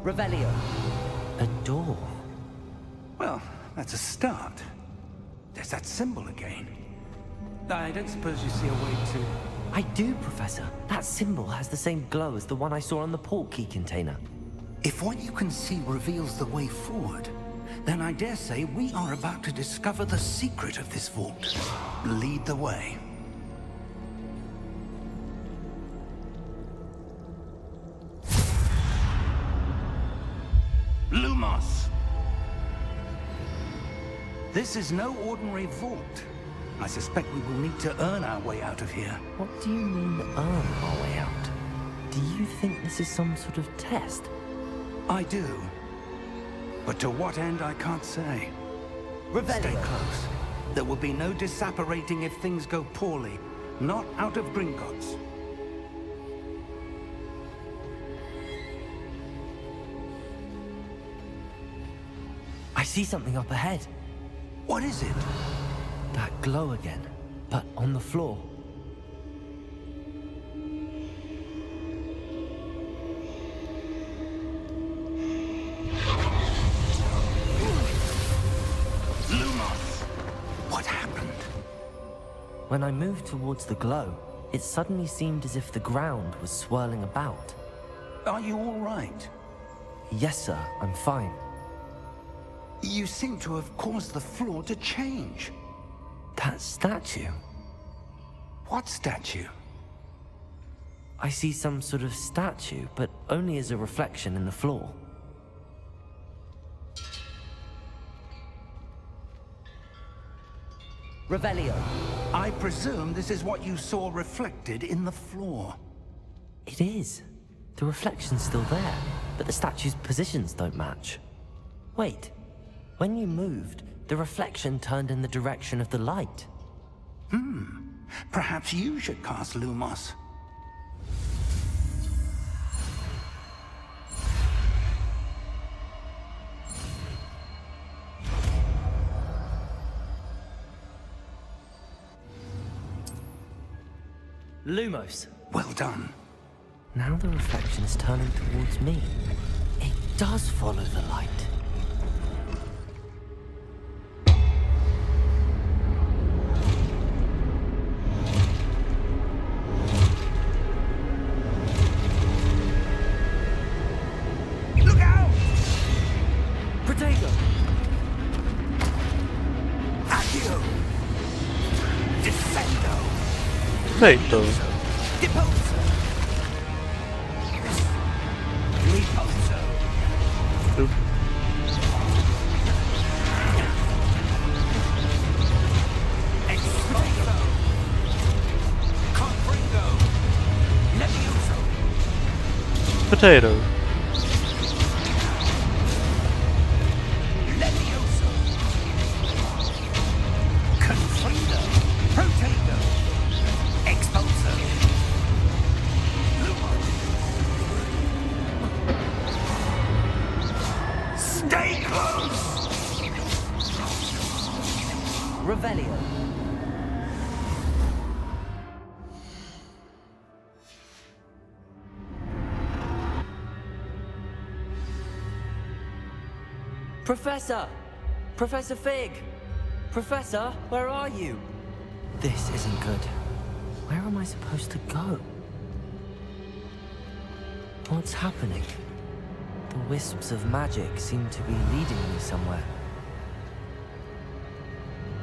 Revelio. A door. Well, that's a start. There's that symbol again. I don't suppose you see a way to... I do, Professor. That symbol has the same glow as the one I saw on the port key container. If what you can see reveals the way forward, then I dare say we are about to discover the secret of this vault. Lead the way. Lumos! This is no ordinary vault. I suspect we will need to earn our way out of here. What do you mean, earn our way out? Do you think this is some sort of test? I do. But to what end, I can't say. Revelio. Stay close. There will be no disapparating if things go poorly. Not out of Gringotts. I see something up ahead. What is it? That glow again, but on the floor. Lumos! What happened? When I moved towards the glow, it suddenly seemed as if the ground was swirling about. Are you all right? Yes, sir, I'm fine. You seem to have caused the floor to change. That statue? What statue? I see some sort of statue, but only as a reflection in the floor. Revelio. I presume this is what you saw reflected in the floor. It is. The reflection's still there, but the statue's positions don't match. Wait. When you moved, the reflection turned in the direction of the light. Perhaps you should cast Lumos. Lumos. Well done. Now the reflection is turning towards me. It does follow the light. Look out! Potato! Accio! Descendo! Potato. Deposo! Reposo! Oop. Exploso! Confringo! Levioso! Potato. Levioso! Confringo! Protego! Expulso! Lumos! Stay close! Revelio. Professor! Professor Fig! Professor, where are you? This isn't good. Where am I supposed to go? What's happening? The wisps of magic seem to be leading me somewhere.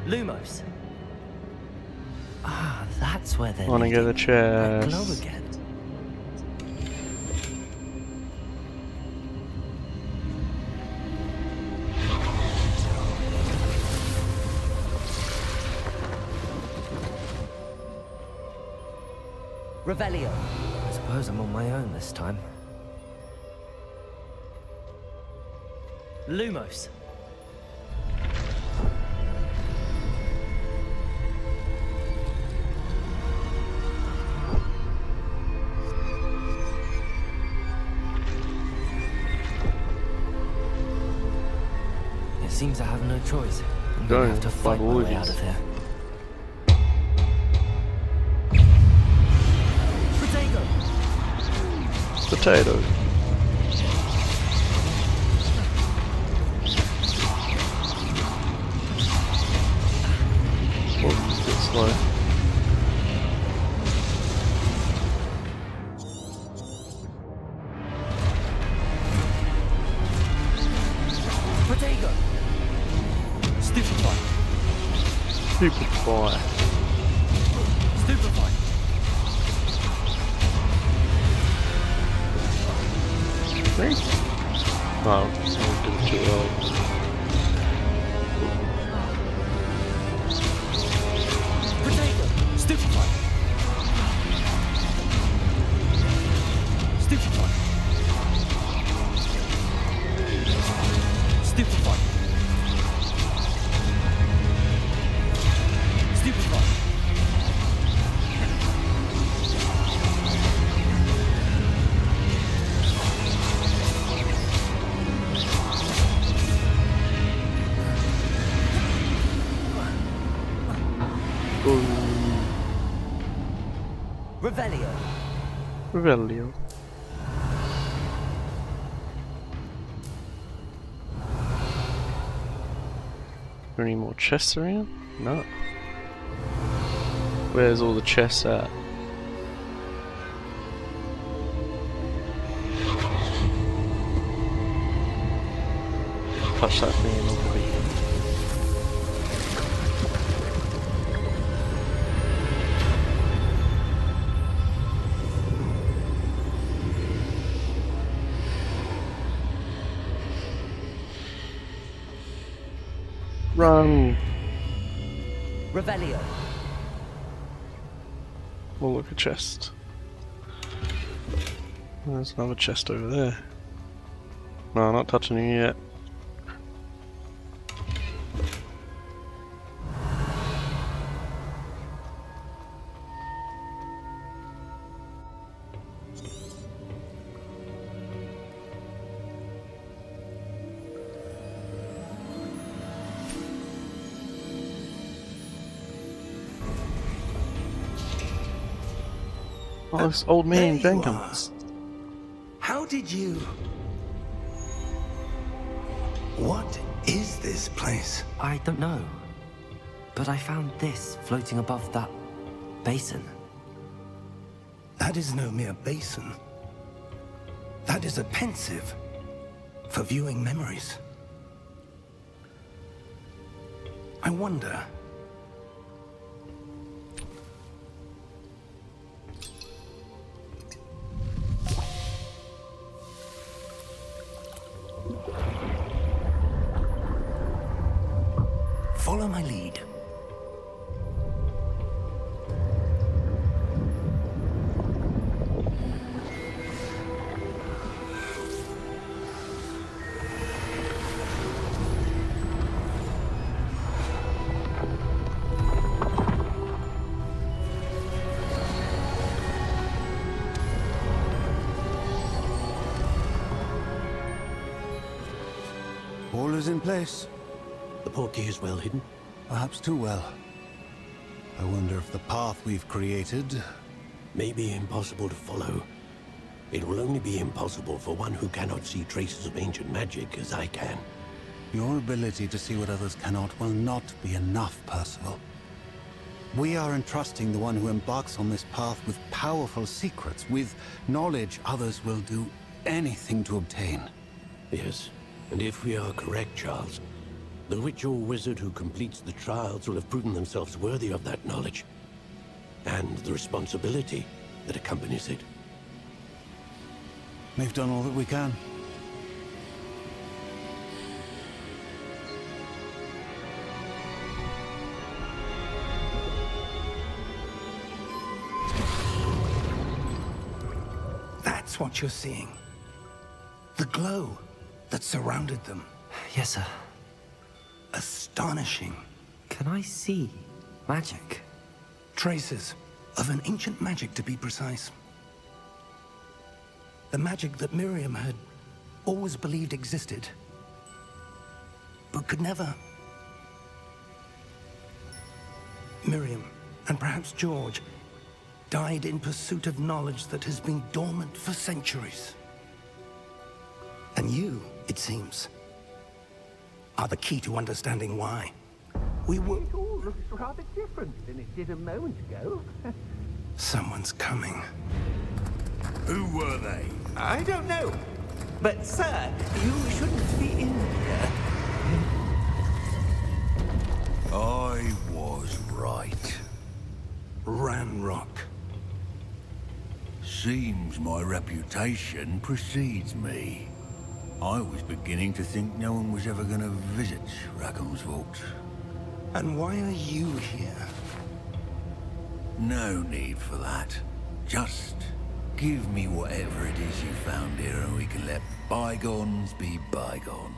Lumos. Ah, that's where they're Wanna get the leading. That glow chest. again. Revelio. I suppose I'm on my own this time. Lumos. It seems I have no choice. I'm going to have to fight my way out of here. Potato. this way. Protego! Stupefy! Stupefy. Stupefy! Oh, someone did it too early. Protego! Stupefy! Stupefy! Stupefy! Stupefy! Revelio! Revelio. Are any more chests around? No. Where's all the chests at? Touch that thing and I'll be. Run! Revelio! Oh, look, a chest. There's another chest over there. No, not touching you yet. Oh, this old man There you Jenkins. How did you... What is this place? I don't know. But I found this floating above that basin. That is no mere basin. That is a pensive for viewing memories. I wonder... Follow my lead. All is in place. The portkey is well hidden. Perhaps too well. I wonder if the path we've created... May be impossible to follow. It will only be impossible for one who cannot see traces of ancient magic as I can. Your ability to see what others cannot will not be enough, Percival. We are entrusting the one who embarks on this path with powerful secrets, with knowledge others will do anything to obtain. Yes, and if we are correct, Charles, the witch or wizard who completes the trials will have proven themselves worthy of that knowledge, and the responsibility that accompanies it. We've done all that we can. That's what you're seeing. The glow that surrounded them. Yes, sir. Astonishing. Can I see magic? Traces of an ancient magic, to be precise. The magic that Miriam had always believed existed, but could never. Miriam, and perhaps George, died in pursuit of knowledge that has been dormant for centuries. And you, it seems, are the key to understanding why. We were looks rather different than it did a moment ago. Someone's coming. Who were they? I don't know. But, sir, you shouldn't be in here. I was right. Ranrock. Seems my reputation precedes me. I was beginning to think no one was ever going to visit Rackham's vault. And why are you here? No need for that. Just give me whatever it is you found here and we can let bygones be bygones.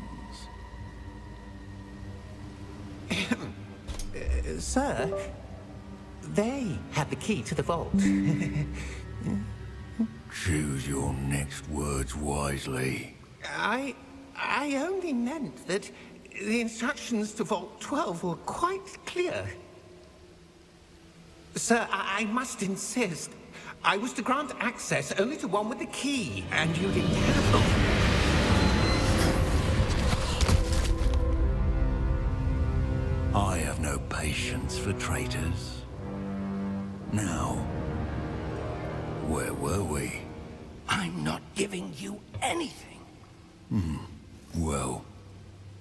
Sir, they have the key to the vault. Choose your next words wisely. I only meant that the instructions to Vault 12 were quite clear. Sir, I must insist. I was to grant access only to one with the key, and you didn't have them. I have no patience for traitors. Now, where were we? I'm not giving you anything. Well,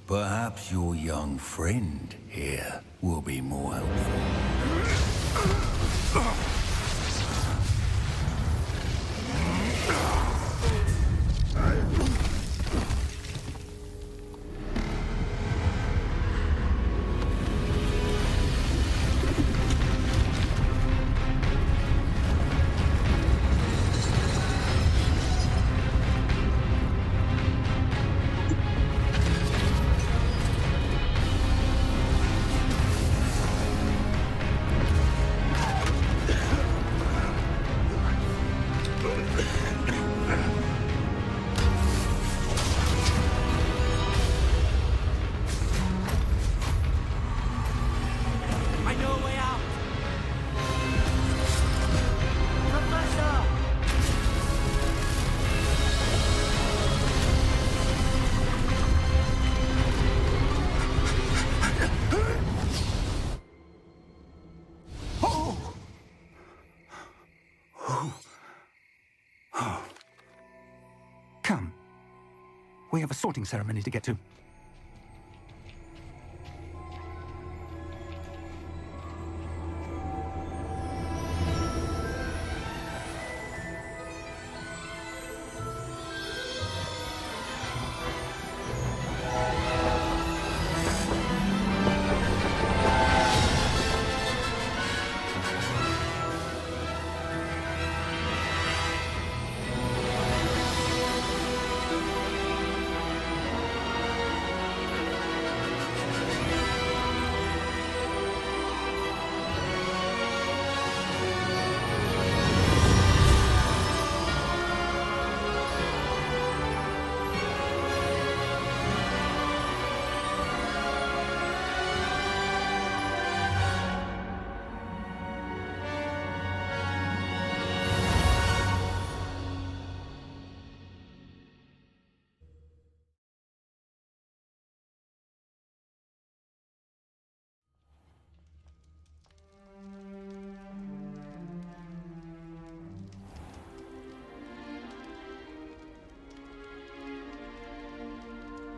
perhaps your young friend here will be more helpful. I know a way out! Professor! Come. We have a sorting ceremony to get to.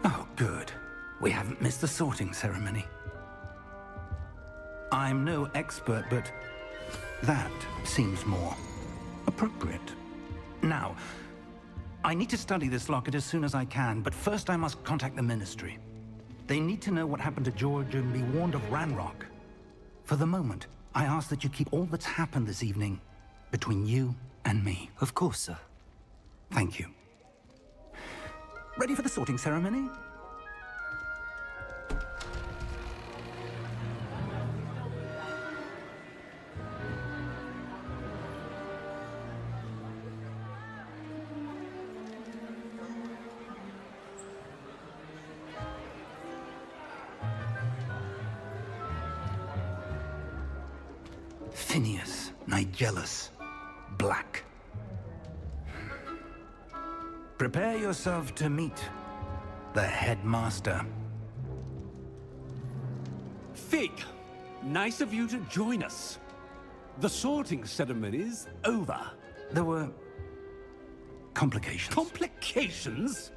Oh, good. We haven't missed the sorting ceremony. I'm no expert, but that seems more appropriate. Now, I need to study this locket as soon as I can, but first I must contact the Ministry. They need to know what happened to George and be warned of Ranrock. For the moment, I ask that you keep all that's happened this evening between you and me. Of course, sir. Thank you. Ready for the sorting ceremony? Phineas, Nigellus, Black. Prepare yourself to meet the headmaster. Fig, Nice of you to join us. The sorting ceremony's over. There were complications. Complications?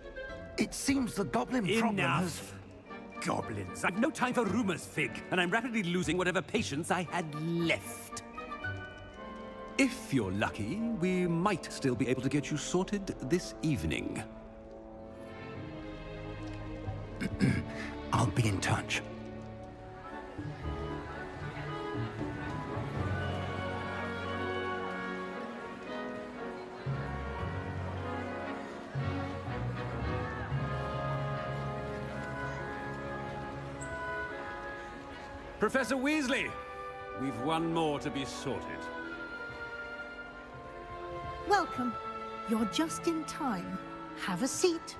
It seems the goblin problem has... Enough! Goblins. I've no time for rumors, Fig, and I'm rapidly losing whatever patience I had left. If you're lucky, we might still be able to get you sorted this evening. I'll be in touch. Professor Weasley, we've one more to be sorted. Welcome. You're just in time. Have a seat.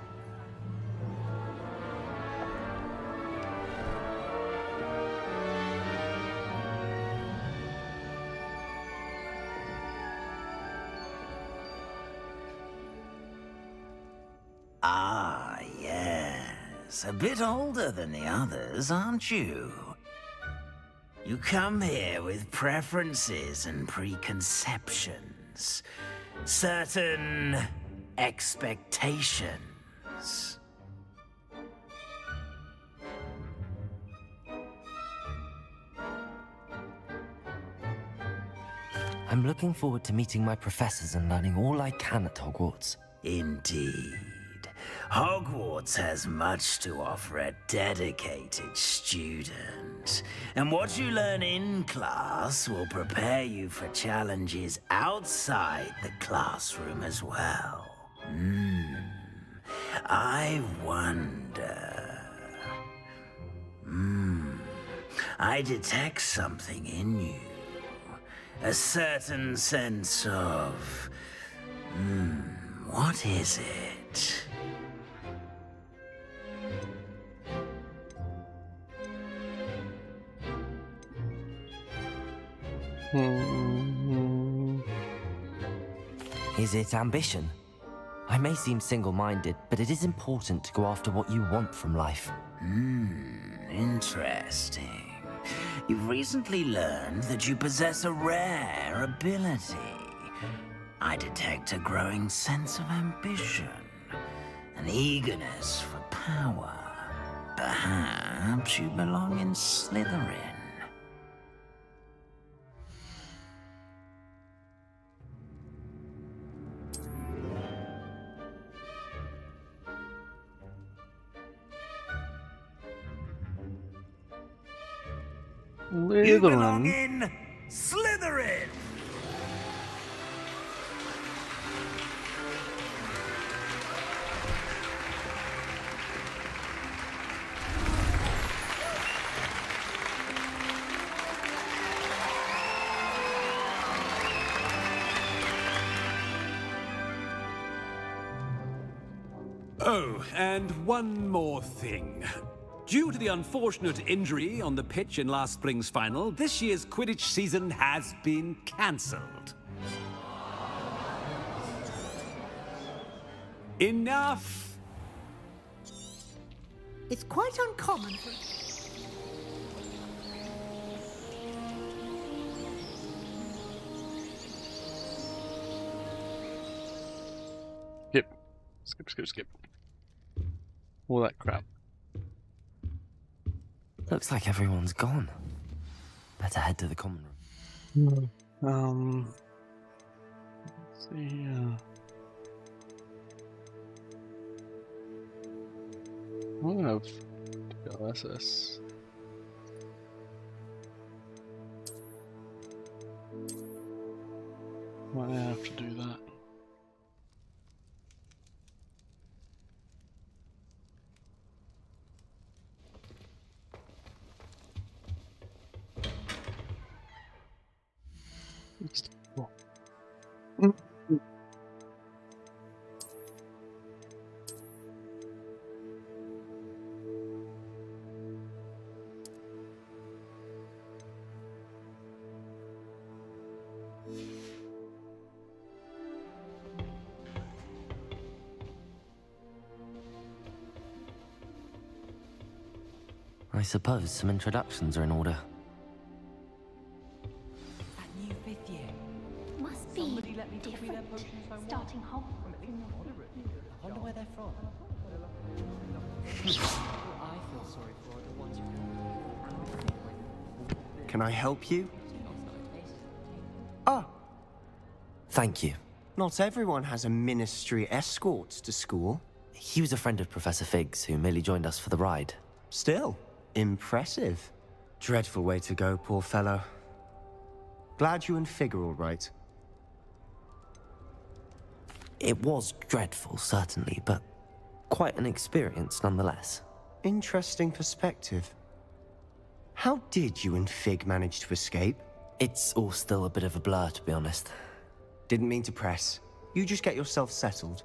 Ah, yes. A bit older than the others, aren't you? You come here with preferences and preconceptions. Certain expectations. I'm looking forward to meeting my professors and learning all I can at Hogwarts. Indeed. Hogwarts has much to offer a dedicated student. And what you learn in class will prepare you for challenges outside the classroom as well. I wonder... I detect something in you. A certain sense of... what is it? Is it ambition? I may seem single-minded, but it is important to go after what you want from life. Interesting. You've recently learned that you possess a rare ability. I detect a growing sense of ambition, an eagerness for power. Perhaps you belong in Slytherin. You belong in Slytherin! Oh, and one more thing. Due to the unfortunate injury on the pitch in last spring's final, this year's Quidditch season has been cancelled. Enough! It's quite uncommon for... Skip. All that crap. Looks like everyone's gone. Better head to the common room. Let's see here. I have DLSS. Might have to do that. I suppose some introductions are in order. different. Starting Hogwarts in your I wonder where they're from. I feel sorry for the ones who... Can I help you? Ah, Thank you. not everyone has a ministry escort to school. He was a friend of Professor Fig's who merely joined us for the ride. Still, impressive. Dreadful way to go, poor fellow. Glad you and Fig are all right. It was dreadful, certainly, but quite an experience nonetheless. Interesting perspective. How did you and Fig manage to escape? It's all still a bit of a blur, to be honest. Didn't mean to press. You just get yourself settled.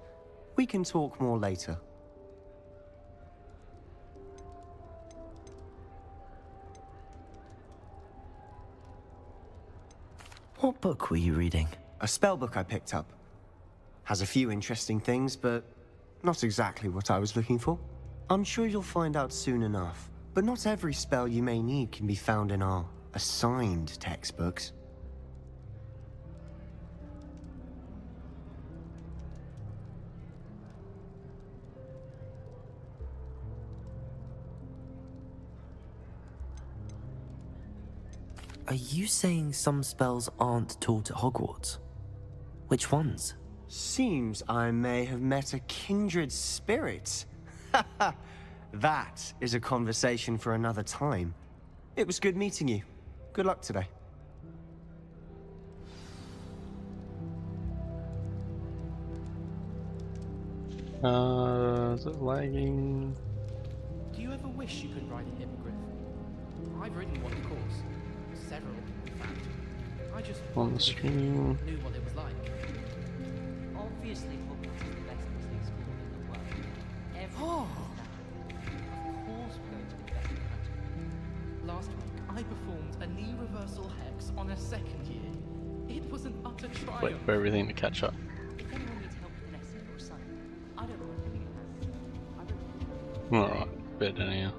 We can talk more later. What book were you reading? A spellbook I picked up. Has a few interesting things, but not exactly what I was looking for. I'm sure you'll find out soon enough. But not every spell you may need can be found in our assigned textbooks. Are you saying some spells aren't taught at Hogwarts? Which ones? Seems I may have met a kindred spirit. That is a conversation for another time. It was good meeting you. Good luck today. Is it lagging? Do you ever wish you could ride a hippogriff? I've ridden one, of course. Several, in fact. I just On the screen. knew what it was like. Obviously, Hogwarts is the best music school in the world. Everyone knows that. Of course we're going to be better than that. Last week, I performed a knee reversal hex on a second year. It was an utter triumph. Wait for everything to catch up. If anyone needs help with an essay or assignment, I don't mind doing it. Alright, bit anyhow.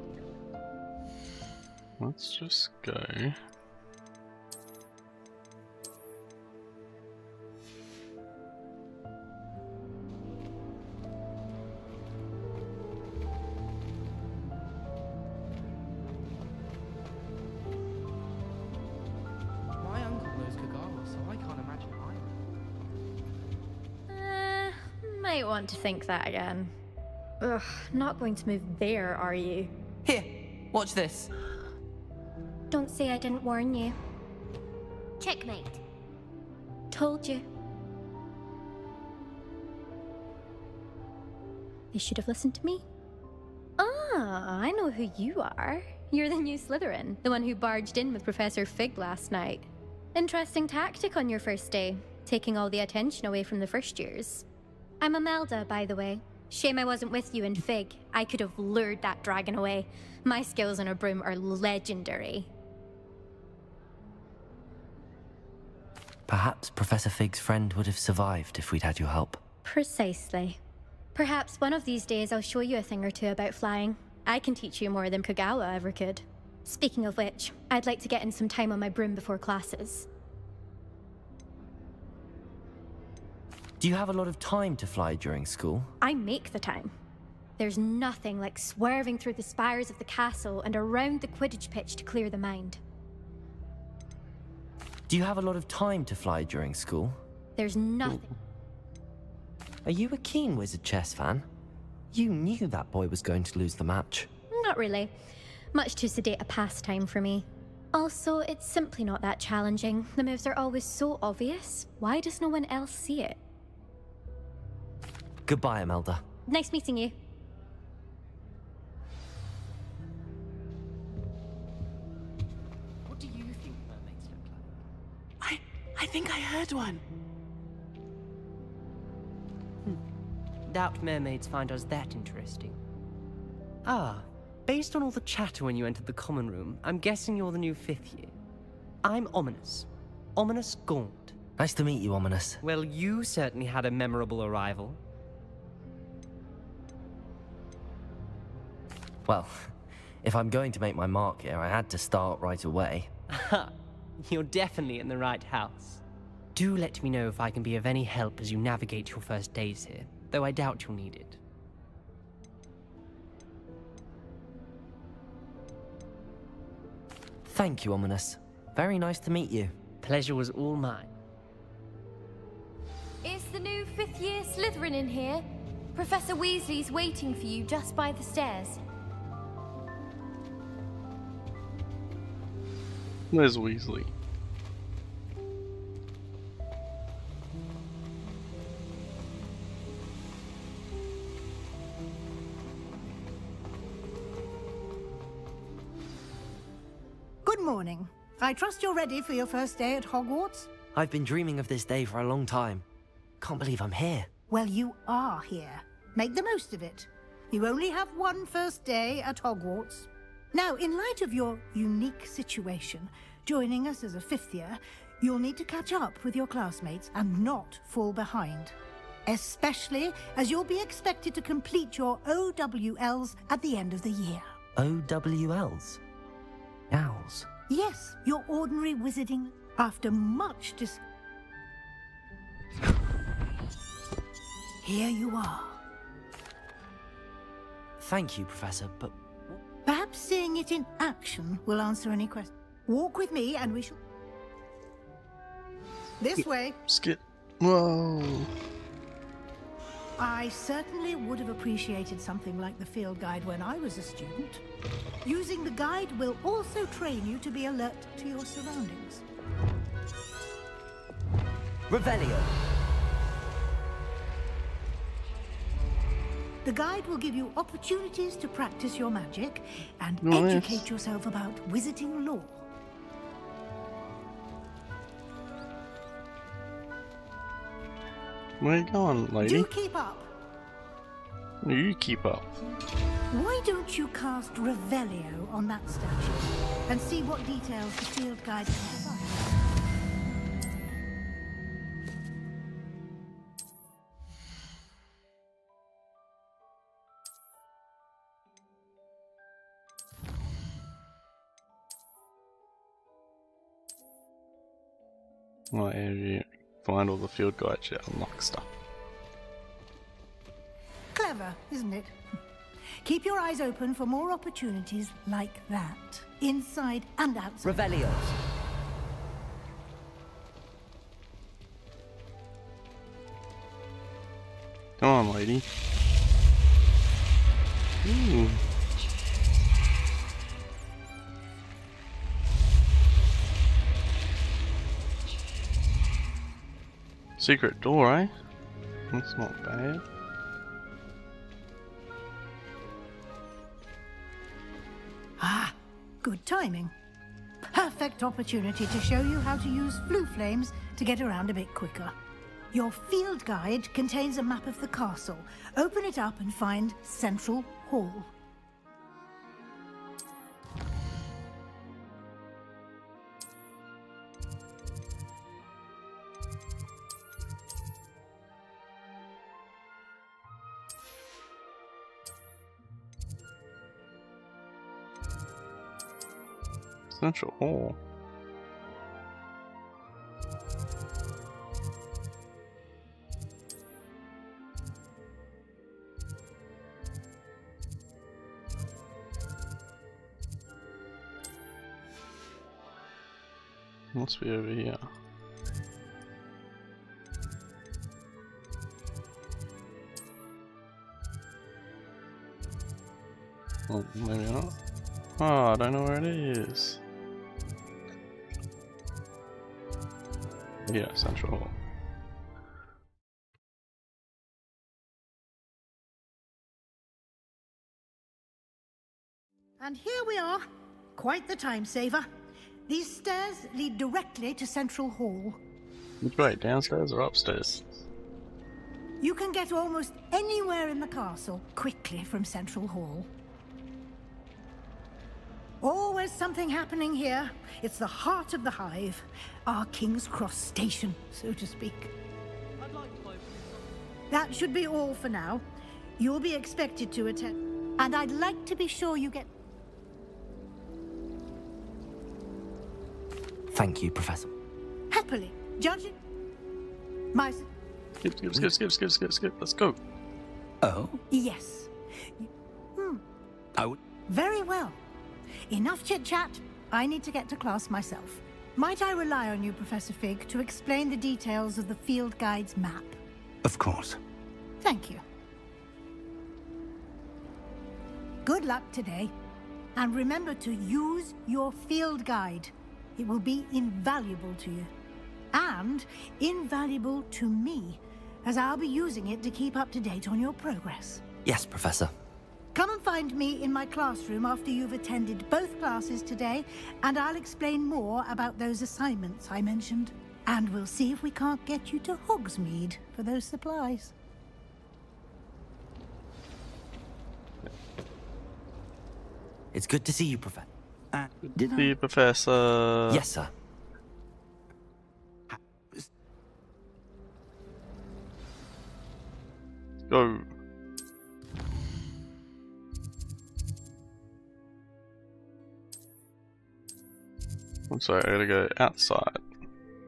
Let's just go. My uncle knows Kagawa, so I can't imagine either. Might want to think that again. Ugh, not going to move there, are you? Here, watch this. Don't say I didn't warn you. Checkmate. Told you. You should have listened to me. Ah, I know who you are. You're the new Slytherin, the one who barged in with Professor Fig last night. Interesting tactic on your first day, taking all the attention away from the first years. I'm Imelda, by the way. Shame I wasn't with you in Fig. I could have lured that dragon away. My skills on a broom are legendary. Perhaps Professor Fig's friend would have survived if we'd had your help. Precisely. Perhaps one of these days I'll show you a thing or two about flying. I can teach you more than Kagawa ever could. Speaking of which, I'd like to get in some time on my broom before classes. Do you have a lot of time to fly during school? I make the time. There's nothing like swerving through the spires of the castle and around the Quidditch pitch to clear the mind. Do you have a lot of time to fly during school? There's nothing. Are you a keen Wizard chess fan? You knew that boy was going to lose the match. Not really. Much too sedate a pastime for me. Also, it's simply not that challenging. The moves are always so obvious. Why does no one else see it? Goodbye, Imelda. Nice meeting you. What do you think mermaids look like? I think I heard one. Doubt mermaids find us that interesting. Ah, based on all the chatter when you entered the common room, I'm guessing you're the new 5th year. I'm Ominous. Ominous Gaunt. Nice to meet you, Ominous. Well, you certainly had a memorable arrival. Well, if I'm going to make my mark here, I had to start right away. Aha, you're definitely in the right house. Do let me know if I can be of any help as you navigate your first days here, though I doubt you'll need it. Thank you, Ominous. Very nice to meet you. Pleasure was all mine. Is the new 5th year Slytherin in here? Professor Weasley's waiting for you just by the stairs. Where's Weasley? Good morning. I trust you're ready for your first day at Hogwarts? I've been dreaming of this day for a long time. Can't believe I'm here. Well, you are here. Make the most of it. You only have one first day at Hogwarts. Now, in light of your unique situation, joining us as a 5th year, you'll need to catch up with your classmates and not fall behind. Especially as you'll be expected to complete your OWLs at the end of the year. OWLs? Owls? Yes, your ordinary wizarding. After much Here you are. Thank you, Professor, but... Perhaps seeing it in action will answer any questions. Walk with me and we shall... This way. Skip. Whoa. I certainly would have appreciated something like the field guide when I was a student. Using the guide will also train you to be alert to your surroundings. Revelio. The guide will give you opportunities to practice your magic and Nice. educate yourself about wizarding lore. Where you going, lady? Do keep up. You keep up. Why don't you cast Revelio on that statue and see what details the field guide can provide? Right, here you find all the field guides, you unlock stuff. Clever, isn't it? Keep your eyes open for more opportunities like that, inside and outside. Revelios. Come on, lady. Ooh. Secret door, eh? That's not bad. Ah, good timing. Perfect opportunity to show you how to use blue flames to get around a bit quicker. Your field guide contains a map of the castle. Open it up and find Central Hall. Central Hall. Must be over here. Well, maybe not. Oh, I don't know where it is. Yeah, Central Hall. And here we are. Quite the time saver. These stairs lead directly to Central Hall. Which way, downstairs or upstairs? You can get almost anywhere in the castle quickly from Central Hall. Always something happening here. It's the heart of the Hive. Our King's Cross station, so to speak. That should be all for now. You'll be expected to attend. And I'd like to be sure you get... Thank you, Professor. Happily, judging... My... Skip. Let's go. Oh? Yes. I would... Very well. Enough chit-chat. I need to get to class myself. Might I rely on you, Professor Fig, to explain the details of the field guide's map? Of course. Thank you. Good luck today. And remember to use your field guide. It will be invaluable to you. And invaluable to me, as I'll be using it to keep up to date on your progress. Yes, Professor. Come and find me in my classroom after you've attended both classes today, and I'll explain more about those assignments I mentioned. And we'll see if we can't get you to Hogsmeade for those supplies. It's good to see you, Professor. Good to see you, Professor. Yes, sir. Go. I'm sorry, I gotta go outside.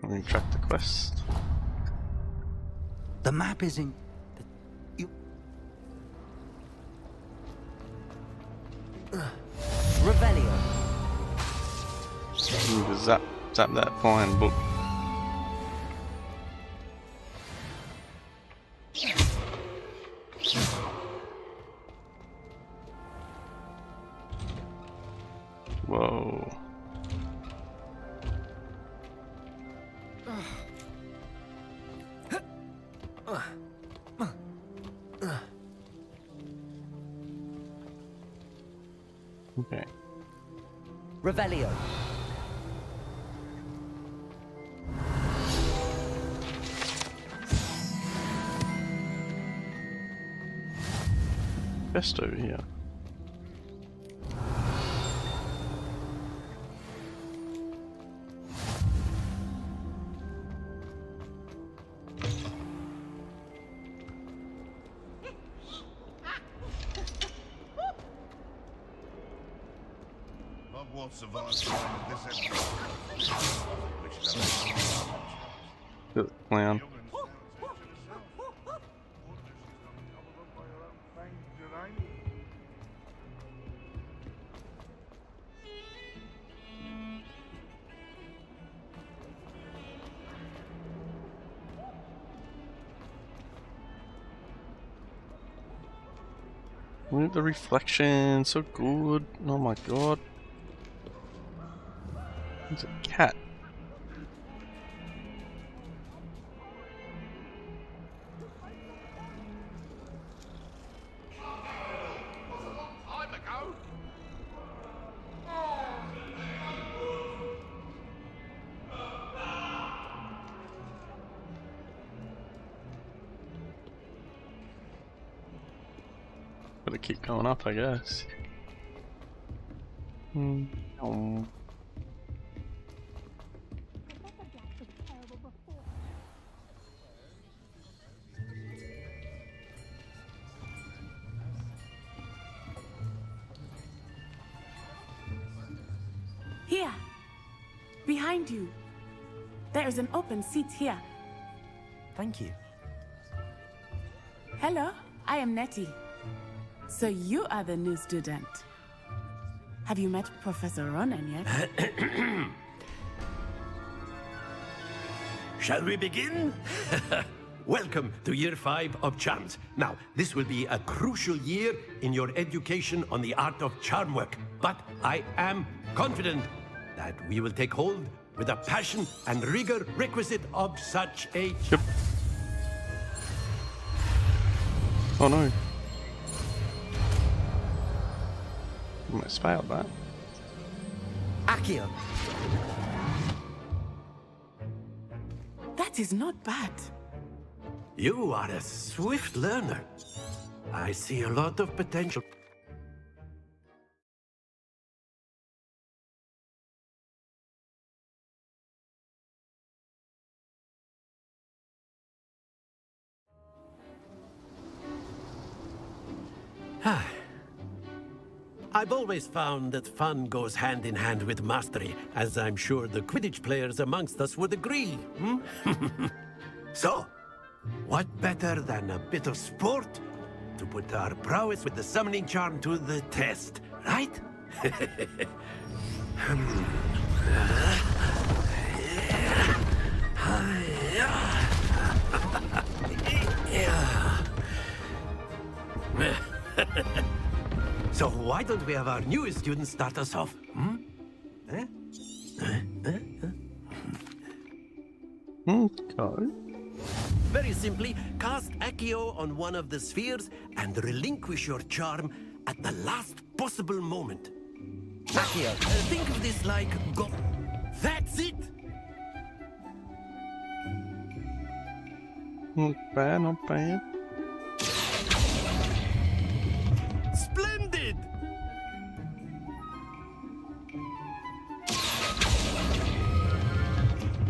Let me track the quest. The map is in... Revelio. Zap that fine book. Whoa. Okay. Revelio. Best over here. Hogwarts survives this entry. Good plan. Look at the reflection, so good. Oh my god. It's a cat. Gotta keep going up, I guess. Oh. Here, behind you. There is an open seat here. Thank you. Hello, I am Nettie. So you are the new student. Have you met Professor Ronan yet? Shall we begin? Welcome to Year 5 of Charms. Now, this will be a crucial year in your education on the art of charm work. But I am confident that we will take hold with the passion and rigor requisite of such a... Oh no. I might failed that. Accio. That is not bad. You are a swift learner. I see a lot of potential. I've always found that fun goes hand in hand with mastery, as I'm sure the Quidditch players amongst us would agree. So, What better than a bit of sport to put our prowess with the summoning charm to the test, right? So why don't we have our newest student start us off? Okay. Very simply, cast Accio on one of the spheres and relinquish your charm at the last possible moment. Accio, think of this like go. That's it! Not bad, not bad. Splendid!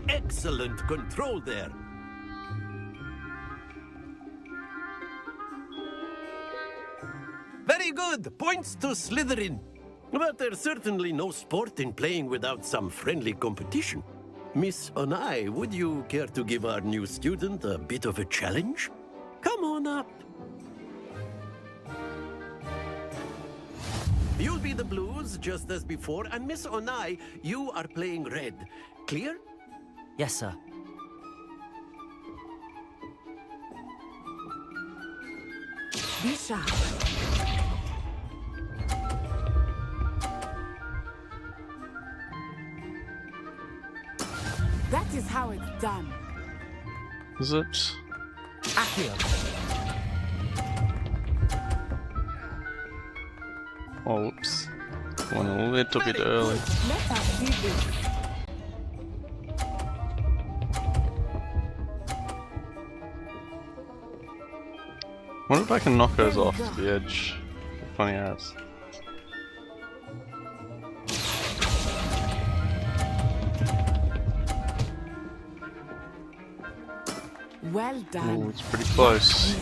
Excellent control there. Very good. Points to Slytherin. But there's certainly no sport in playing without some friendly competition. Miss Onai, would you care to give our new student a bit of a challenge? Come on up. You'll be the blues, just as before, and Miss Onai, you are playing red. Clear? Yes, sir. Be sharp. That is how it's done. Is it? Oh, oops. Went a little bit early. Let us see this. Wonder if I can knock those off the edge. Funny ass. Well done. Oh, it's pretty close.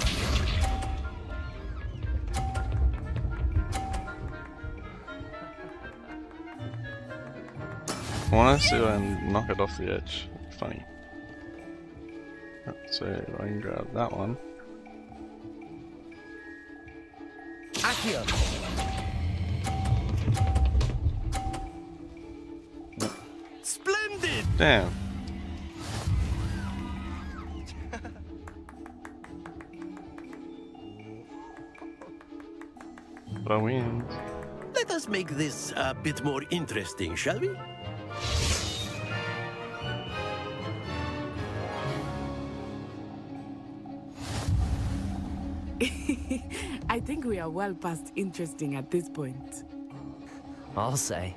I want to see if I can knock it off the edge. Funny. So I can grab that one. Accio. Splendid! Damn. But I win. Let us make this a bit more interesting, shall we? I think we are well past interesting at this point. I'll say.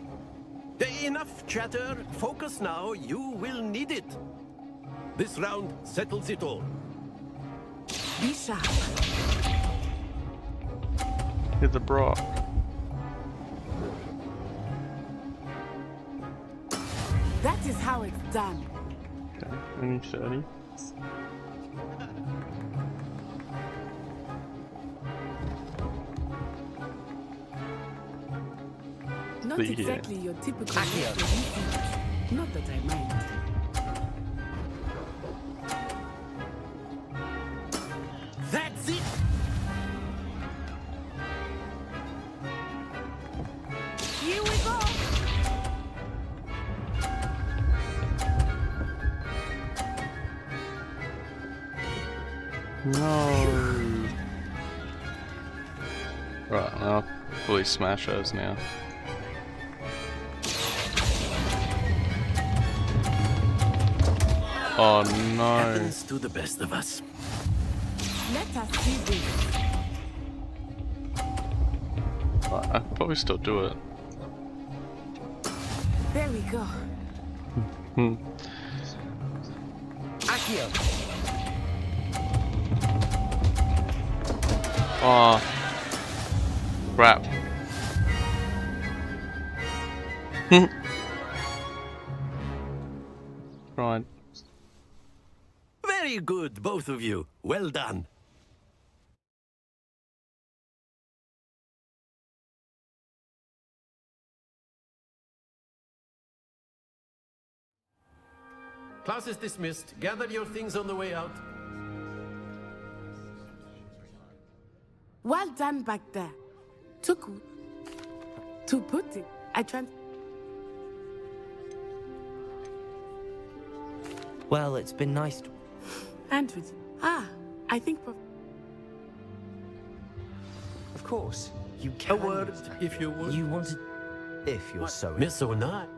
Enough chatter. Focus now. You will need it. This round settles it all. Be sharp. Hit the Brock. That is how it's done. Okay, only 30. Not But yeah. exactly your typical Accio. Not that I mind. That's it! Here we go! No. Right, I'll fully smash those now. Oh no. Happens to the best of us. Let us see this. I could probably still do it. There we go. Accio. Oh. Crap. Right. Very good, both of you. Well done. Class is dismissed. Gather your things on the way out. Well done back there. To put it, Well, it's been nice to... And with I think... Of course, you can. A word, if you would. You wanted... If you're so... Miss or not?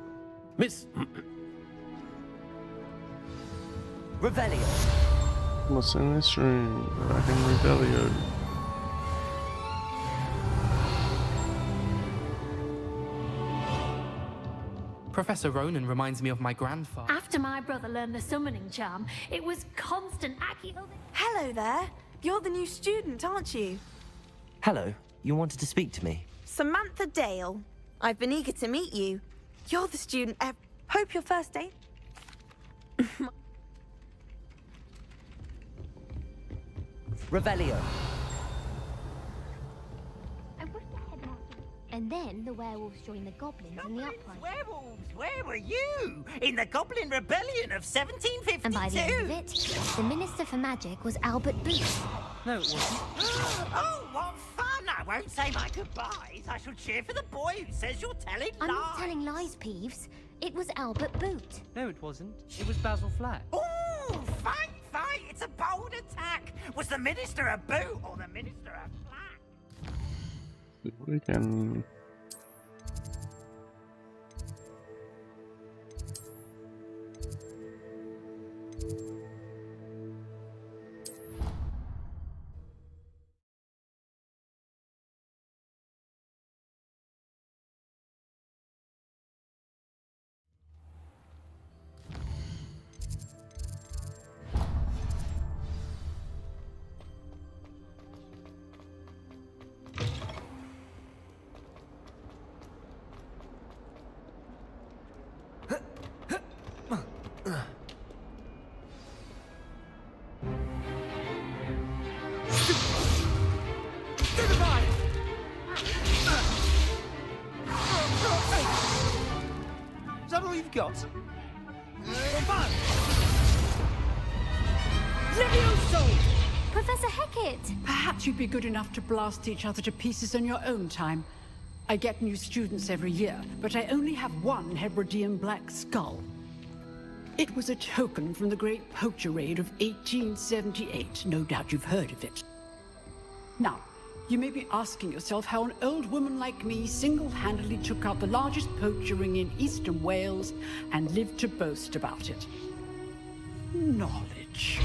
Miss... Revelio. What's in this room? I can Revelio. Professor Ronan reminds me of my grandfather. After my brother learned the summoning charm, it was constant Hello there. You're the new student, aren't you? Hello. You wanted to speak to me? Samantha Dale. I've been eager to meet you. You're the student. Hope your first day. Revelio. And then the werewolves joined the goblins in the uprising. Werewolves, where were you? In the Goblin Rebellion of 1752? And by the end of it, the Minister for Magic was Albert Booth. No, it wasn't. Oh, what fun! I won't say my goodbyes. I shall cheer for the boy who says you're telling I'm lies. not telling lies, Peeves. It was Albert Boot. No, it wasn't. It was Basil Flack. Ooh, fight! It's a bold attack. Was the Minister a boot or the Minister a flat? We can... Is that all you've got? Levioso! Professor Hecat! Perhaps you'd be good enough to blast each other to pieces in your own time. I get new students every year, but I only have one Hebridean black skull. It was a token from the Great Poacher Raid of 1878. No doubt you've heard of it. Now, you may be asking yourself how an old woman like me single-handedly took out the largest poacher ring in eastern Wales and lived to boast about it. Knowledge.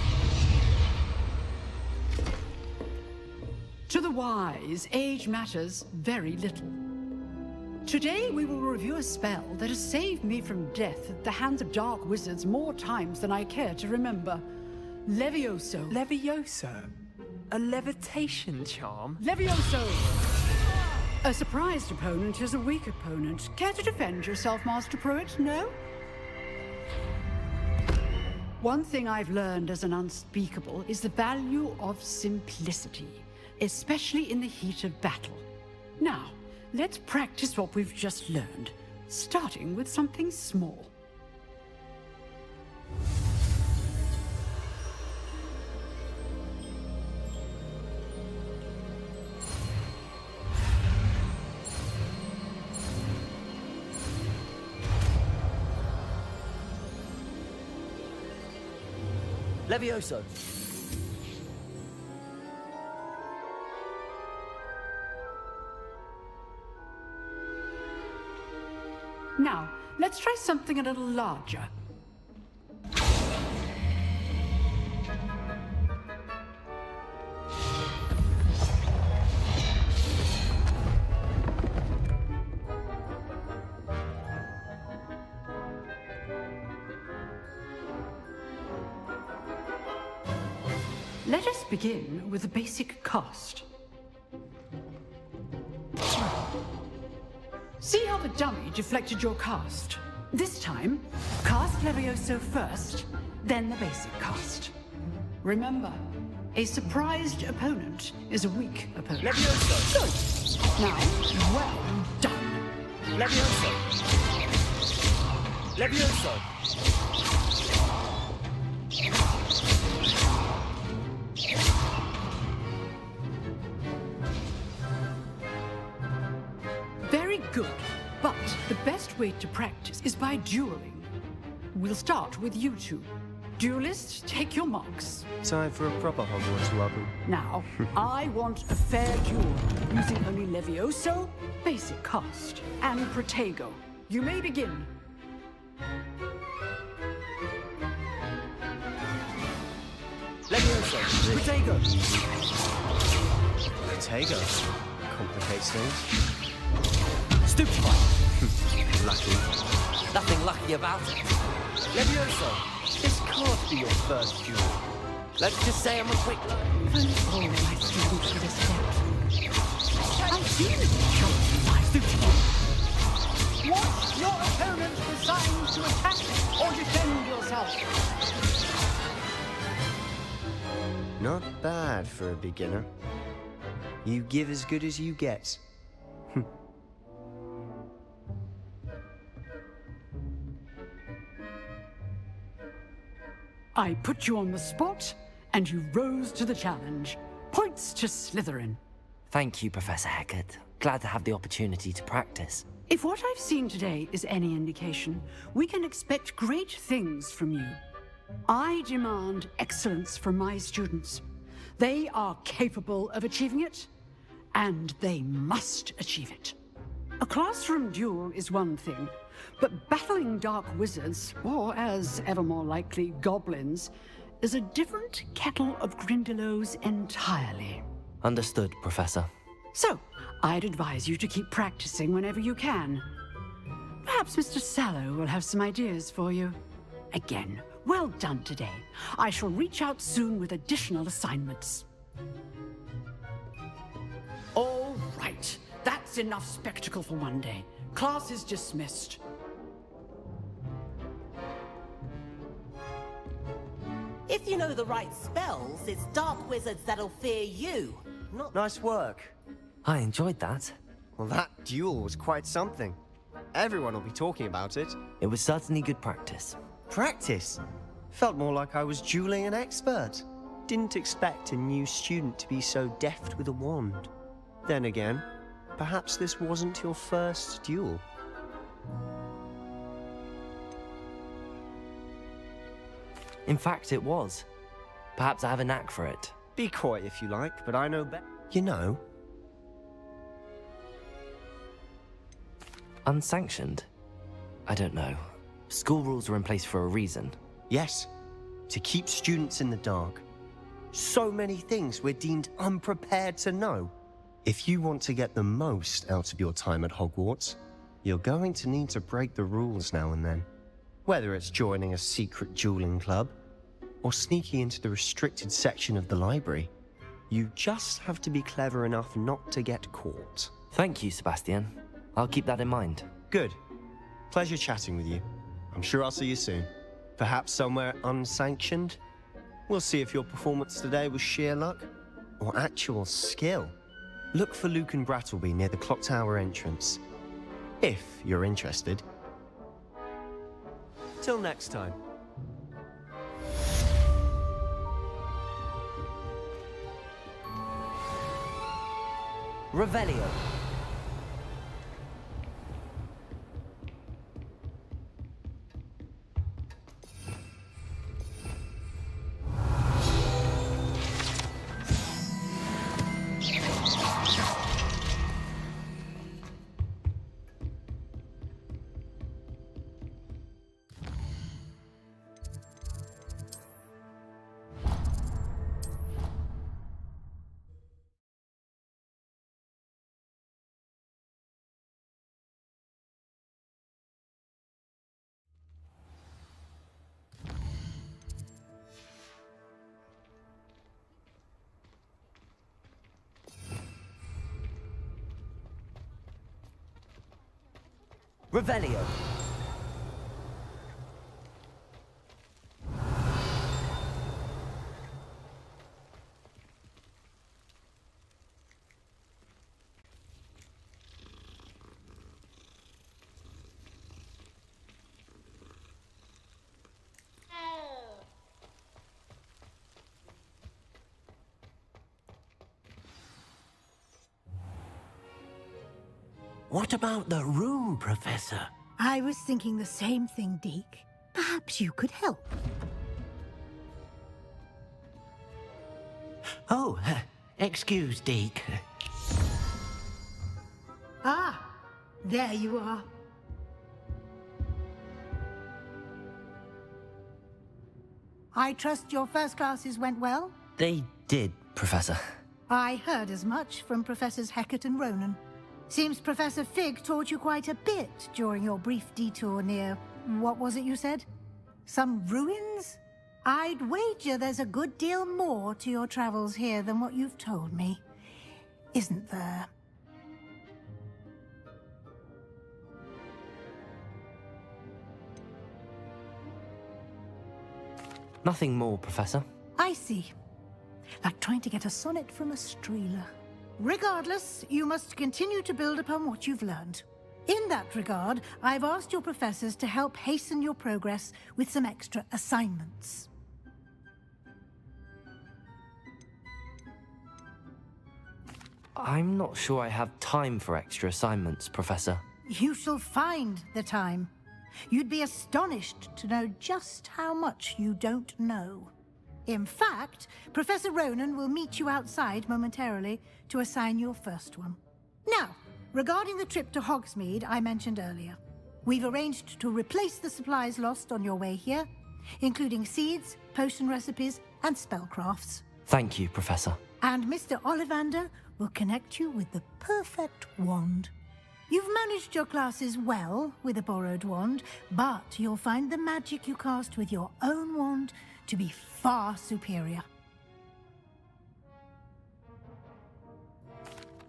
To the wise, age matters very little. Today we will review a spell that has saved me from death at the hands of dark wizards more times than I care to remember. Levioso. Levioso? A levitation charm? Levioso! A surprised opponent is a weak opponent. Care to defend yourself, Master Pruitt? No? One thing I've learned as an unspeakable is the value of simplicity, especially in the heat of battle. Now, let's practice what we've just learned, starting with something small. Levioso. Now, let's try something a little larger. Let us begin with the basic cast. See how the dummy deflected your cast? This time, cast Levioso first, then the basic cast. Remember, a surprised opponent is a weak opponent. Levioso! Good! Now, well done! Levioso! Levioso! Good. But the best way to practice is by dueling. We'll start with you two. Duelists, take your marks. Time for a proper Hogwarts welcome. Now, I want a fair duel, using only Levioso, basic cast, and Protego. You may begin. Levioso, Protego. Protego complicates things. Stupefy. Lucky. Nothing lucky about it. Levioso, this can't be your first duel. Let's just say I'm a quick learner. If only all my students would accept. I feel it, my Stupefy. Watch your opponent decide to attack or defend yourself. Not bad for a beginner. You give as good as you get. I put you on the spot, and you rose to the challenge. Points to Slytherin. Thank you, Professor Hecat. Glad to have the opportunity to practice. If what I've seen today is any indication, we can expect great things from you. I demand excellence from my students. They are capable of achieving it, and they must achieve it. A classroom duel is one thing, but battling dark wizards, or as ever more likely, goblins, is a different kettle of Grindylows entirely. Understood, Professor. So, I'd advise you to keep practicing whenever you can. Perhaps Mr. Sallow will have some ideas for you. Again, well done today. I shall reach out soon with additional assignments. All right. That's enough spectacle for one day. Class is dismissed. If you know the right spells, it's dark wizards that'll fear you. Nice work. I enjoyed that. Well, that duel was quite something. Everyone will be talking about it. It was certainly good practice. Practice? Felt more like I was dueling an expert. Didn't expect a new student to be so deft with a wand. Then again, perhaps this wasn't your first duel. In fact, it was. Perhaps I have a knack for it. Be coy if you like, but I know better. You know. Unsanctioned? I don't know. School rules are in place for a reason. Yes, to keep students in the dark. So many things we're deemed unprepared to know. If you want to get the most out of your time at Hogwarts, you're going to need to break the rules now and then. Whether it's joining a secret dueling club, or sneaking into the restricted section of the library, you just have to be clever enough not to get caught. Thank you, Sebastian. I'll keep that in mind. Good. Pleasure chatting with you. I'm sure I'll see you soon. Perhaps somewhere unsanctioned? We'll see if your performance today was sheer luck, or actual skill. Look for Luke and Brattleby near the clock tower entrance. If you're interested. Till next time. Revelio. Revelio. What about the room, Professor? I was thinking the same thing, Deke. Perhaps you could help. Oh, excuse, Deke. Ah, there you are. I trust your first classes went well? They did, Professor. I heard as much from Professors Hecat and Ronan. Seems Professor Fig taught you quite a bit during your brief detour near... what was it you said? Some ruins? I'd wager there's a good deal more to your travels here than what you've told me. Isn't there? Nothing more, Professor. I see. Like trying to get a sonnet from a streeler. Regardless, you must continue to build upon what you've learned. In that regard, I've asked your professors to help hasten your progress with some extra assignments. I'm not sure I have time for extra assignments, Professor. You shall find the time. You'd be astonished to know just how much you don't know. In fact, Professor Ronan will meet you outside momentarily to assign your first one. Now, regarding the trip to Hogsmeade I mentioned earlier, we've arranged to replace the supplies lost on your way here, including seeds, potion recipes, and spellcrafts. Thank you, Professor. And Mr. Ollivander will connect you with the perfect wand. You've managed your classes well with a borrowed wand, but you'll find the magic you cast with your own wand to be far superior.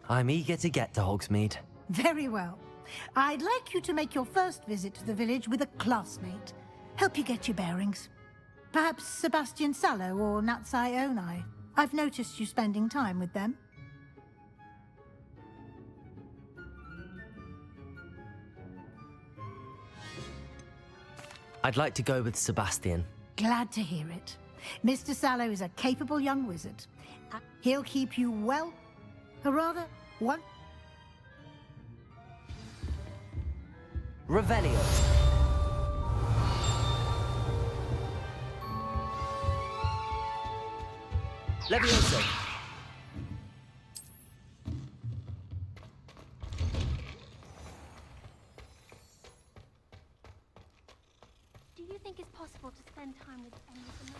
I'm eager to get to Hogsmeade. Very well. I'd like you to make your first visit to the village with a classmate. Help you get your bearings. Perhaps Sebastian Sallow or Natsai Onai. I've noticed you spending time with them. I'd like to go with Sebastian. Glad to hear it. Mr. Sallow is a capable young wizard. He'll keep you well... or rather, one... Revelio. Levioso. Do you think it's possible to spend time with any of them?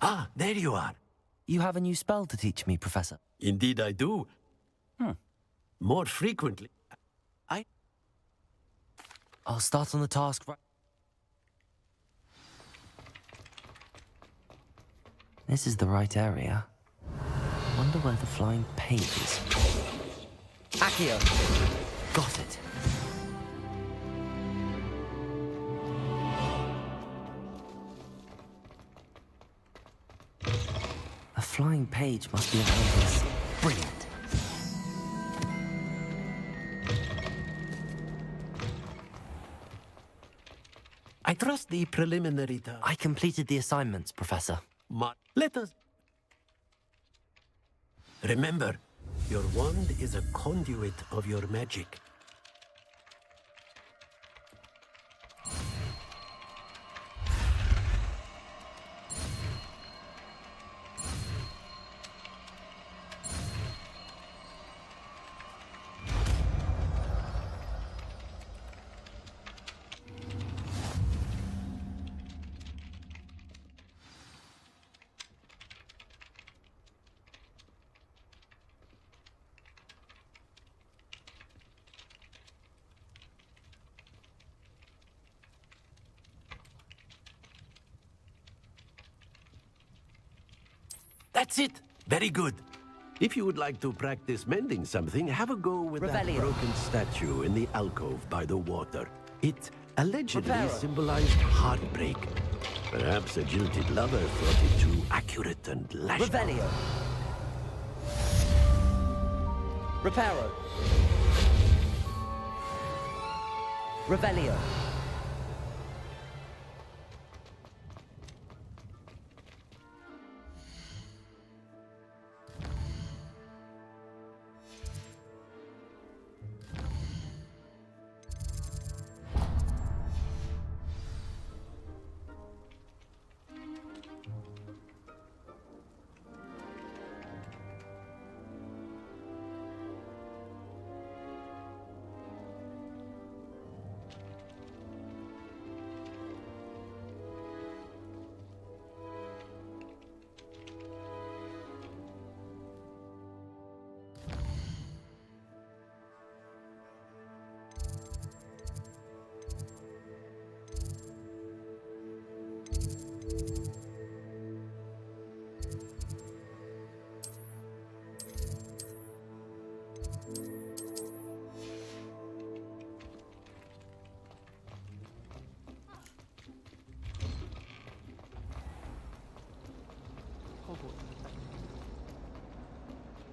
Ah, there you are. You have a new spell to teach me, Professor. Indeed I do. More frequently. I'll start on the task right... This is the right area. Wonder where the flying page is. Accio! Got it. A flying page must be around this. Brilliant. I trust the preliminary task. I completed the assignments, Professor. Let us... Remember, your wand is a conduit of your magic. That's it. Very good. If you would like to practice mending something, have a go with that Revelio. broken statue in the alcove by the water. It allegedly Reparo. symbolized heartbreak. Perhaps a jilted lover thought it too accurate and lashed. Revelio. Reparo. Revelio.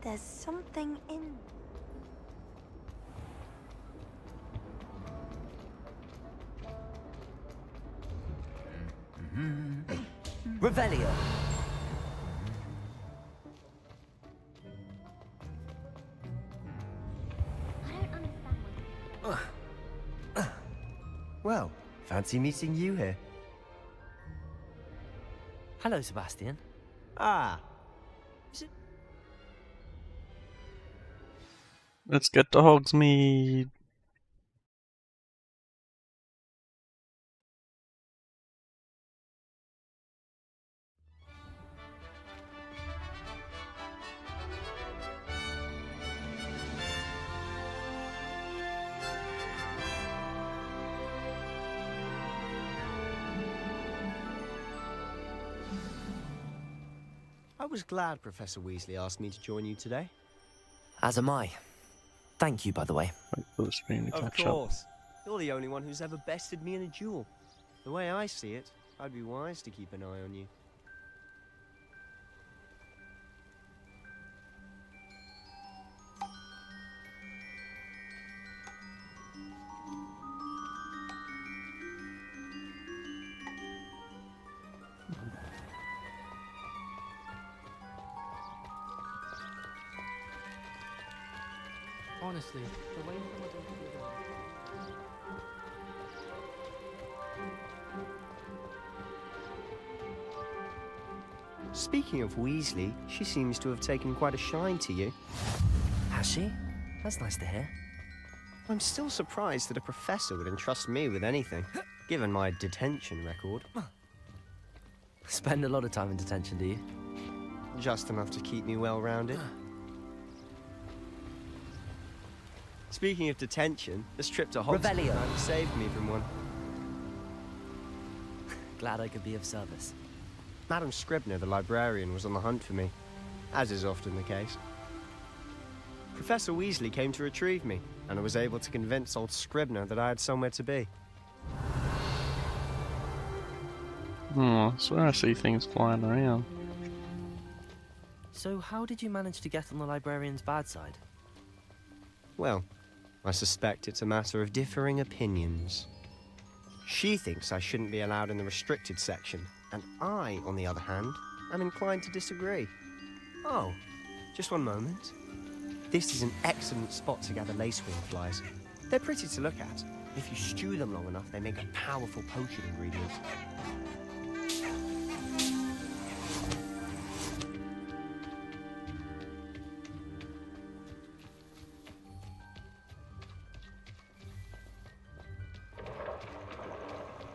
There's something in... Revelio. Well, fancy meeting you here. Hello, Sebastian. Ah. Let's get to Hogsmeade. I was glad Professor Weasley asked me to join you today. As am I. Thank you, by the way. Of course. You're the only one who's ever bested me in a duel. The way I see it, I'd be wise to keep an eye on you. Honestly, the way some of them do Speaking of Weasley, she seems to have taken quite a shine to you. Has she? That's nice to hear. I'm still surprised that a professor would entrust me with anything, given my detention record. Spend a lot of time in detention, do you? Just enough to keep me well-rounded. Speaking of detention, this trip to Hogwarts saved me from one. Glad I could be of service. Madam Scribner, the librarian, was on the hunt for me, as is often the case. Professor Weasley came to retrieve me, and I was able to convince old Scribner that I had somewhere to be. I swear I see things flying around. So how did you manage to get on the librarian's bad side? Well, I suspect it's a matter of differing opinions. She thinks I shouldn't be allowed in the restricted section, and I, on the other hand, am inclined to disagree. Oh, just one moment. This is an excellent spot to gather lacewing flies. They're pretty to look at. If you stew them long enough, they make a powerful potion ingredient.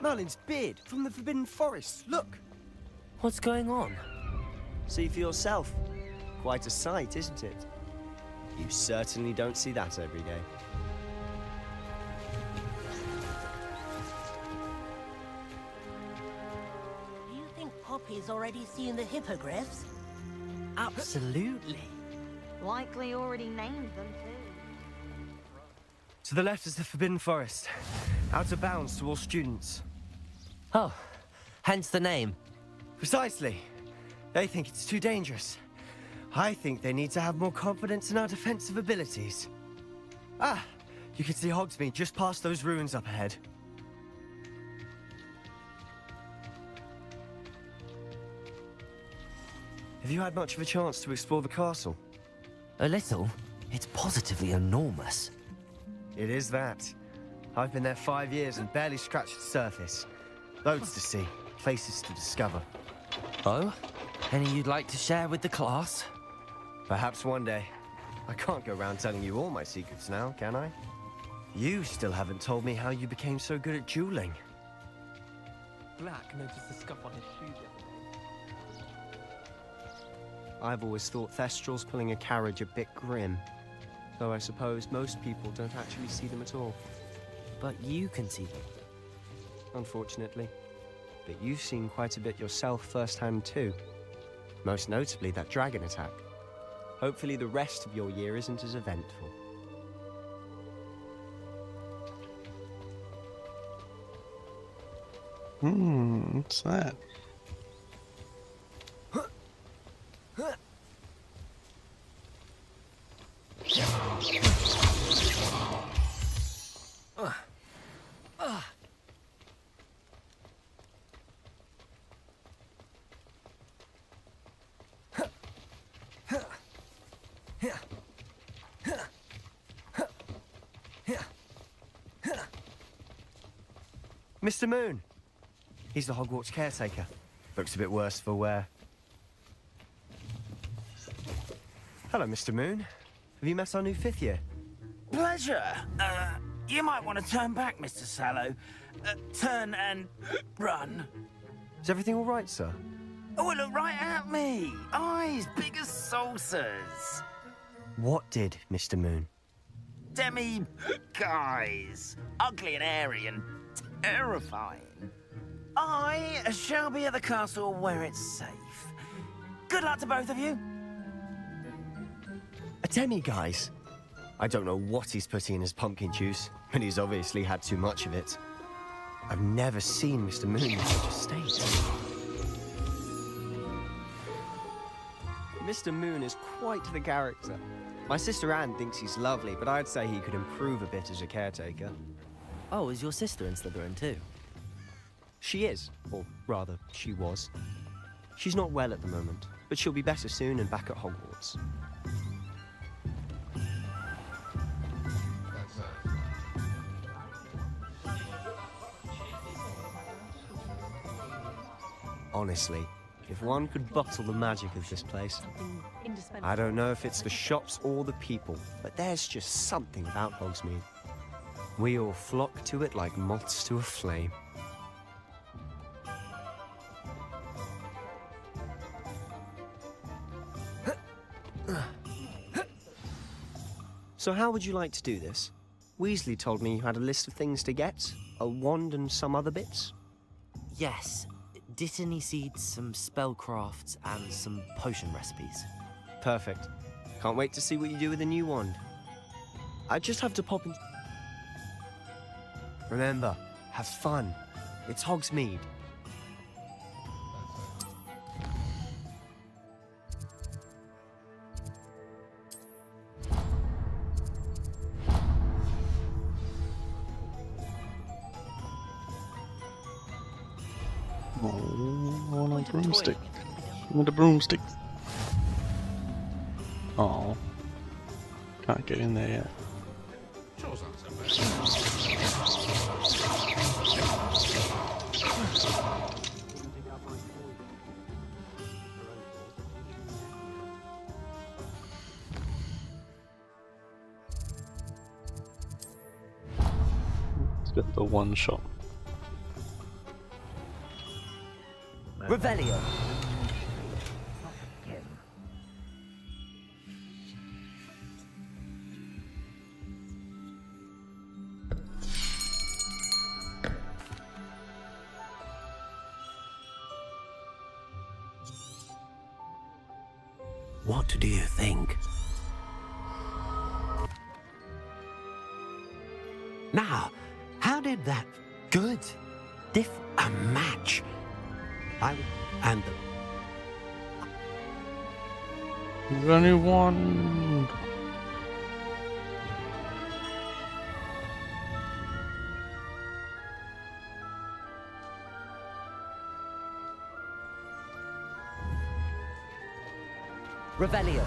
Merlin's beard from the Forbidden Forest. Look! What's going on? See for yourself. Quite a sight, isn't it? You certainly don't see that every day. Do you think Poppy's already seen the hippogriffs? Absolutely. Likely already named them too. To the left is the Forbidden Forest. Out of bounds to all students. Oh, hence the name. Precisely. They think it's too dangerous. I think they need to have more confidence in our defensive abilities. Ah, you can see Hogsmeade just past those ruins up ahead. Have you had much of a chance to explore the castle? A little. It's positively enormous. It is that. I've been there 5 years and barely scratched the surface. Loads to see, places to discover. Oh? Any you'd like to share with the class? Perhaps one day. I can't go around telling you all my secrets now, can I? You still haven't told me how you became so good at dueling. Black noticed the scuff on his shoe the other day. I've always thought Thestrals pulling a carriage a bit grim. Though I suppose most people don't actually see them at all. But you can see them. Unfortunately. But you've seen quite a bit yourself firsthand too. Most notably that dragon attack. Hopefully the rest of your year isn't as eventful. What's that? Mr. Moon. He's the Hogwarts caretaker. Looks a bit worse for wear. Hello, Mr. Moon. Have you met our new 5th year? Pleasure. You might want to turn back, Mr. Sallow. Turn and run. Is everything all right, sir? Oh, look right at me. Eyes big as saucers. What did, Mr. Moon? Guys. Ugly and hairy and terrifying. I shall be at the castle where it's safe. Good luck to both of you. A demi-guise? I don't know what he's putting in his pumpkin juice, but he's obviously had too much of it. I've never seen Mr. Moon in such a state. Mr. Moon is quite the character. My sister Anne thinks he's lovely, but I'd say he could improve a bit as a caretaker. Oh, is your sister in Slytherin too? She is, or rather, she was. She's not well at the moment, but she'll be better soon and back at Hogwarts. Honestly, if one could bottle the magic of this place, I don't know if it's the shops or the people, but there's just something about Hogsmeade. We all flock to it like moths to a flame. So how would you like to do this? Weasley told me you had a list of things to get, a wand and some other bits. Yes. Dittany seeds, some spellcrafts, and some potion recipes. Perfect. Can't wait to see what you do with the new wand. I just have to pop in... Remember, have fun. It's Hogsmeade. Oh, I want a broomstick. I want a broomstick. Oh, can't get in there yet. Chore's not so Let's get the one shot. Revelio. What do you think? Now, how did that... Good. A match. And There's only one. Revelio.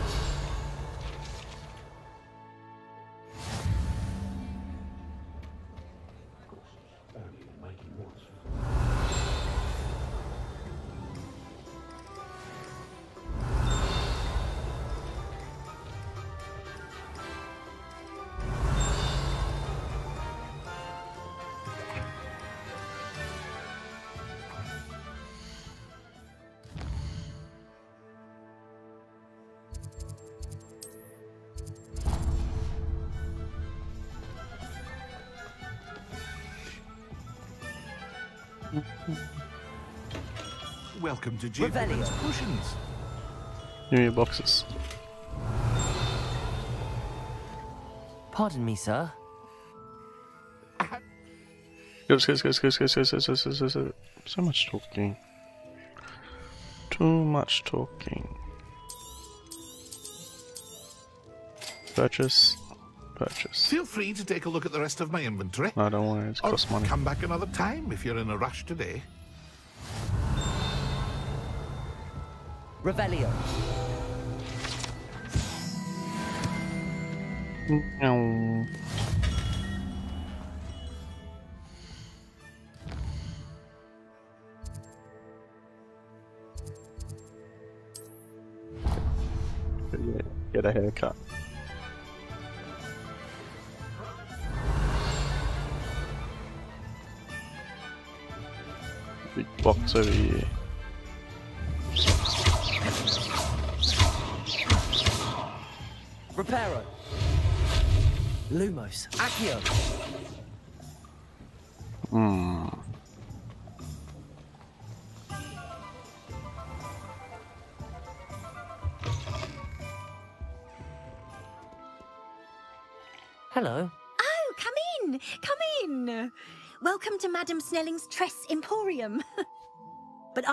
Welcome to Gentlemen's Cushions. Give me your boxes. Pardon me, sir. Go. So much talking. Too much talking. Purchase. Purchase. Feel free to take a look at the rest of my inventory. No, don't worry, it's Or cost money. come back another time if you're in a rush today. Revelio. No. Get a haircut. Big box over here. Reparo. Lumos. Accio. Hmm. Hello. Oh, come in! Come in! Welcome to Madame Snelling's Tress Emporium. But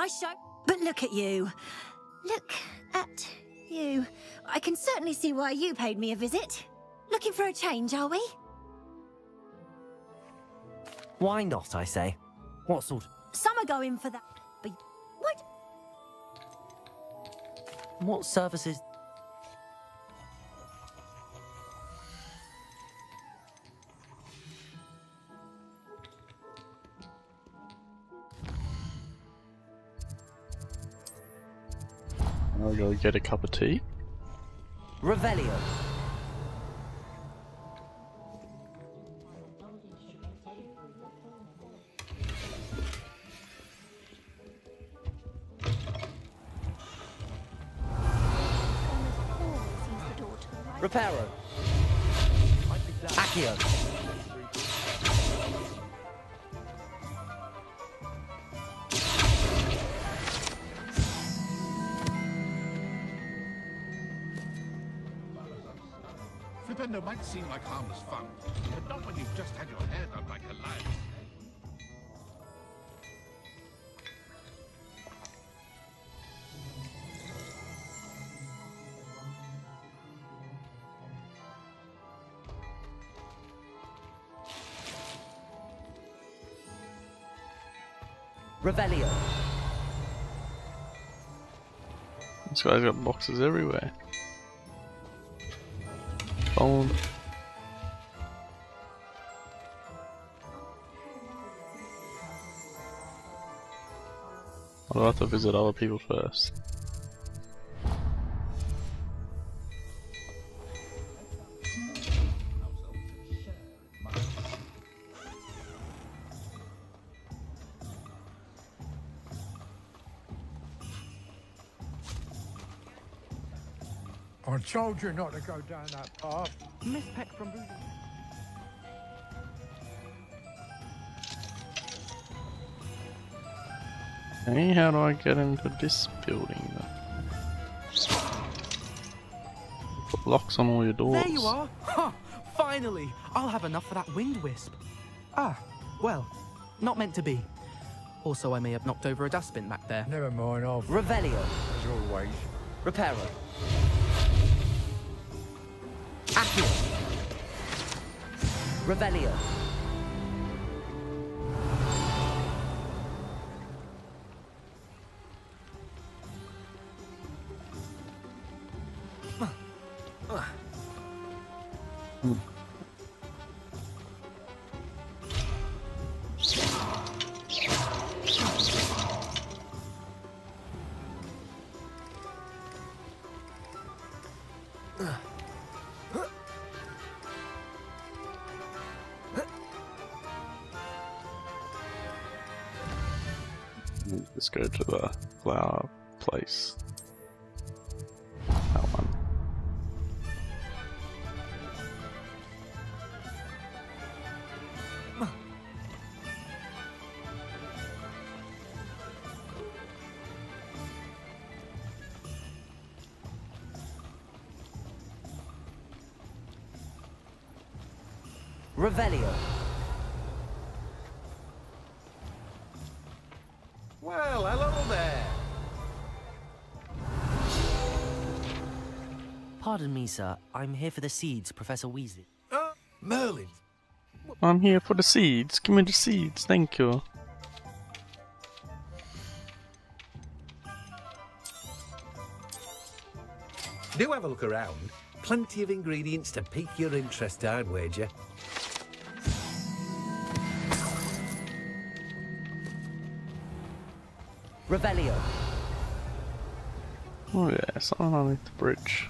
look at you. Look at you. I can certainly see why you paid me a visit. Looking for a change, are we? Why not, I say? What sort? Some are going for that. But what? What services? I'll go get a cup of tea. Revelio. Reparo. Accio. Flipendo might seem like harmless fun, but not when you've just had your hair done like a lion. Revelio. This guy's got boxes everywhere. Phone. I'll have to visit other people first. I told you not to go down that path. Miss Peck from Boozy. Hey, how do I get into this building? Put locks on all your doors. There you are! Huh, finally! I'll have enough for that wind wisp. Ah, well, not meant to be. Also, I may have knocked over a dustbin back there. Never mind, I'll... Revelio. As always. Reparo. Accio. Revelio. Let's go to the flower place. That one. Revelio. Well, hello there. Pardon me, sir. I'm here for the seeds, Professor Weasley. Merlin. I'm here for the seeds. Give me the seeds, thank you. Do have a look around. Plenty of ingredients to pique your interest, I'd wager. Revelio. Oh yeah, something underneath the bridge.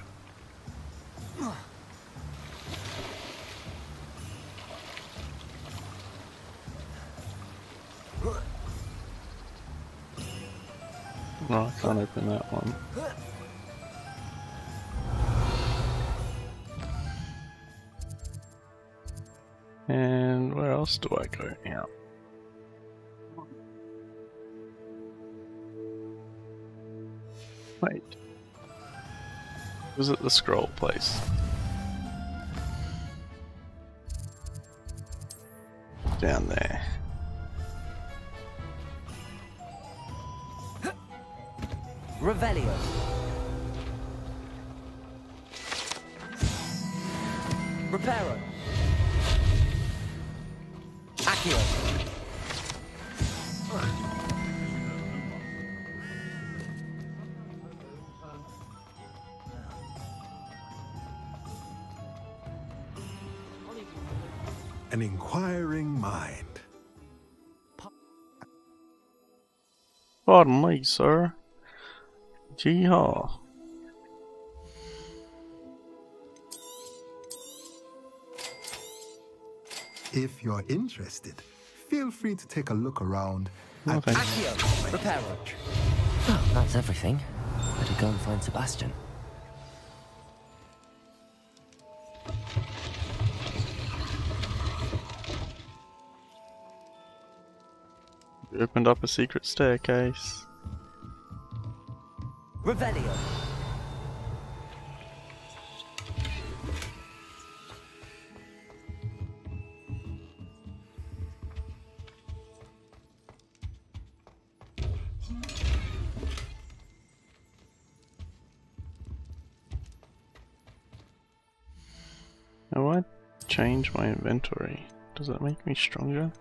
No, I can't open that one. And where else do I go now? Wait. Visit the scroll place. Down there. Revelio. Reparo. Accio. An inquiring mind. Pardon me, sir. Gee-haw. If you're interested, feel free to take a look around. Accio. Reparo. Oh, that's everything. Better go and find Sebastian. We opened up a secret staircase. Revelio. Now I change my inventory. Does that make me stronger?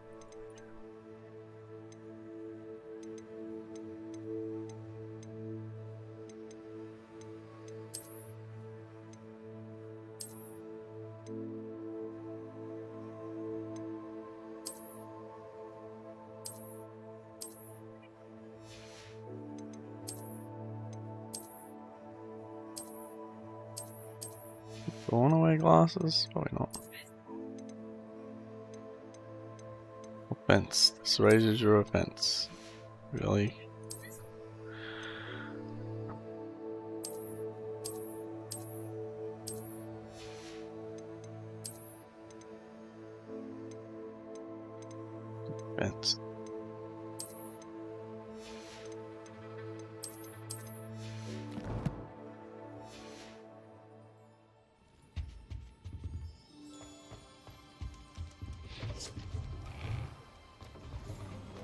Going away glasses? Probably not. Offense. This raises your offense. Really? Offense.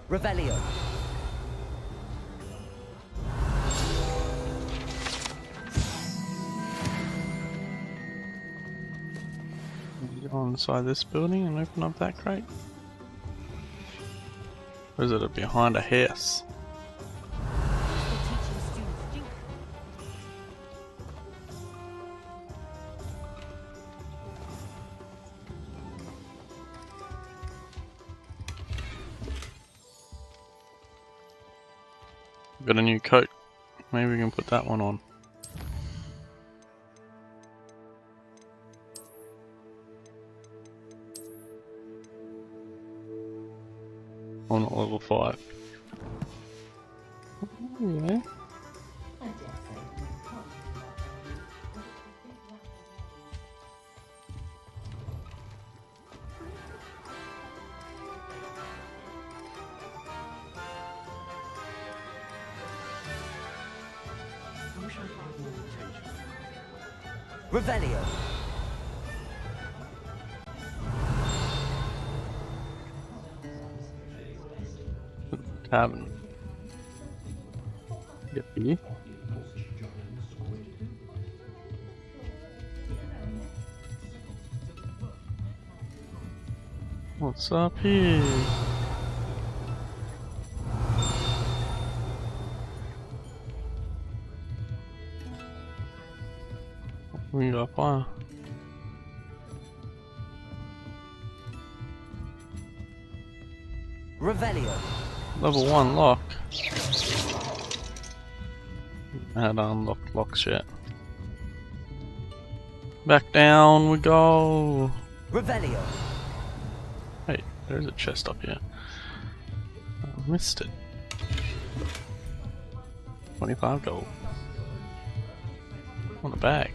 Revelio. Go inside this building and open up that crate. Or is it behind a house? Got a new coat. Maybe we can put that one on. Oh, not level 5. Oh, yeah. Revelio. Tavern. Yippee. What's up here? We got fire. Revelio. Level 1 lock. I had unlocked locks yet. Back down we go. Revelio. Hey, there's a chest up here. I missed it. 25 gold. On the bag.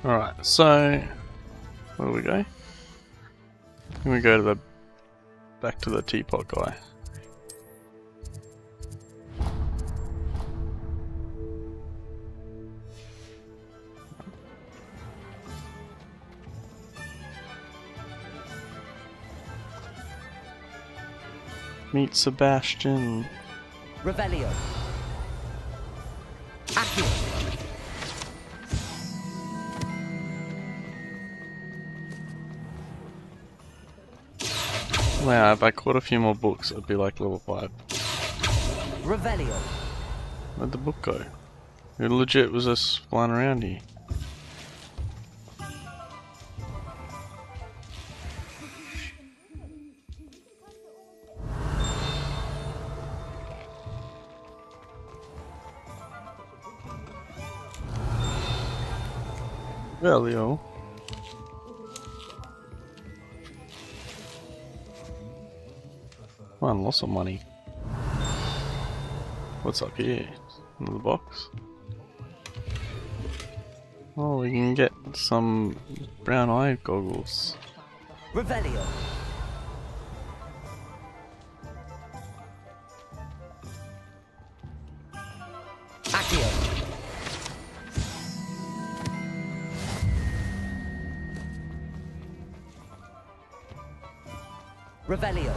Alright, so where do we go? Can we go to the back to the teapot guy? Meet Sebastian. Revelio. Accio. Wow, if I caught a few more books, I'd be like level 5. Revelio. Where'd the book go? It legit was just flying around here. Revelio. Man, lots of money. What's up here? Another box. Oh, we can get some brown eye goggles. Revelio. Accio. Revelio.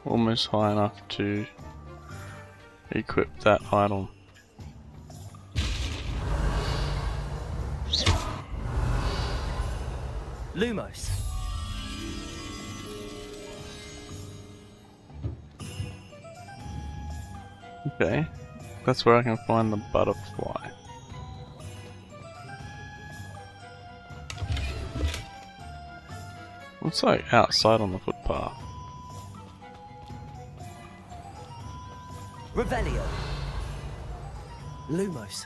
Almost high enough to equip that item. Lumos. Okay, that's where I can find the butterfly. Looks like outside on the footpath. Revelio. Lumos.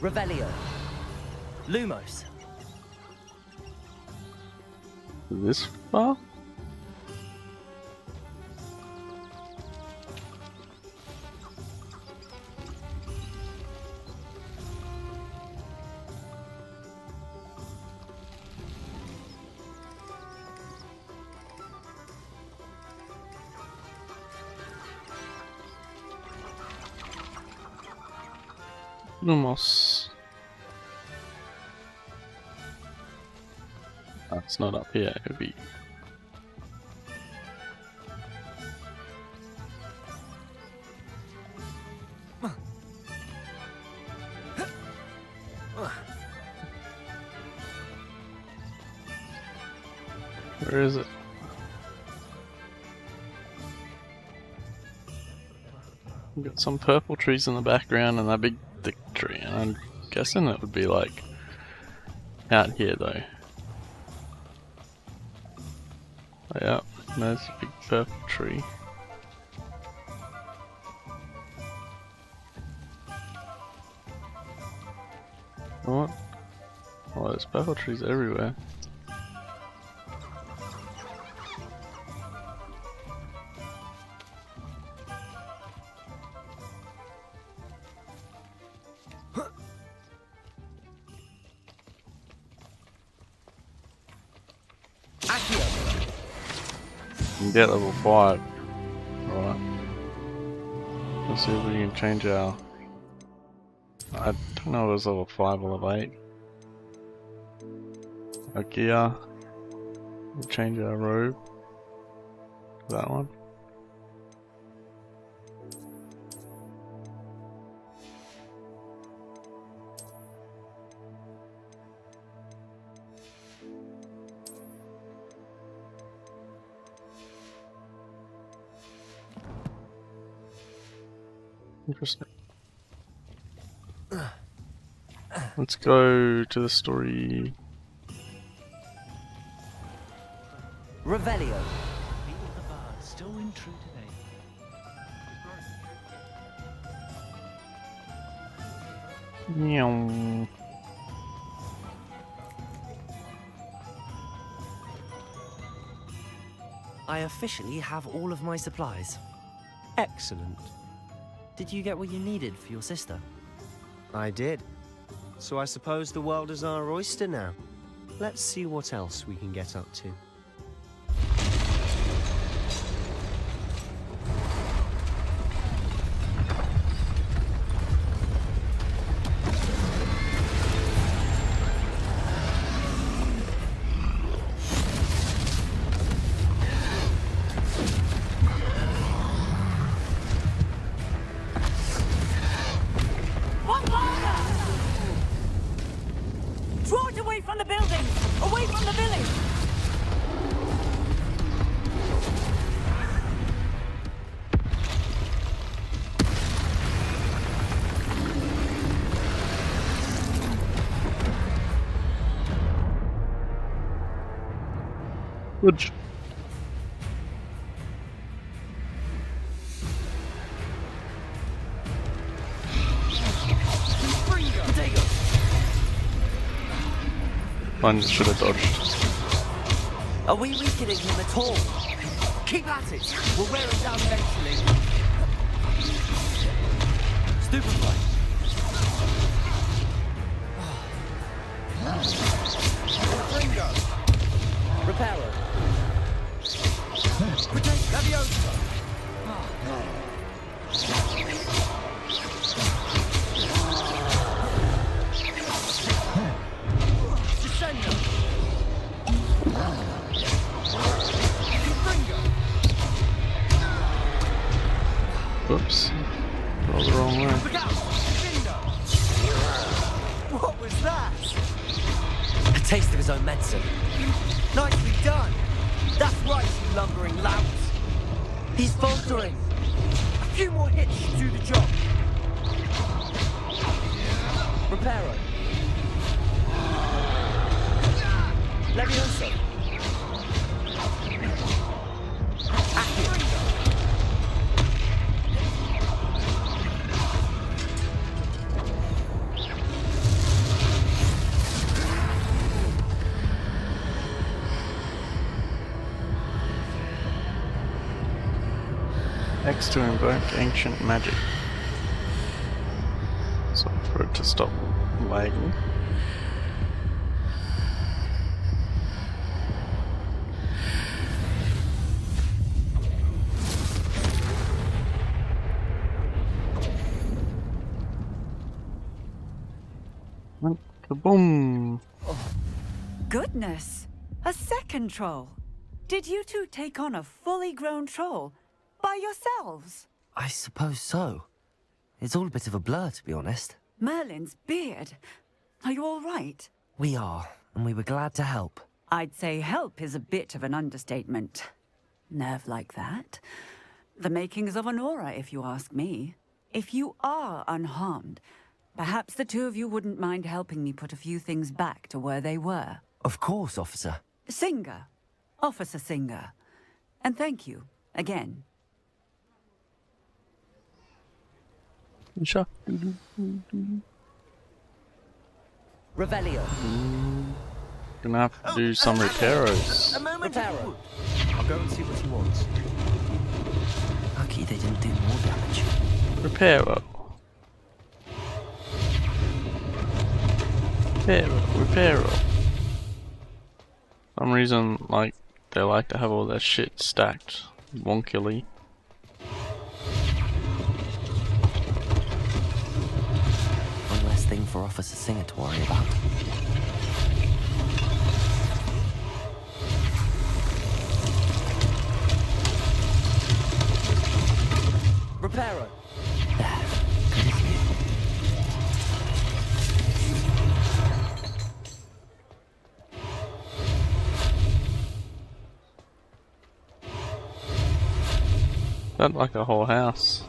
Revelio. Lumos. This far? Lumos. That's not up here, it'd be. Where is it? We've got some purple trees in the background and that big thick tree, and I'm guessing it would be like out here though. Oh, yeah, there's a big purple tree. What? Oh, there's purple trees everywhere. Get level 5. Alright. Let's see if we can change our... I don't know if it was level 5 or level 8. a gear. We'll change our robe. That one. Interesting. Let's go to the story. Revelio. Still ring true today. Meow. I officially have all of my supplies. Excellent. Did you get what you needed for your sister? I did. So I suppose the world is our oyster now. Let's see what else we can get up to. Draw it away from the building! Away from the village! Good. One should have dodged. Are we weakening him at all? Keep at it! We'll wear him down eventually. Stupefy. Ringo! Reparo. Leviosa! Oops. Rolled the wrong way. What was that? A taste of his own medicine. Nicely done! That's right, you lumbering louts! He's faltering! A few more hits should do the job! Reparo. Leviosa. X to invoke ancient magic. So for it to stop lagging. Kaboom! Goodness! A second troll! Did you two take on a fully grown troll? By yourselves? I suppose so. It's all a bit of a blur, to be honest. Merlin's beard. Are you all right? We are, and we were glad to help. I'd say help is a bit of an understatement. Nerve like that. The makings of an aura, if you ask me. If you are unharmed, perhaps the two of you wouldn't mind helping me put a few things back to where they were. Of course, officer. Singer. Officer Singer. And thank you, again. Sure. Revelio. Gonna have to do some repairs. A moment! Reparo. I'll go and see what he wants. Lucky they didn't do more damage. Reparo. Reparo. For some reason, like, they like to have all that shit stacked wonkily. One less thing for Officer Singer to worry about. Reparo. That's like a whole house.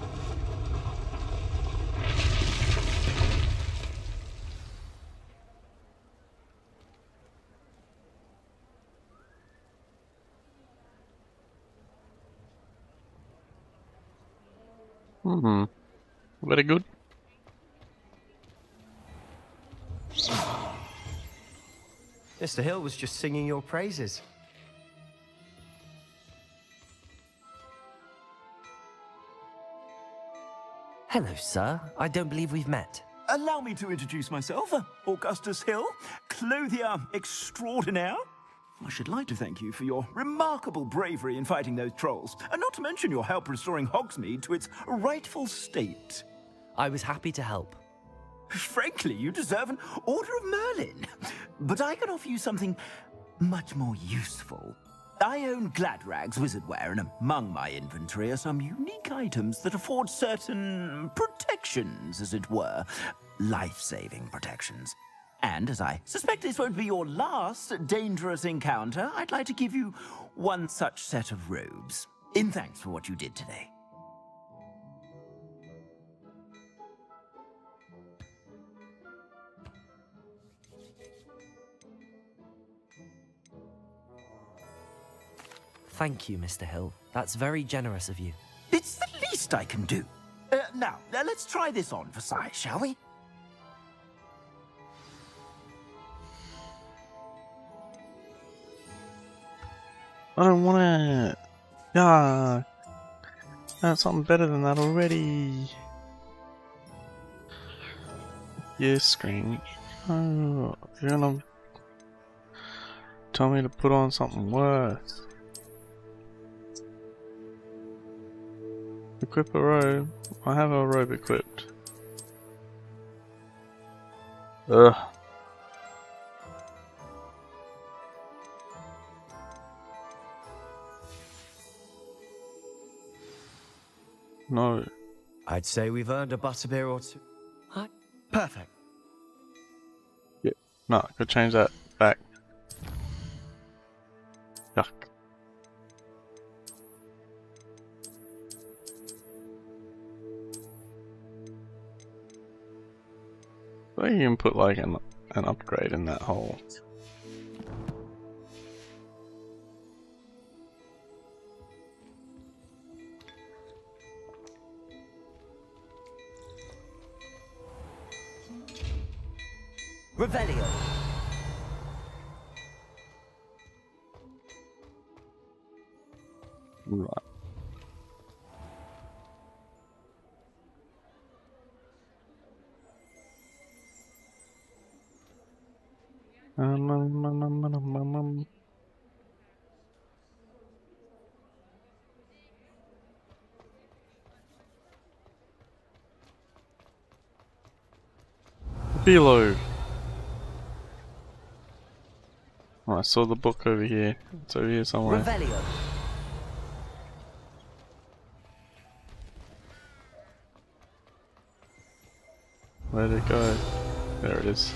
Very good. Mr. Hill was just singing your praises. Hello, sir. I don't believe we've met. Allow me to introduce myself, Augustus Hill, clothier extraordinaire. I should like to thank you for your remarkable bravery in fighting those trolls, and not to mention your help restoring Hogsmeade to its rightful state. I was happy to help. Frankly, you deserve an Order of Merlin. But I can offer you something much more useful. I own Gladrag's wizardware, and among my inventory are some unique items that afford certain protections, as it were. Life-saving protections. And as I suspect this won't be your last dangerous encounter, I'd like to give you one such set of robes, in thanks for what you did today. Thank you, Mr. Hill. That's very generous of you. It's the least I can do. Now, let's try this on for size, shall we? I don't want it. Yeah, that's something better than that already. Yeah, screen. Oh, you're gonna tell me to put on something worse. Equip a robe. I have a robe equipped. Ugh. No. I'd say we've earned a butterbeer or two. Perfect. Yeah. No, I could change that back. Yuck. So you can put like an upgrade in that hole. Revelio. Right. Below. Oh, I saw the book over here. It's over here somewhere. Revelio. Where'd it go? There it is.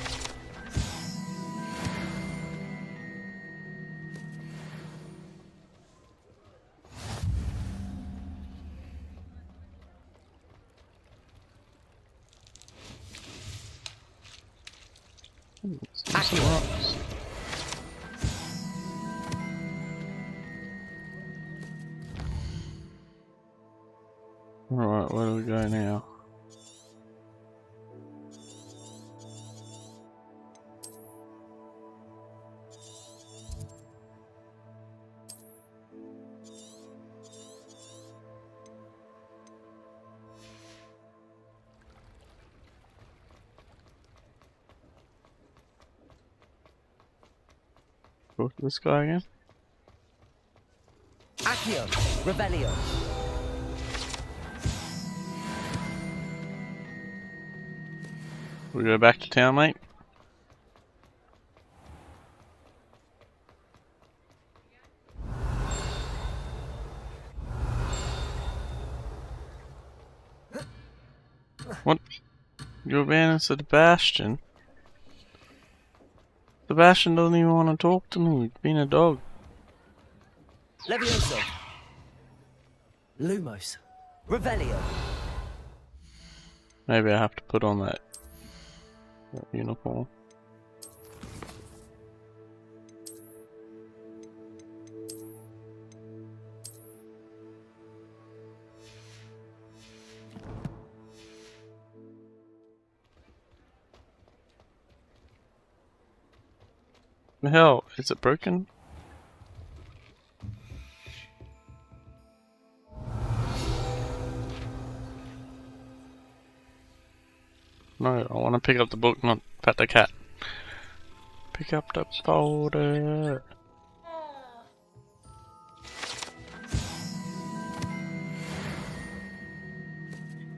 Alright, where do we go now? Go to this guy again? Accio. Revelio. We go back to town, mate. You abandoned Sebastian. Sebastian doesn't even want to talk to me. He's being a dog. Levioso. Lumos. Revelio. Maybe I have to put on that uniform. The hell, is it broken? No, I want to pick up the book, not pet the cat. Pick up the folder.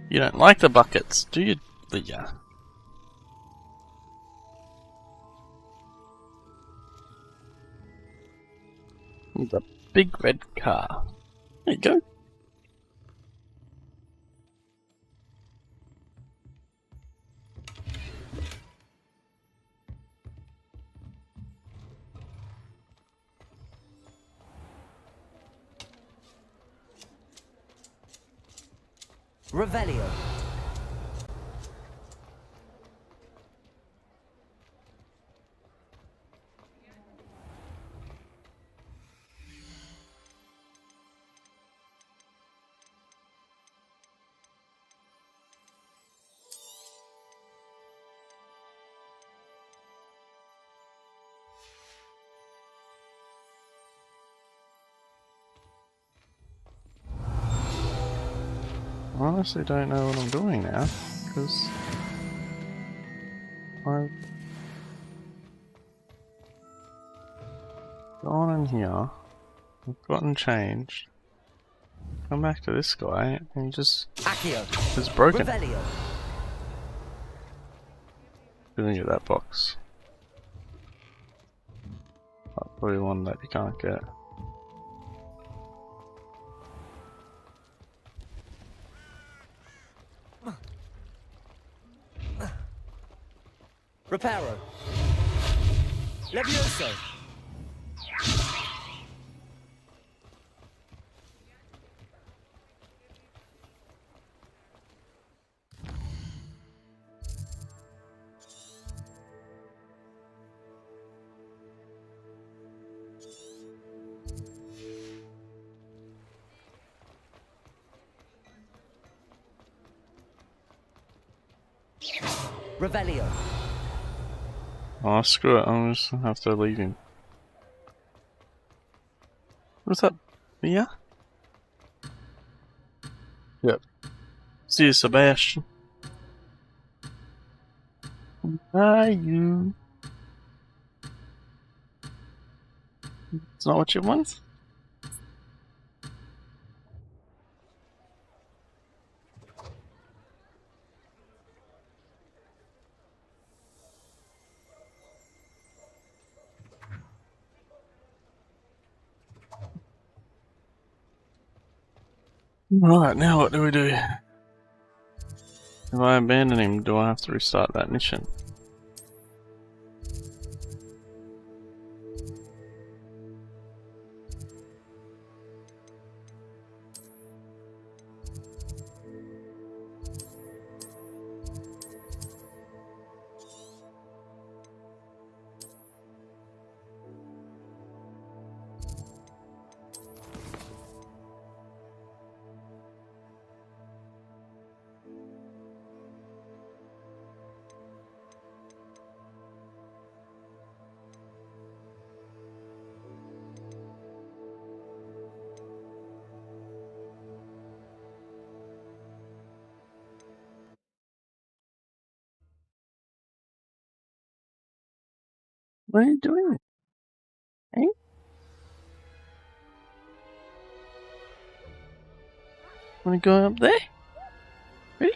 You don't like the buckets, do you, Leah? The big red car. There you go. Revelio. I honestly don't know what I'm doing now, because I've gone in here, I've gotten changed, come back to this guy, and he just is broken. Revelio. Didn't get that box. That's probably one that you can't get. Reparo. Levioso. Revelio. Oh, screw it, I'm just gonna have to leave him. What's up? Yeah? Yep. See you, Sebastian. Are you? It's not what you want? Right, now what do we do? If I abandon him, do I have to restart that mission? What are you doing? Hey? Wanna go up there? Ready?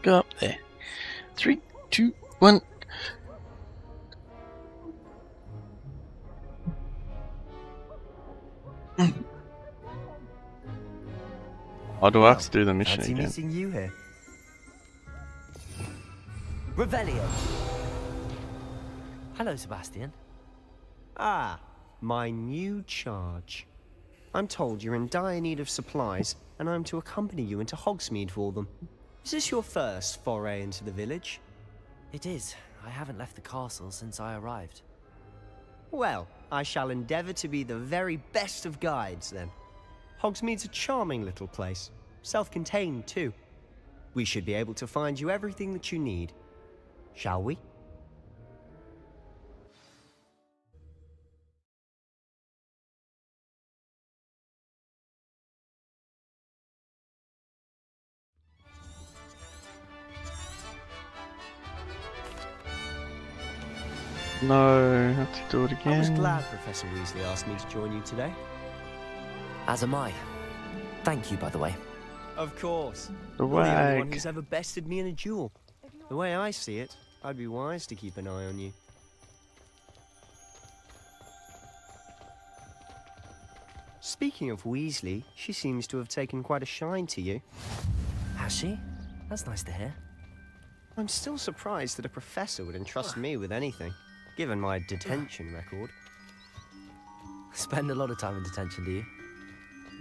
Go up there. 3, 2, 1. Oh, do I have to do the mission Fancy again? meeting you here. Revelio. Hello, Sebastian. Ah, my new charge. I'm told you're in dire need of supplies, and I'm to accompany you into Hogsmeade for them. Is this your first foray into the village? It is. I haven't left the castle since I arrived. Well, I shall endeavour to be the very best of guides, then. Hogsmeade's a charming little place. Self-contained, too. We should be able to find you everything that you need. Shall we? No, have to do it again. I was glad Professor Weasley asked me to join you today. As am I. Thank you, by the way. Of course. The You're the only one wag. who's ever bested me in a duel. The way I see it, I'd be wise to keep an eye on you. Speaking of Weasley, she seems to have taken quite a shine to you. Has she? That's nice to hear. I'm still surprised that a professor would entrust me with anything, given my detention record. Spend a lot of time in detention, do you?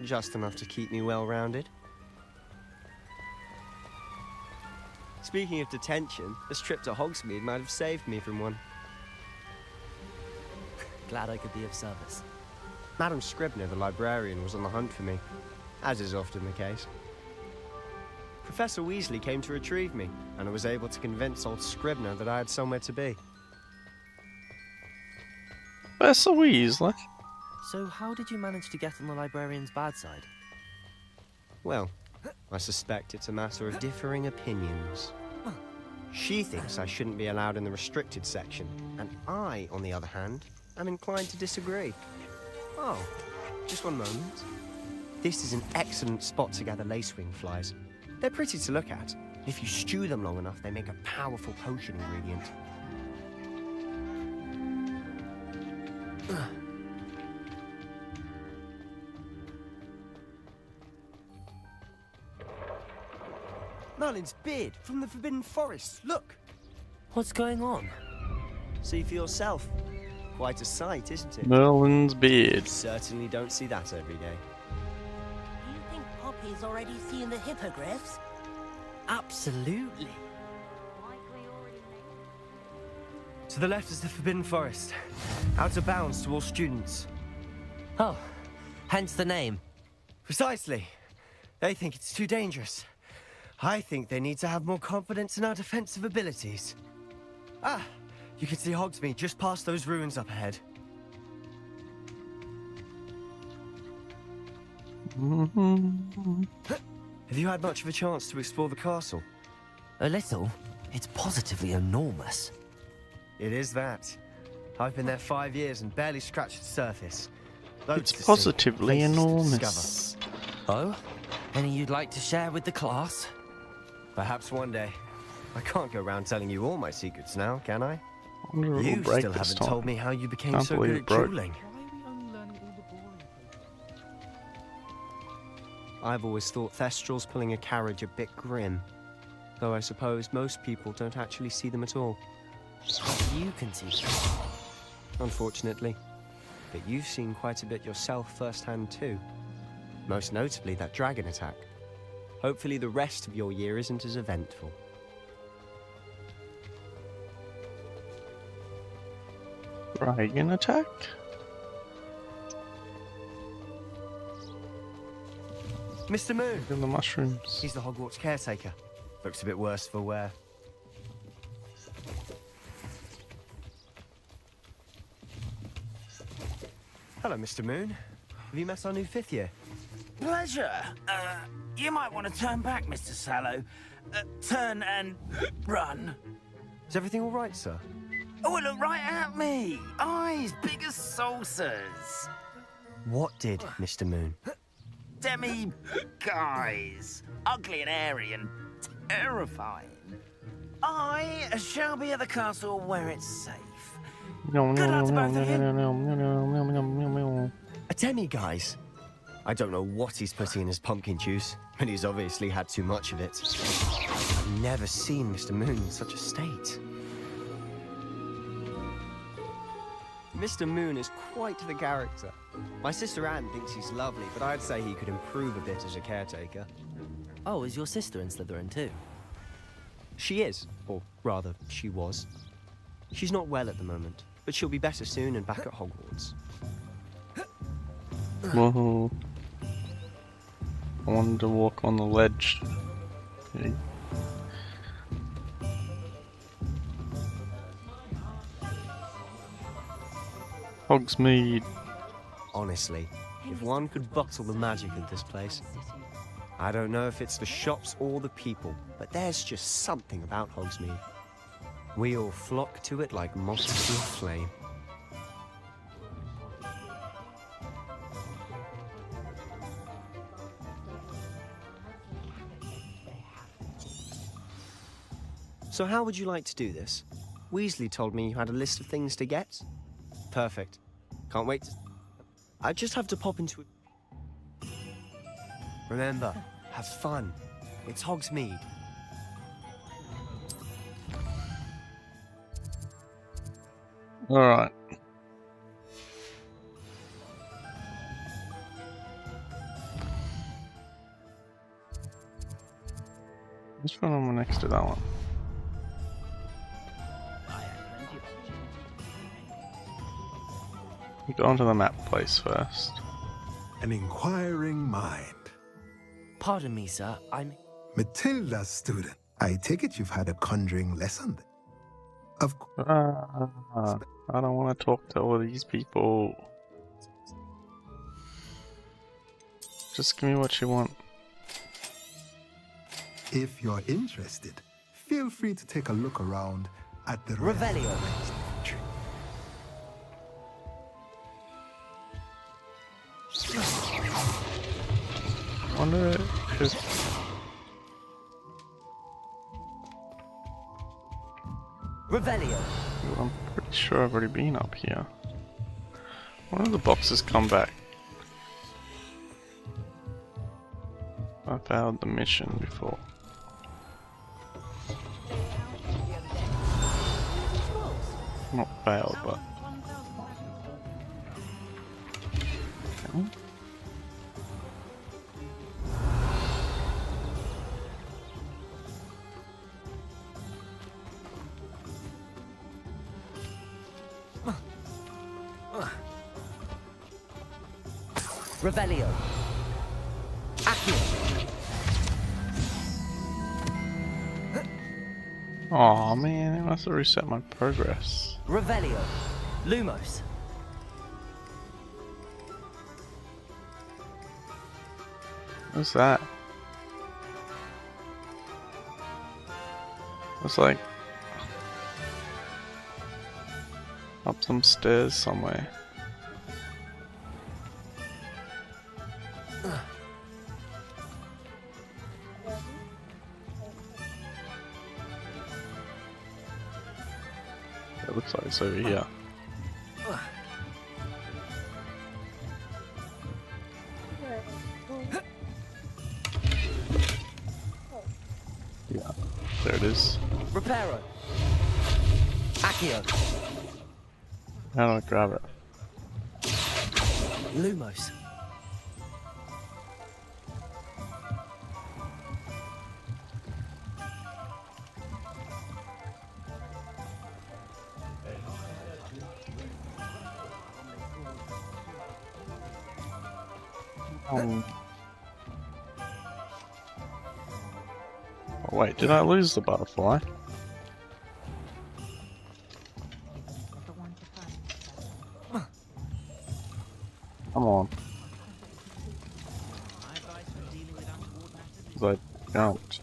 Just enough to keep me well-rounded. Speaking of detention, this trip to Hogsmeade might have saved me from one. Glad I could be of service. Madam Scribner, the librarian, was on the hunt for me, as is often the case. Professor Weasley came to retrieve me, and I was able to convince old Scribner that I had somewhere to be. Professor Weasley? So how did you manage to get on the librarian's bad side? Well, I suspect it's a matter of differing opinions. She thinks I shouldn't be allowed in the restricted section, and I, on the other hand, am inclined to disagree. Oh, just one moment. This is an excellent spot to gather lacewing flies. They're pretty to look at. If you stew them long enough, they make a powerful potion ingredient. Merlin's beard from the Forbidden Forest. Look! What's going on? See for yourself. Quite a sight, isn't it? Merlin's beard. Certainly don't see that every day. Do you think Poppy's already seen the hippogriffs? Absolutely. To the left is the Forbidden Forest. Out of bounds to all students. Oh, hence the name. Precisely. They think it's too dangerous. I think they need to have more confidence in our defensive abilities. Ah, you can see Hogsmeade just past those ruins up ahead. Have you had much of a chance to explore the castle? A little. It's positively enormous. It is that. I've been there 5 years and barely scratched the surface. Loads It's to see, positively places to enormous. discover. Oh? Any you'd like to share with the class? Perhaps one day. I can't go around telling you all my secrets now, can I? Wonder if You it'll break still this haven't time. told me how you became Can't so believe good it at broke. dueling. I've always thought Thestrals pulling a carriage a bit grim. Though I suppose most people don't actually see them at all. You can see them. Unfortunately. But you've seen quite a bit yourself firsthand too. Most notably that dragon attack. Hopefully the rest of your year isn't as eventful. Dragon attack? Mr. Moon! Look at the mushrooms. He's the Hogwarts caretaker. Looks a bit worse for wear. Hello, Mr. Moon. Have you met our new 5th year? Pleasure. You might want to turn back, Mr. Sallow. Turn and run. Is everything all right, sir? Oh, look right at me. Eyes big as saucers. What did, Mr. Moon? Demi guys. Ugly and airy and terrifying. I shall be at the castle where it's safe. No, Good no, luck to no, both no, of you. no, no, no, no, no, no, no, no. A demi, guys. I don't know what he's putting in his pumpkin juice, And he's obviously had too much of it. I've never seen Mr. Moon in such a state. Mr. Moon is quite the character. My sister Anne thinks he's lovely, but I'd say he could improve a bit as a caretaker. Oh, is your sister in Slytherin too? She is, or rather, she was. She's not well at the moment, but she'll be better soon and back at Hogwarts. Whoa. I wanted to walk on the ledge. Okay. Hogsmeade. Honestly, if one could bottle the magic of this place. I don't know if it's the shops or the people, but there's just something about Hogsmeade. We all flock to it like moths to a flame. So how would you like to do this? Weasley told me you had a list of things to get. Perfect. Can't wait to... I just have to pop into it. Remember, have fun. It's Hogsmeade. Alright. Which one am I next to that one? We go onto the map place first. An inquiring mind. Pardon me, sir. I'm... Matilda's student. I take it you've had a conjuring lesson. Of course. I don't want to talk to all these people. Just give me what you want. If you're interested, feel free to take a look around at the Revelio. Wonder if... Revelio. I'm pretty sure I've already been up here. One of the boxes come back. I failed the mission before. Not failed, but... Okay. Revelio. Accio. Aw, man, it must have reset my progress. Revelio. Lumos. What's that? It's like up some stairs somewhere. It looks like it's over here. Yeah, there it is. Reparo. Accio. How do I grab it? Lumos. Oh wait, did I lose the butterfly? Come on. I jumped.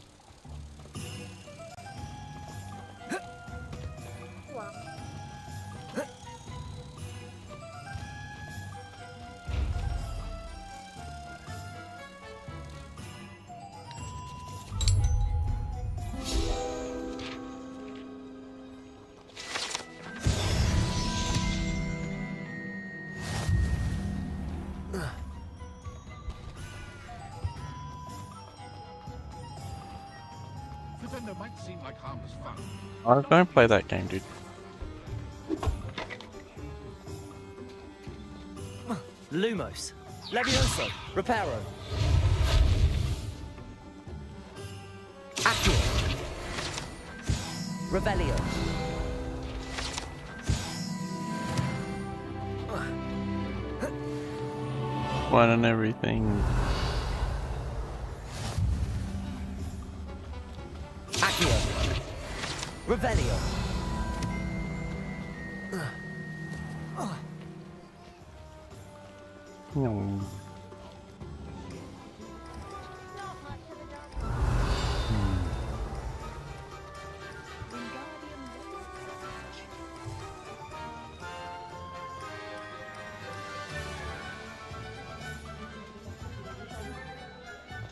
might seem like harmless fun. Oh, don't play that game, dude. Lumos. Levioso. Reparo. Accio. Revelio. One and everything. Accio. Revelio. Hmm.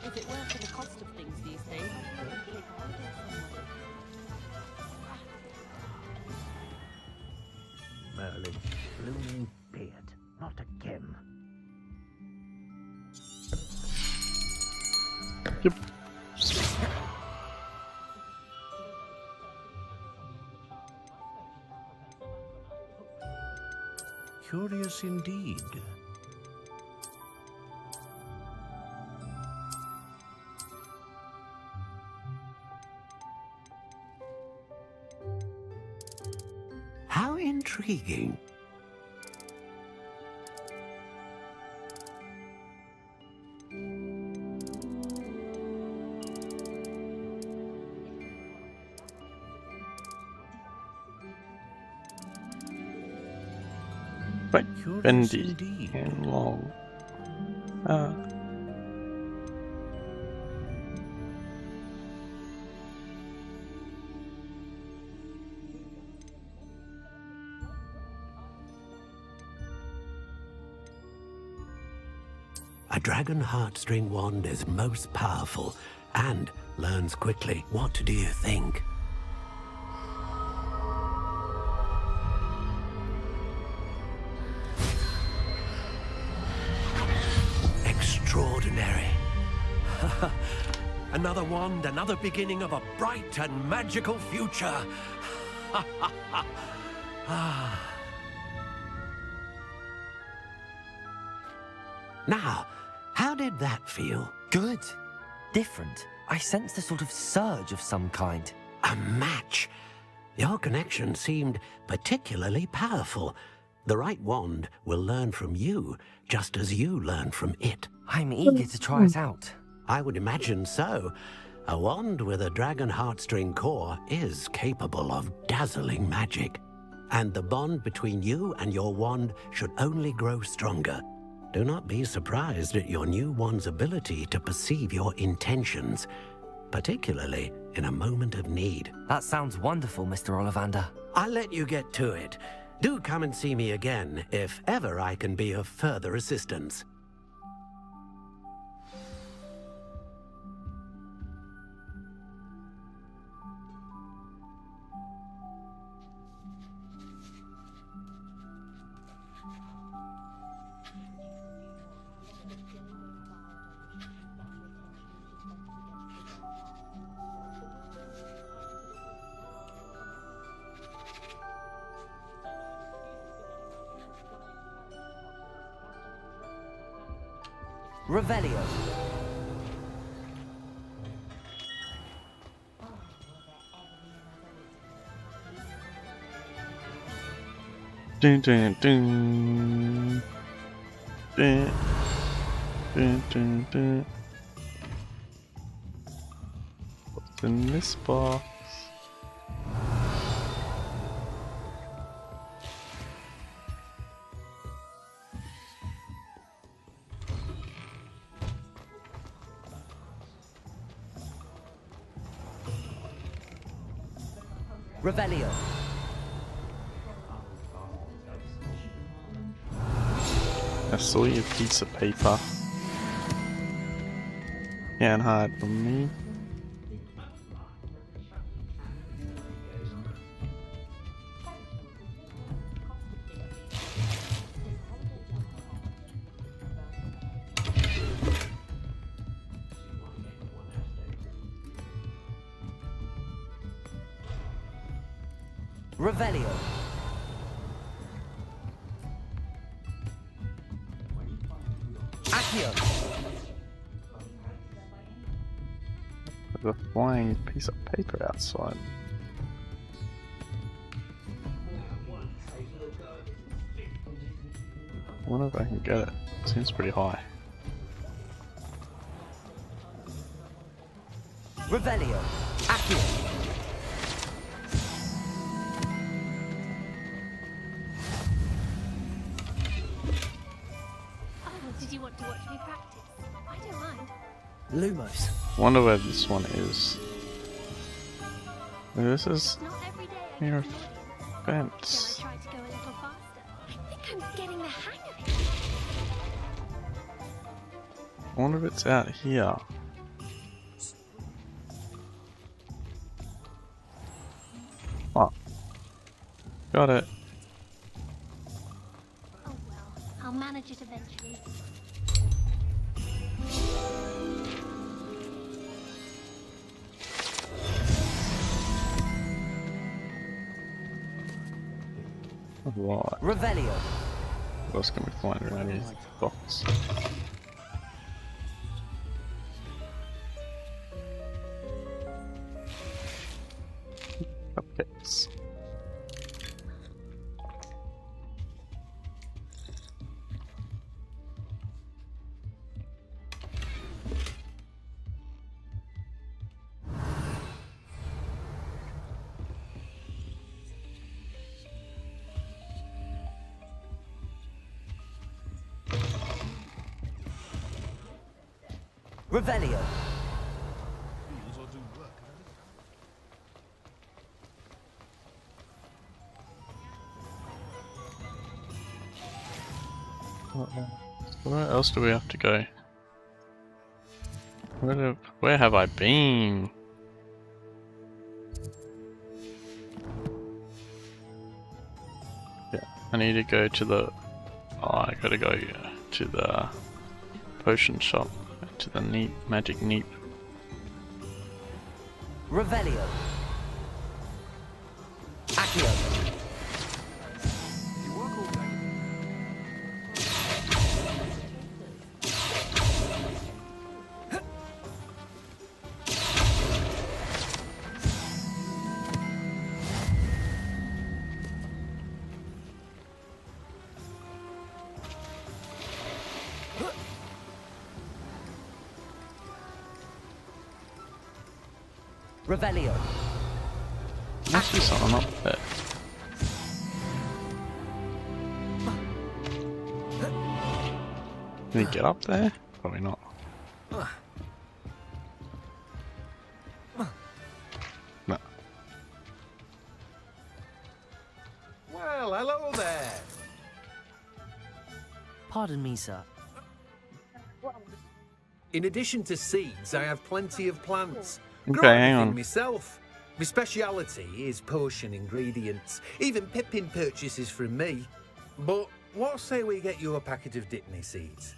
If it weren't for the cost of things these days, I'd take a holiday somewhere. Merlin, blooming beard, not again. Yep. Curious indeed. How intriguing. Quite bendy and long. A dragon heartstring wand is most powerful and learns quickly. What do you think? Extraordinary. Another wand, another beginning of a bright and magical future. Now, how did that feel? Good. Different. I sensed a sort of surge of some kind. A match. Your connection seemed particularly powerful. The right wand will learn from you, just as you learn from it. I'm eager to try it out. I would imagine so. A wand with a dragon heartstring core is capable of dazzling magic. And the bond between you and your wand should only grow stronger. Do not be surprised at your new wand's ability to perceive your intentions, particularly in a moment of need. That sounds wonderful, Mr. Ollivander. I'll let you get to it. Do come and see me again if ever I can be of further assistance. Revelio. Dun, dun, dun. Dun, dun, dun, dun. What's in this box? Revelio. I saw your piece of paper. Can't hide from me. Revelio. Accio. There's a flying piece of paper outside. I wonder if I can get it. Seems pretty high. Revelio. Accio. Oh, did you want to watch me practice? I don't mind. Lumos. Wonder where this one is. This is near a fence. Shall I try to go a little faster? I think I'm getting the hang of it. I wonder if it's out here. Oh. Got it. Oh well, I'll manage it eventually. Right. Revelio. What else can we find around here? Box. Cupcakes. Revelio. Where else do we have to go? Where have I been? Yeah, I need to go to the. Oh, I gotta go to the potion shop, to the magic neep. Revelio. Accio. Revelio. Must be something up there. Can you get up there? Probably not. No. Well, hello there. Pardon me, sir. In addition to seeds, I have plenty of plants. Okay, Grow hang everything on. myself. My speciality is potion ingredients. Even Pippin purchases from me. But what say we get you a packet of Dittany seeds?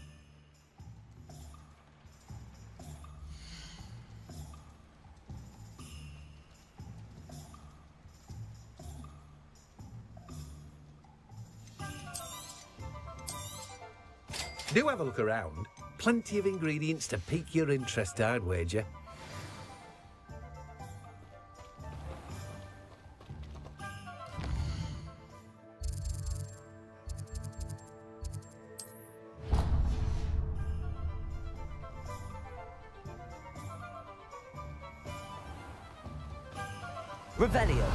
Do have a look around. Plenty of ingredients to pique your interest, I'd wager. Revelio.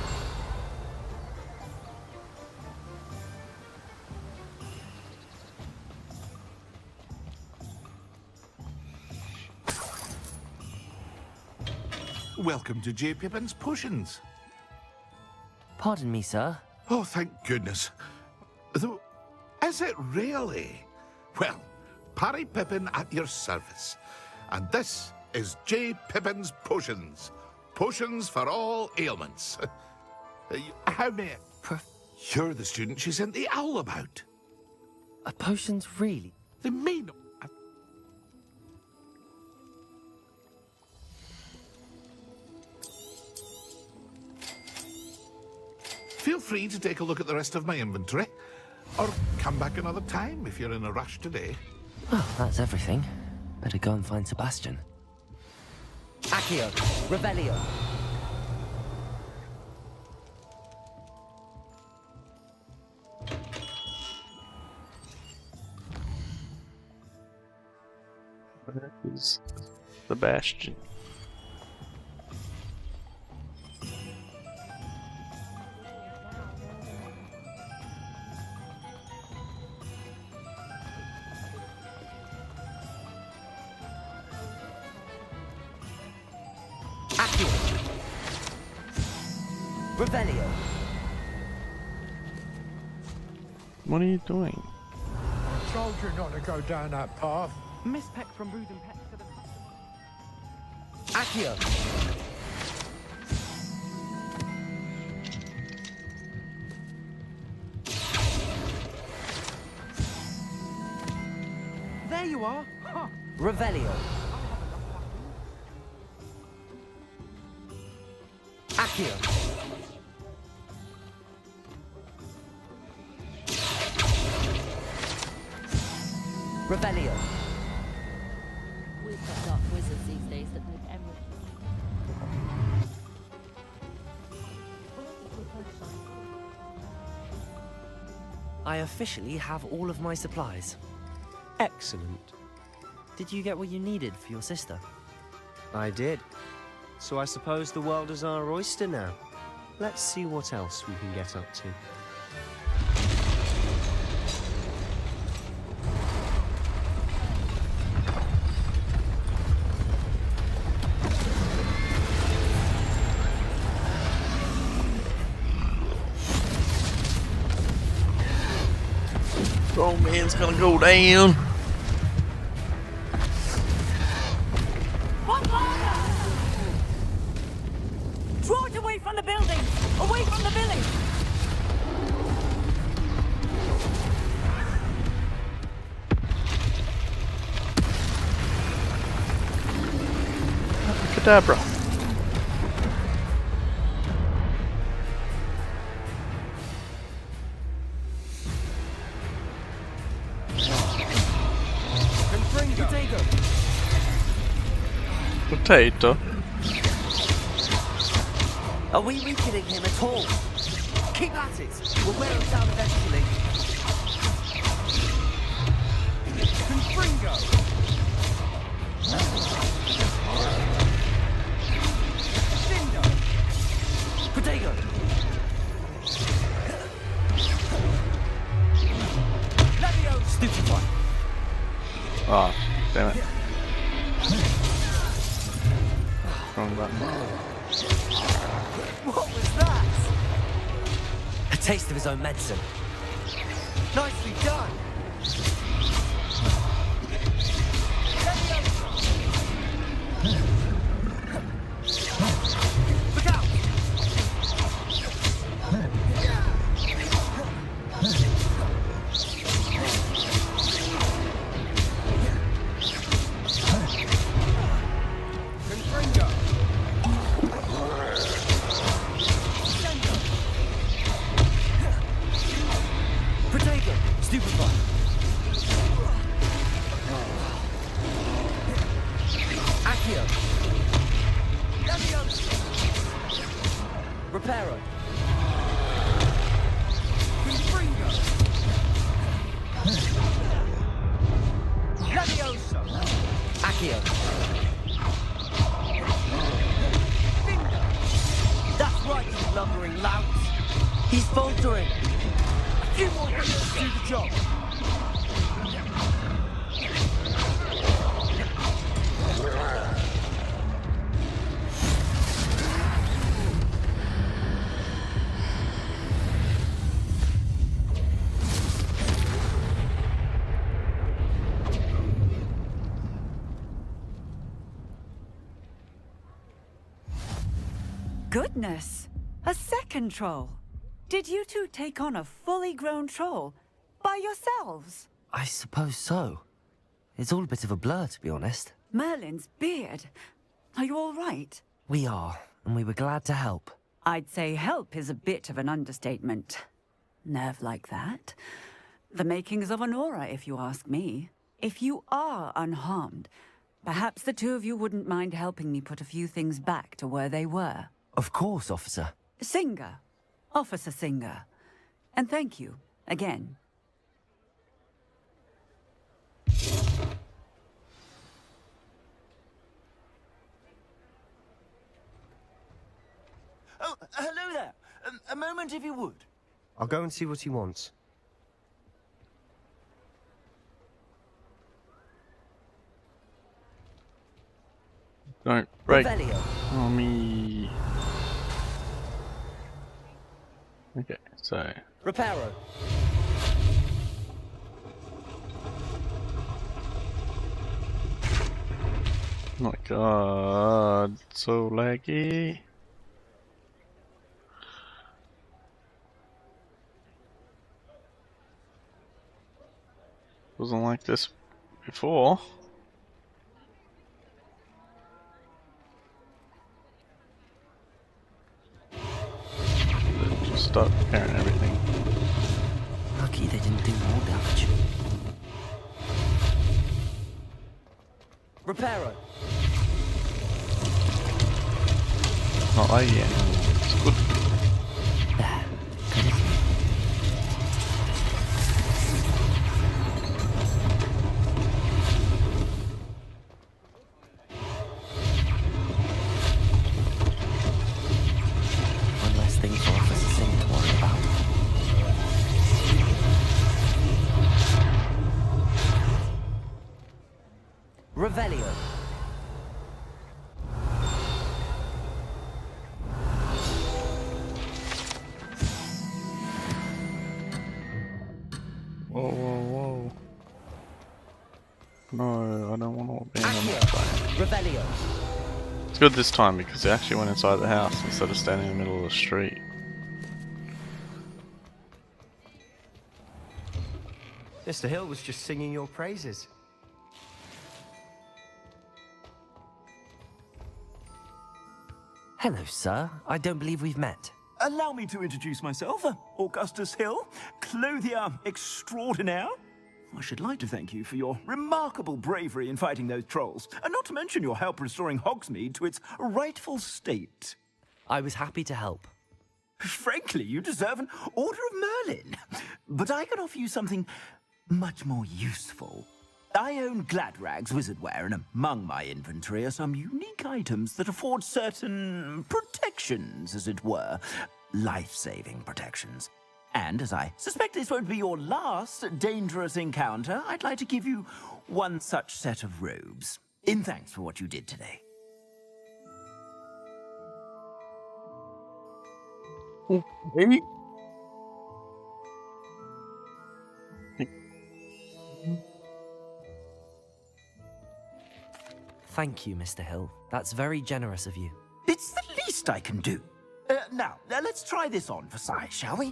Welcome to J. Pippin's Potions. Pardon me, sir. Oh, thank goodness. Though, is it really? Well, Parry Pippin at your service. And this is J. Pippin's Potions. Potions for all ailments. How may I... You're the student she sent the owl about. Potions, really? They may not... feel free to take a look at the rest of my inventory. Or come back another time if you're in a rush today. Well, that's everything. Better go and find Sebastian. Accio, Revelio. Where is Sebastian? Accio. Revelio. What are you doing? I told you not to go down that path. Miss Peck from Brood and Peck to the... Accio. There you are. Huh. Revelio. Accio. Revelio. We've got dark wizards these days that make everything. I officially have all of my supplies. Excellent. Did you get what you needed for your sister? I did. So I suppose the world is our oyster now. Let's see what else we can get up to. Oh man's gonna go down. Draw it away from the building! Away from the village! Cadabra. Potato. Are we weakening him at all? Keep at it. We'll wear him down eventually. Confringo! Cinder! Protego! Levio! Stupefy! Ah, damn it. Wrong button. What was that? A taste of his own medicine. Nicely done! Look out! Confringo! Protego! Stupefy! Accio! Reparo! Confringo! Levioso! Accio! That's right, you lumbering lout! He's faltering! A few more hits to do the job! Goodness! A second troll! Did you two take on a fully grown troll by yourselves? I suppose so. It's all a bit of a blur, to be honest. Merlin's beard. Are you all right? We are, and we were glad to help. I'd say help is a bit of an understatement. Nerve like that. The makings of an aura, if you ask me. If you are unharmed, perhaps the two of you wouldn't mind helping me put a few things back to where they were. Of course, officer. Singer. Officer Singer. And thank you, again. Oh, hello there. A moment if you would. I'll go and see what he wants. Don't break Revelio. on me. Okay, so. Reparo. Oh my god, so laggy. Wasn't like this before. Just start repairing everything. Lucky they didn't do more damage. Reparo. Not laggy anymore. It's good. There. Good, isn't it? One less thing for Officer Singh to worry about. Revelio. Whoa, whoa, whoa. No, I don't want to be on that side. Revelio. It's good this time because they actually went inside the house instead of standing in the middle of the street. Mr. Hill was just singing your praises. Hello, sir. I don't believe we've met. Allow me to introduce myself, Augustus Hill, clothier extraordinaire. I should like to thank you for your remarkable bravery in fighting those trolls, and not to mention your help restoring Hogsmeade to its rightful state. I was happy to help. Frankly, you deserve an Order of Merlin. But I can offer you something much more useful. I own Gladrag's wizardware, and among my inventory are some unique items that afford certain protections, as it were. Life-saving protections. And as I suspect this won't be your last dangerous encounter, I'd like to give you one such set of robes, in thanks for what you did today. Maybe. Thank you, Mr. Hill. That's very generous of you. It's the least I can do. Now, let's try this on for size, shall we?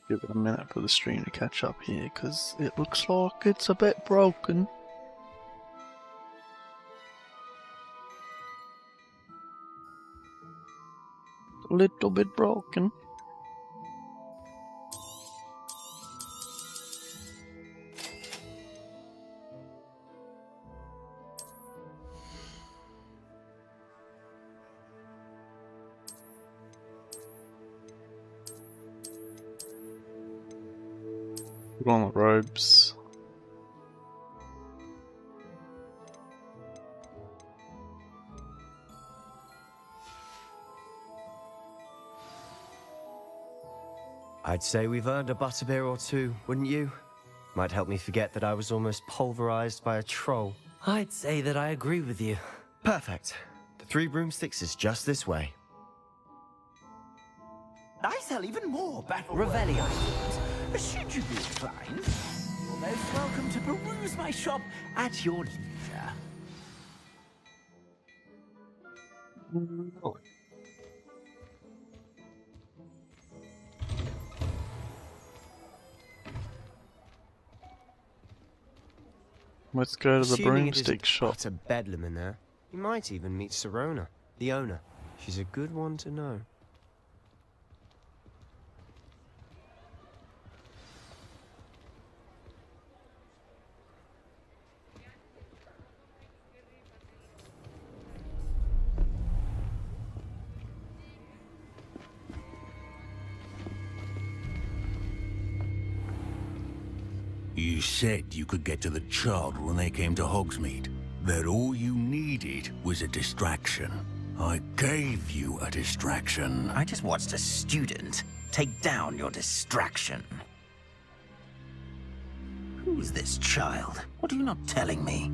Give it a minute for the stream to catch up here, because it looks like it's a bit broken. A little bit broken. Put on the robes. I'd say we've earned a butterbeer or two, wouldn't you? Might help me forget that I was almost pulverized by a troll. I'd say that I agree with you. Perfect. The 3 broomsticks is just this way. I sell even more battle Revelio. items. Should you be inclined, you're most welcome to peruse my shop at your leisure. Let's go to the Assuming it broomstick isn't shop. utter bedlam in there, you might even meet Sirona, the owner. She's a good one to know. You said you could get to the child when they came to Hogsmeade. That all you needed was a distraction. I gave you a distraction. I just watched a student take down your distraction. Who's this child? What are you not telling me?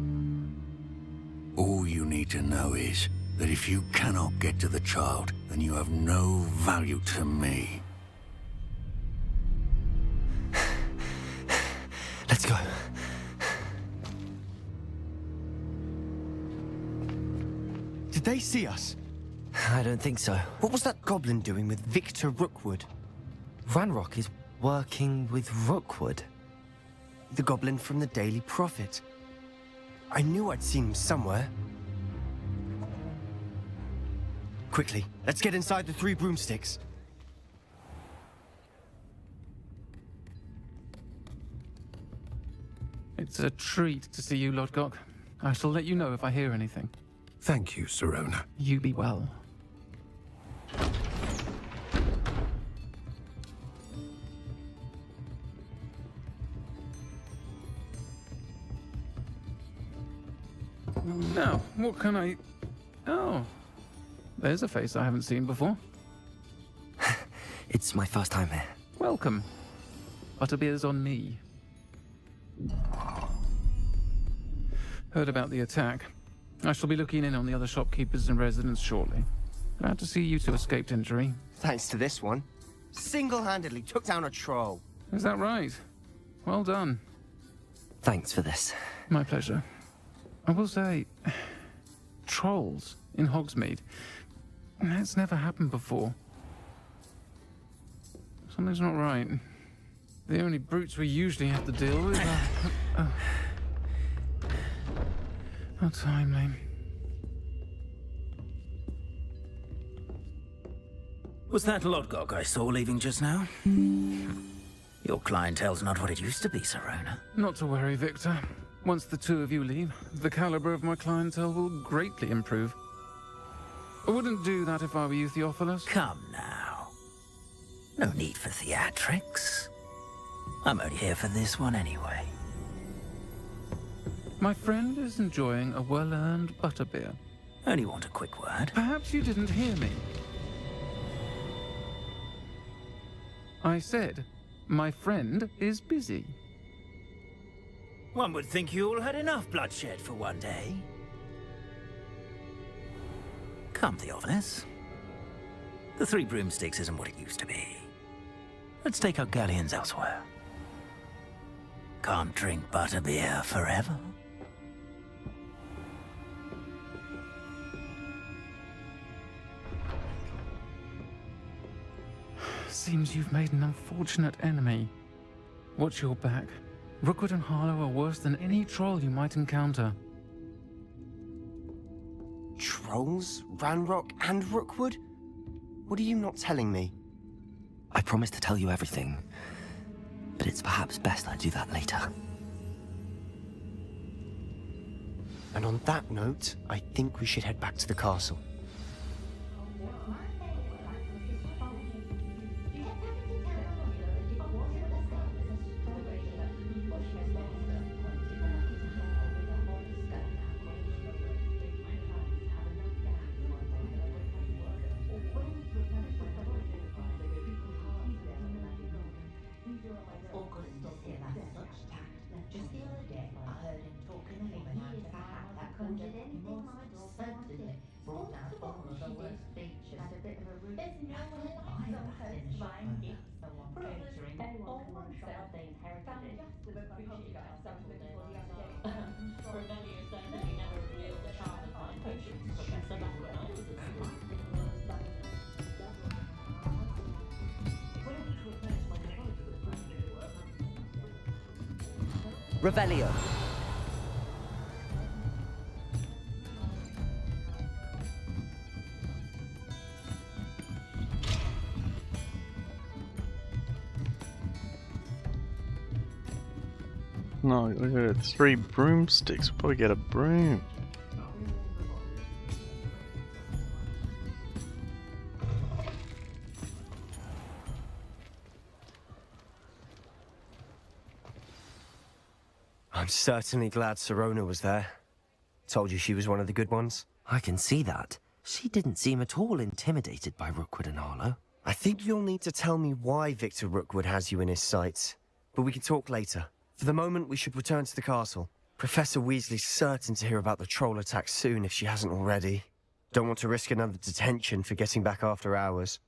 All you need to know is that if you cannot get to the child, then you have no value to me. Let's go. Did they see us? I don't think so. What was that goblin doing with Victor Rookwood? Ranrock is working with Rookwood. The goblin from the Daily Prophet. I knew I'd seen him somewhere. Quickly, let's get inside the 3 broomsticks. It's a treat to see you, Lodgok. I shall let you know if I hear anything. Thank you, Sirona. You be well. Now, what can I... Oh, there's a face I haven't seen before. It's my first time here. Welcome. Butterbeer's on me. Heard about the attack. I shall be looking in on the other shopkeepers and residents shortly. Glad to see you two escaped injury. Thanks to this one. Single-handedly took down a troll. Is that right? Well done. Thanks for this. My pleasure. I will say, trolls in Hogsmeade. That's never happened before. Something's not right. The only brutes we usually have to deal with are... How timely. Was that Lodgok I saw leaving just now? Your clientele's not what it used to be, Sirona. Not to worry, Victor. Once the 2 of you leave, the caliber of my clientele will greatly improve. I wouldn't do that if I were you, Theophilus. Come now. No need for theatrics. I'm only here for this one anyway. My friend is enjoying a well-earned butterbeer. Only want a quick word. Perhaps you didn't hear me. I said, my friend is busy. One would think you all had enough bloodshed for one day. Come, Theophilus. The 3 broomsticks isn't what it used to be. Let's take our galleons elsewhere. Can't drink butterbeer forever. Seems you've made an unfortunate enemy. Watch your back. Rookwood and Harlow are worse than any troll you might encounter. Trolls? Ranrock and Rookwood? What are you not telling me? I promised to tell you everything, but it's perhaps best I do that later. And on that note, I think we should head back to the castle. Revelio. No, we got 3 broomsticks. We'll probably get a broom. I'm certainly glad Sirona was there. Told you she was one of the good ones. I can see that. She didn't seem at all intimidated by Rookwood and Harlow. I think you'll need to tell me why Victor Rookwood has you in his sights. But we can talk later. For the moment, we should return to the castle. Professor Weasley's certain to hear about the troll attack soon if she hasn't already. Don't want to risk another detention for getting back after hours.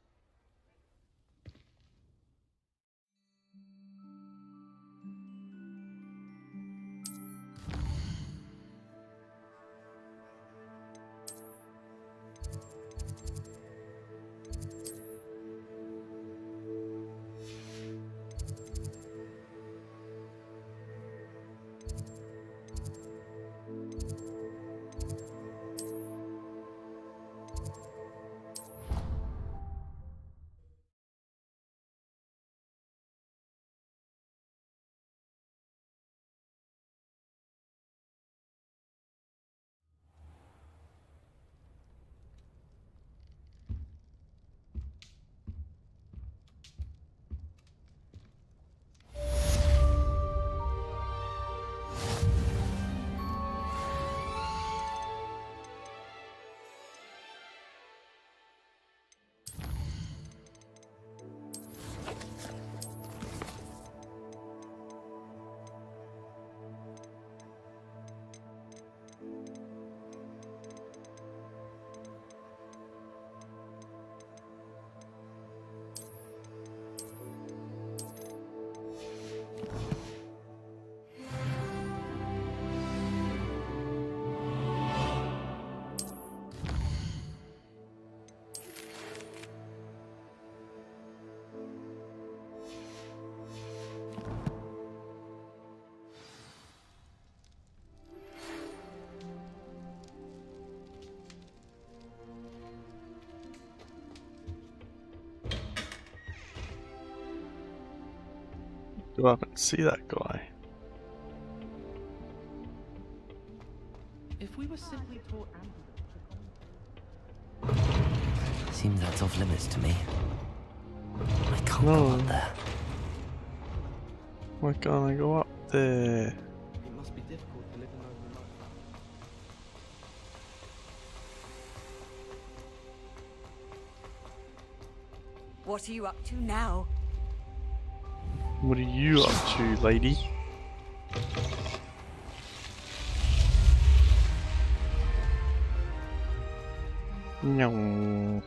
Go up and see that guy. If we were simply taught Seems that's off limits to me. I can't go up there. Why can't I go up there? it must be difficult to live in those remote What are you up to now? What are you up to, lady? No.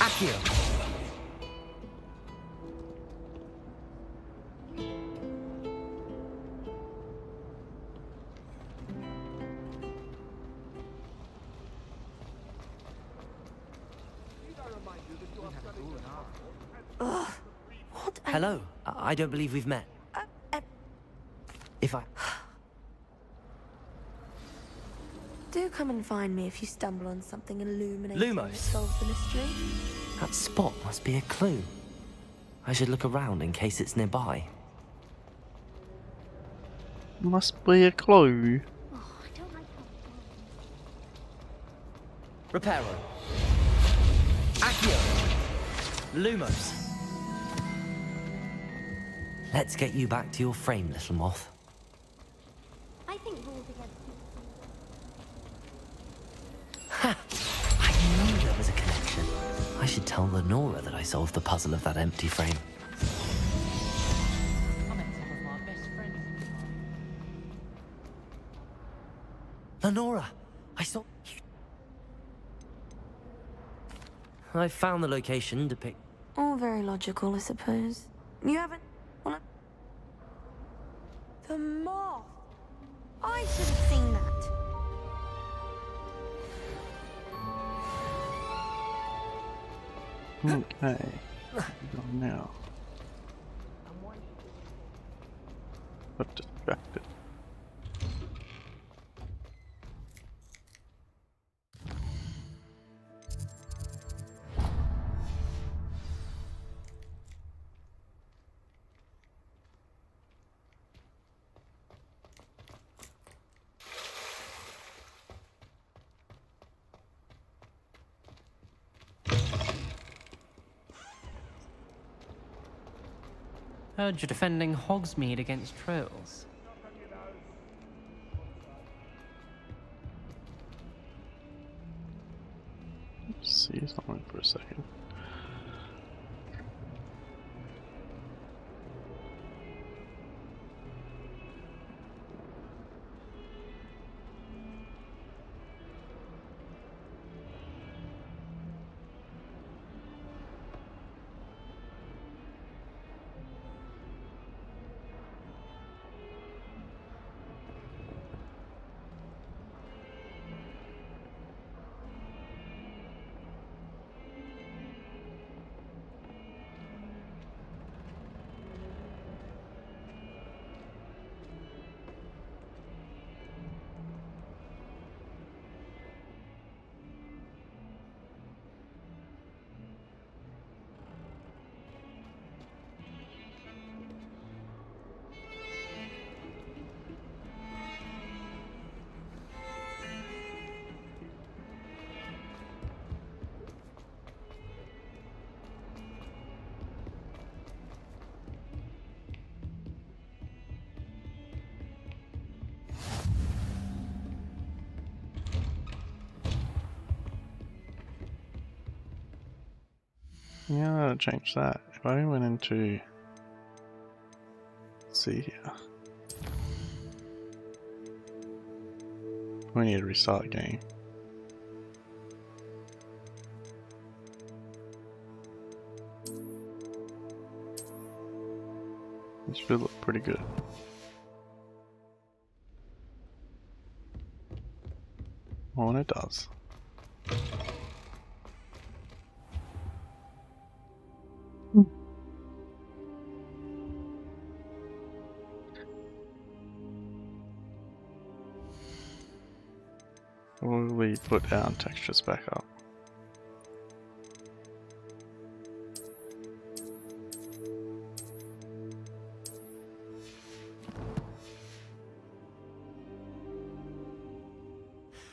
Accio. Ugh. What? Hello. I don't believe we've met. If I... Do come and find me if you stumble on something illuminating Lumos. that solves the mystery. That spot must be a clue. I should look around in case it's nearby. Must be a clue. Reparo. Accio. Lumos. Let's get you back to your frame, little moth. I think rules against I knew there was a connection. I should tell Lenora that I solved the puzzle of that empty frame. Lenora, I saw you. I found the location depict. all very logical, I suppose. You haven't. Well, the moth. I should have seen Okay. Going now. But distracted. Heard you're defending Hogsmeade against trolls. See something for a second. Yeah, I'll change that. If I went into, let's see here, we need to restart the game. This should look pretty good. Oh, and it does. We put our textures back up.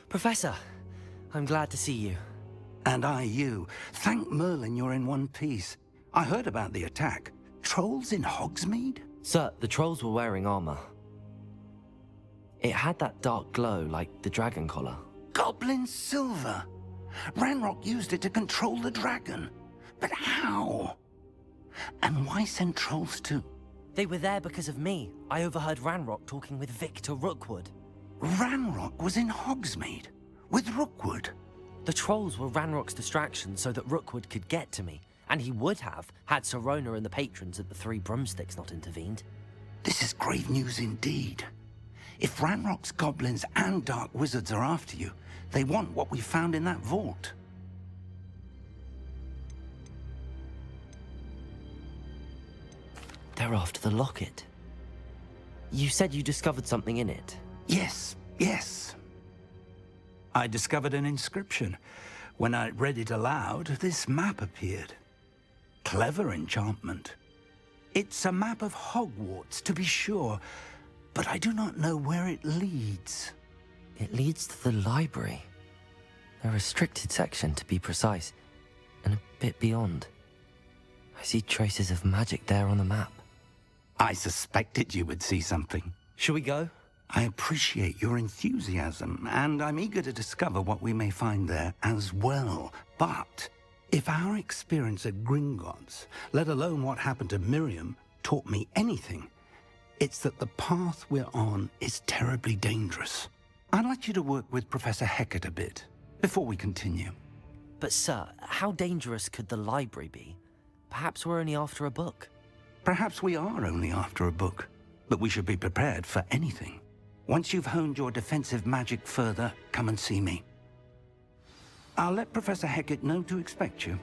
Professor, I'm glad to see you. And I you. Thank Merlin you're in one piece. I heard about the attack. Trolls in Hogsmeade? Sir, the trolls were wearing armor. It had that dark glow like the dragon collar. Goblin silver! Ranrock used it to control the dragon. But how? And why send trolls too? They were there because of me. I overheard Ranrock talking with Victor Rookwood. Ranrock was in Hogsmeade? With Rookwood? The trolls were Ranrock's distraction so that Rookwood could get to me. And he would have, had Sirona and the patrons at the Three Broomsticks not intervened. This is grave news indeed. If Ranrock's goblins and dark wizards are after you, they want what we found in that vault. They're after the locket. You said you discovered something in it. Yes, yes. I discovered an inscription. When I read it aloud, this map appeared. Clever enchantment. It's a map of Hogwarts, to be sure, but I do not know where it leads. It leads to the library. A restricted section, to be precise, and a bit beyond. I see traces of magic there on the map. I suspected you would see something. Shall we go? I appreciate your enthusiasm, and I'm eager to discover what we may find there as well. But if our experience at Gringotts, let alone what happened to Miriam, taught me anything, it's that the path we're on is terribly dangerous. I'd like you to work with Professor Hecat a bit, before we continue. But sir, how dangerous could the library be? Perhaps we're only after a book. Perhaps we are only after a book, but we should be prepared for anything. Once you've honed your defensive magic further, come and see me. I'll let Professor Hecat know to expect you.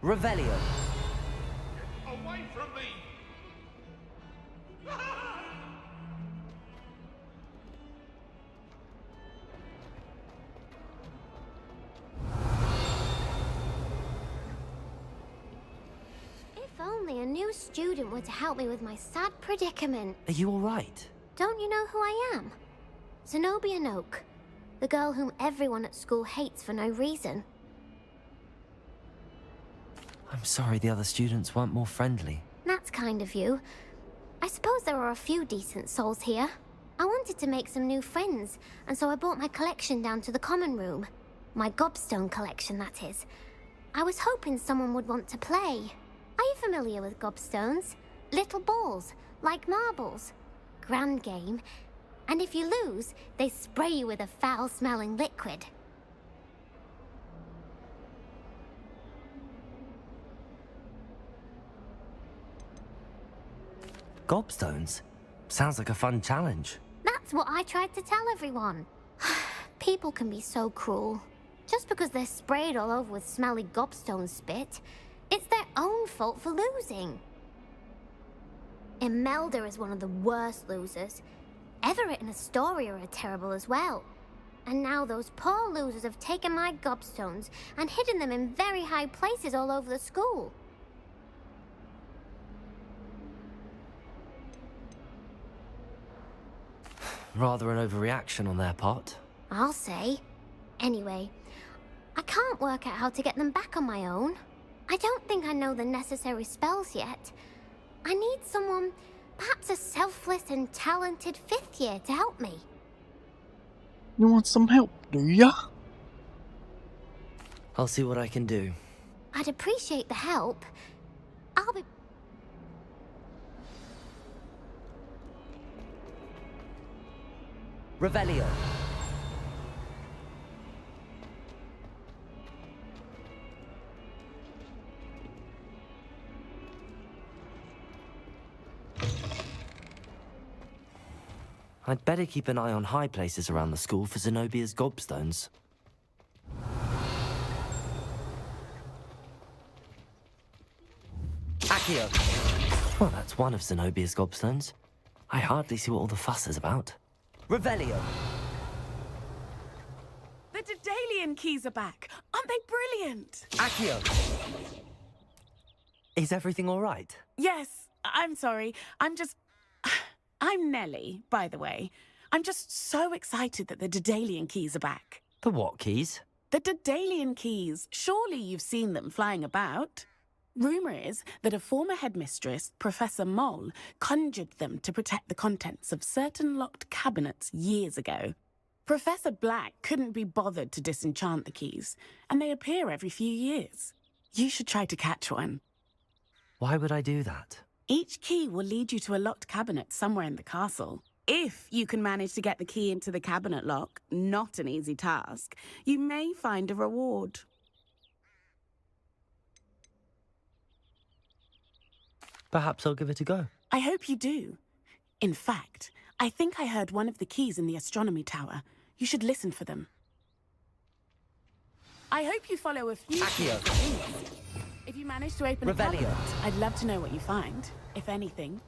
Revelio. Away from me! If only a new student were to help me with my sad predicament. Are you all right? Don't you know who I am? Zenobia Noak, the girl whom everyone at school hates for no reason. I'm sorry the other students weren't more friendly. That's kind of you. I suppose there are a few decent souls here. I wanted to make some new friends, and so I brought my collection down to the common room. My gobstone collection, that is. I was hoping someone would want to play. Are you familiar with gobstones? Little balls, like marbles. Grand game. And if you lose, they spray you with a foul-smelling liquid. Gobstones? Sounds like a fun challenge. That's what I tried to tell everyone. People can be so cruel. Just because they're sprayed all over with smelly gobstone spit, it's their own fault for losing. Imelda is one of the worst losers. Everett and Astoria are terrible as well. And now those poor losers have taken my gobstones and hidden them in very high places all over the school. Rather an overreaction on their part. I'll say. Anyway, I can't work out how to get them back on my own. I don't think I know the necessary spells yet. I need someone, perhaps a selfless and talented 5th year to help me. You want some help, do ya? I'll see what I can do. I'd appreciate the help. I'll be... Revelio. I'd better keep an eye on high places around the school for Zenobia's gobstones. Accio! Well, that's one of Zenobia's gobstones. I hardly see what all the fuss is about. Revelio! The Daedalian keys are back. Aren't they brilliant? Accio! Is everything all right? Yes, I'm sorry. I'm Nellie, by the way. I'm just so excited that the Daedalian keys are back. The what keys? The Daedalian keys. Surely you've seen them flying about. Rumour is that a former headmistress, Professor Moll, conjured them to protect the contents of certain locked cabinets years ago. Professor Black couldn't be bothered to disenchant the keys, and they appear every few years. You should try to catch one. Why would I do that? Each key will lead you to a locked cabinet somewhere in the castle. If you can manage to get the key into the cabinet lock, not an easy task, you may find a reward. Perhaps I'll give it a go. I hope you do. In fact, I think I heard one of the keys in the astronomy tower. You should listen for them. I hope you follow a few Accio. keys. If you manage to open a Revelio. cabinet, I'd love to know what you find, if anything.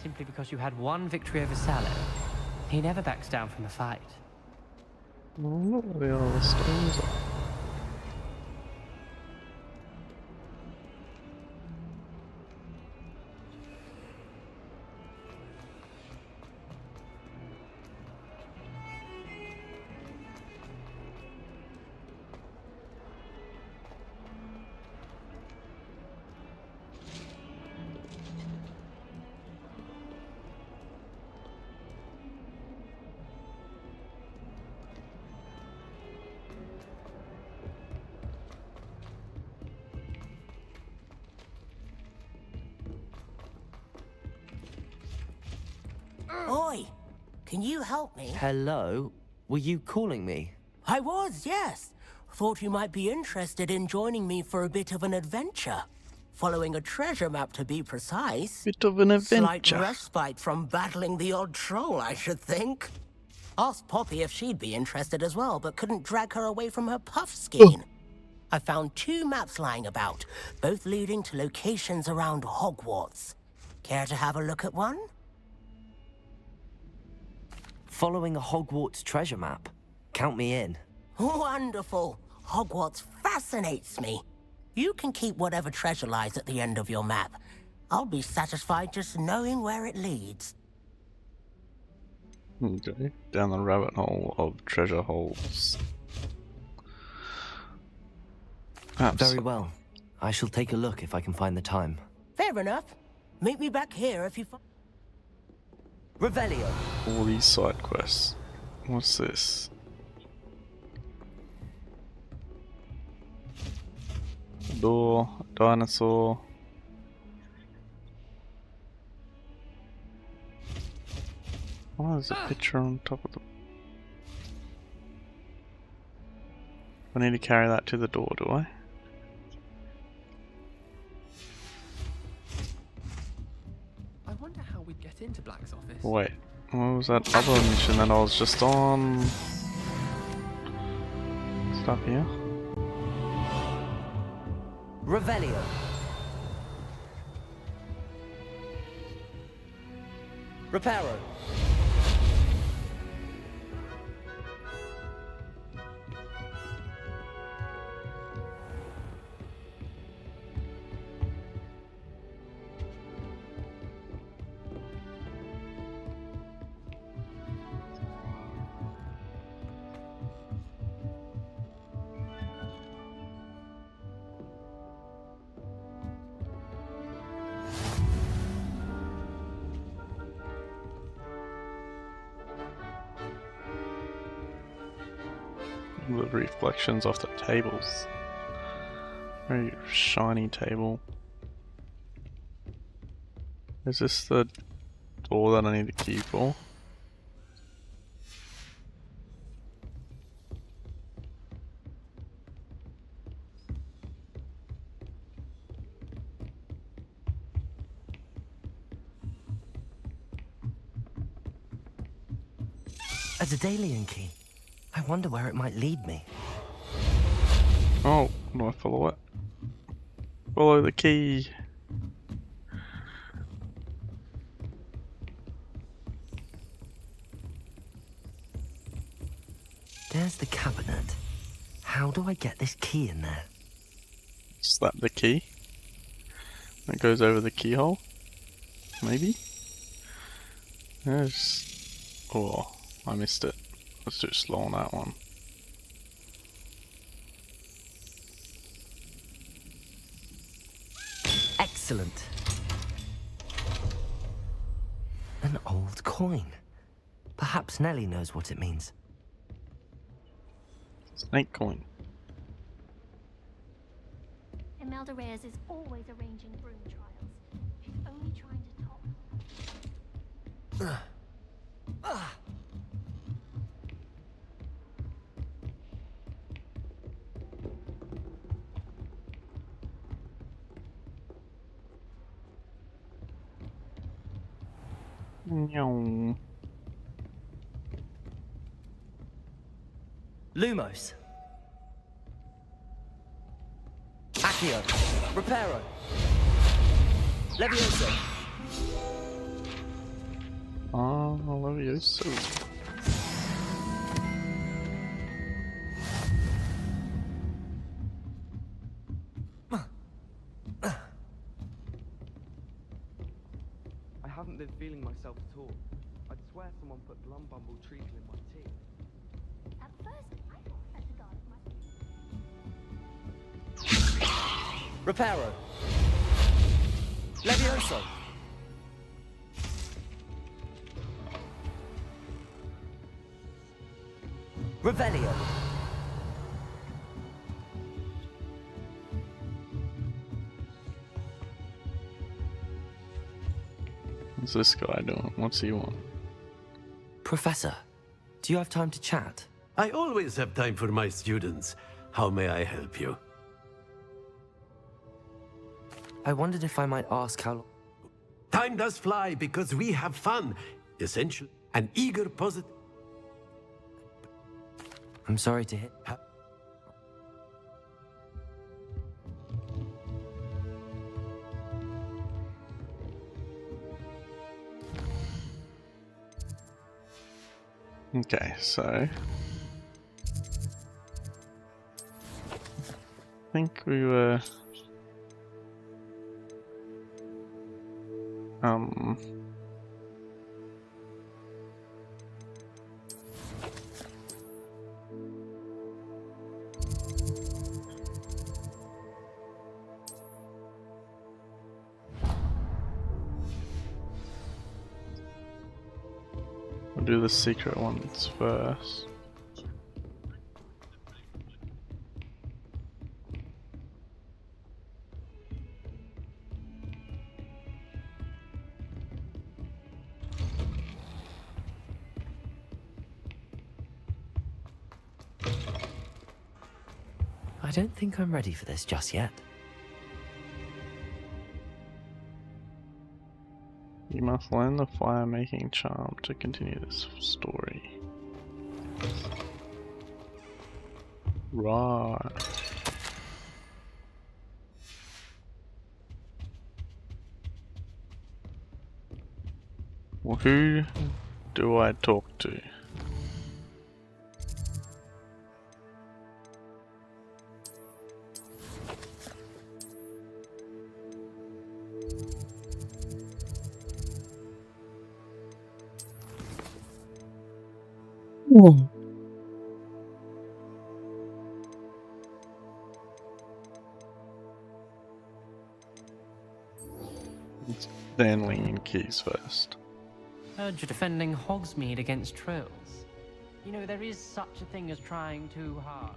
Simply because you had one victory over Sallow. He never backs down from a fight. What are all the stones are? Oi! Can you help me? Hello? Were you calling me? I was, yes. Thought you might be interested in joining me for a bit of an adventure. Following a treasure map to be precise. Bit of an Slight adventure. respite from battling the odd troll, I should think. Asked Poppy if she'd be interested as well, but couldn't drag her away from her puff skein. I found 2 maps lying about, both leading to locations around Hogwarts. Care to have a look at one? Following a Hogwarts treasure map. Count me in. Wonderful. Hogwarts fascinates me. You can keep whatever treasure lies at the end of your map. I'll be satisfied just knowing where it leads. Okay, down the rabbit hole of treasure holes. Very well. I shall take a look if I can find the time. Fair enough. Meet me back here if you find... Revelio. All these side quests. What's this? Door, dinosaur. Oh, there's a picture on top of the... I need to carry that to the door, do I? I wonder how we'd get into Black's office. Wait, what was that other mission that I was just on? Stop here. Revelio. Reparo. The reflections off the tables. Very shiny table. Is this the door that I need a key for? A Daedalian key. I wonder where it might lead me. Oh, do I follow it? Follow the key. There's the cabinet. How do I get this key in there? Slap the key. That goes over the keyhole. Maybe? Yes. Oh, I missed it. Let's do it slow on that one. Excellent. An old coin. Perhaps Nellie knows what it means. Snake coin. Imelda Reyes is always arranging broom trials. She's only trying to top... No. Lumos. Accio. Reparo. Levioso. Oh, Levioso. I haven't been feeling myself at all. I'd swear someone put Glumbumble treacle in my tea. At first, I thought Professor Garlic might... Reparo. Levioso. Revelio. What's this guy doing? What's he want? Professor, do you have time to chat? I always have time for my students. How may I help you? I wondered if I might ask how long. Time does fly because we have fun. Essential and eager positive. I'm sorry to hear. Okay, so I think we were we'll do the secret ones first. I don't think I'm ready for this just yet. You must learn the fire-making charm to continue this story. Right. Well, who do I talk to? It's Stanley and Keys first. Heard you're defending Hogsmeade against trolls. You know, there is such a thing as trying too hard.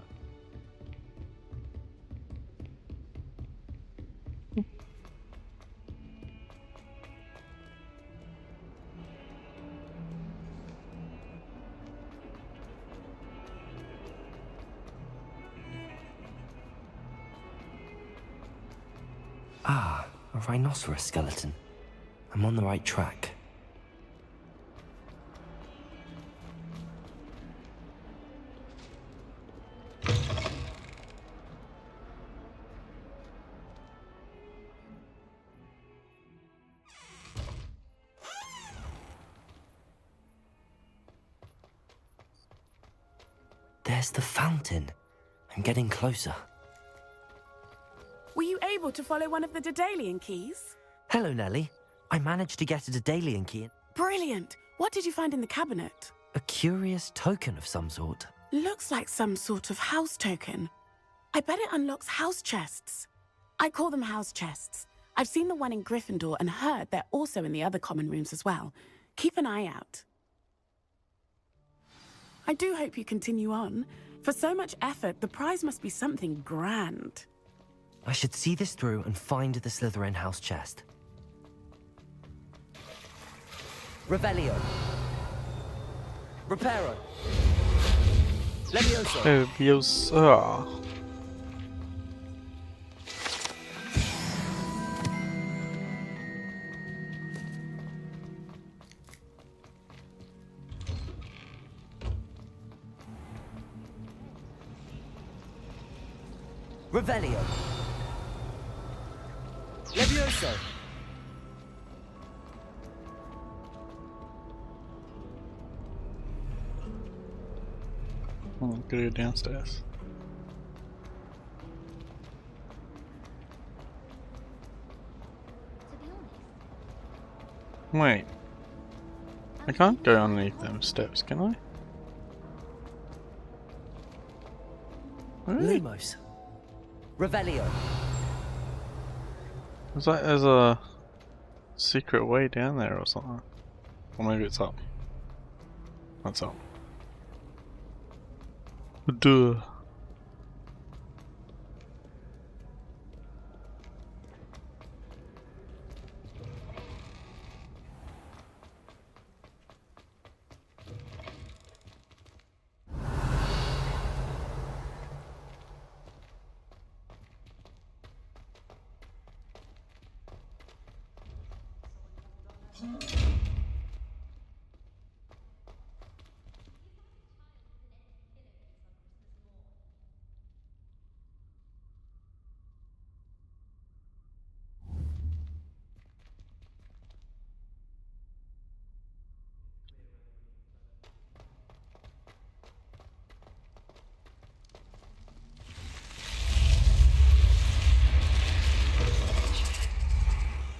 Ah, a rhinoceros skeleton. I'm on the right track. There's the fountain. I'm getting closer. Were you able to follow one of the Daedalian keys? Hello, Nellie. I managed to get a Daedalian key. Brilliant! What did you find in the cabinet? A curious token of some sort. Looks like some sort of house token. I bet it unlocks house chests. I call them house chests. I've seen the one in Gryffindor and heard they're also in the other common rooms as well. Keep an eye out. I do hope you continue on. For so much effort, the prize must be something grand. I should see this through and find the Slytherin house chest. Revelio. Reparo. Levioso. Leviosa. Revelio. Levioso. Oh, go downstairs. Wait. I can't go underneath them steps, can I? Really? Lumos. Revelio. It's like there's a secret way down there or something. Or maybe it's up. That's up. Duh.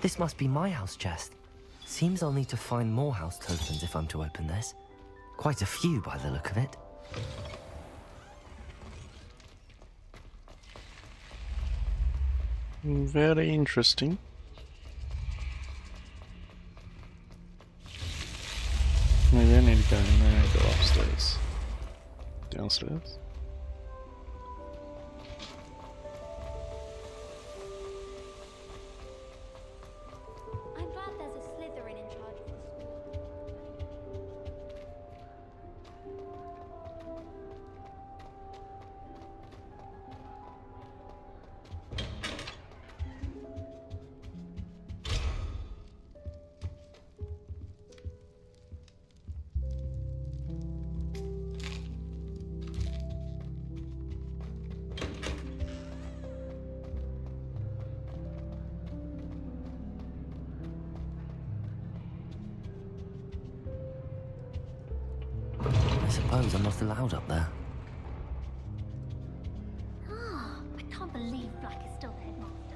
This must be my house chest. Seems I'll need to find more house tokens if I'm to open this. Quite a few by the look of it. Very interesting. Maybe I need to go in there and go upstairs. Downstairs. I'm glad there's a Slytherin in charge of the school. I suppose I'm not allowed up there. Ah, I can't believe Black is still the headmaster.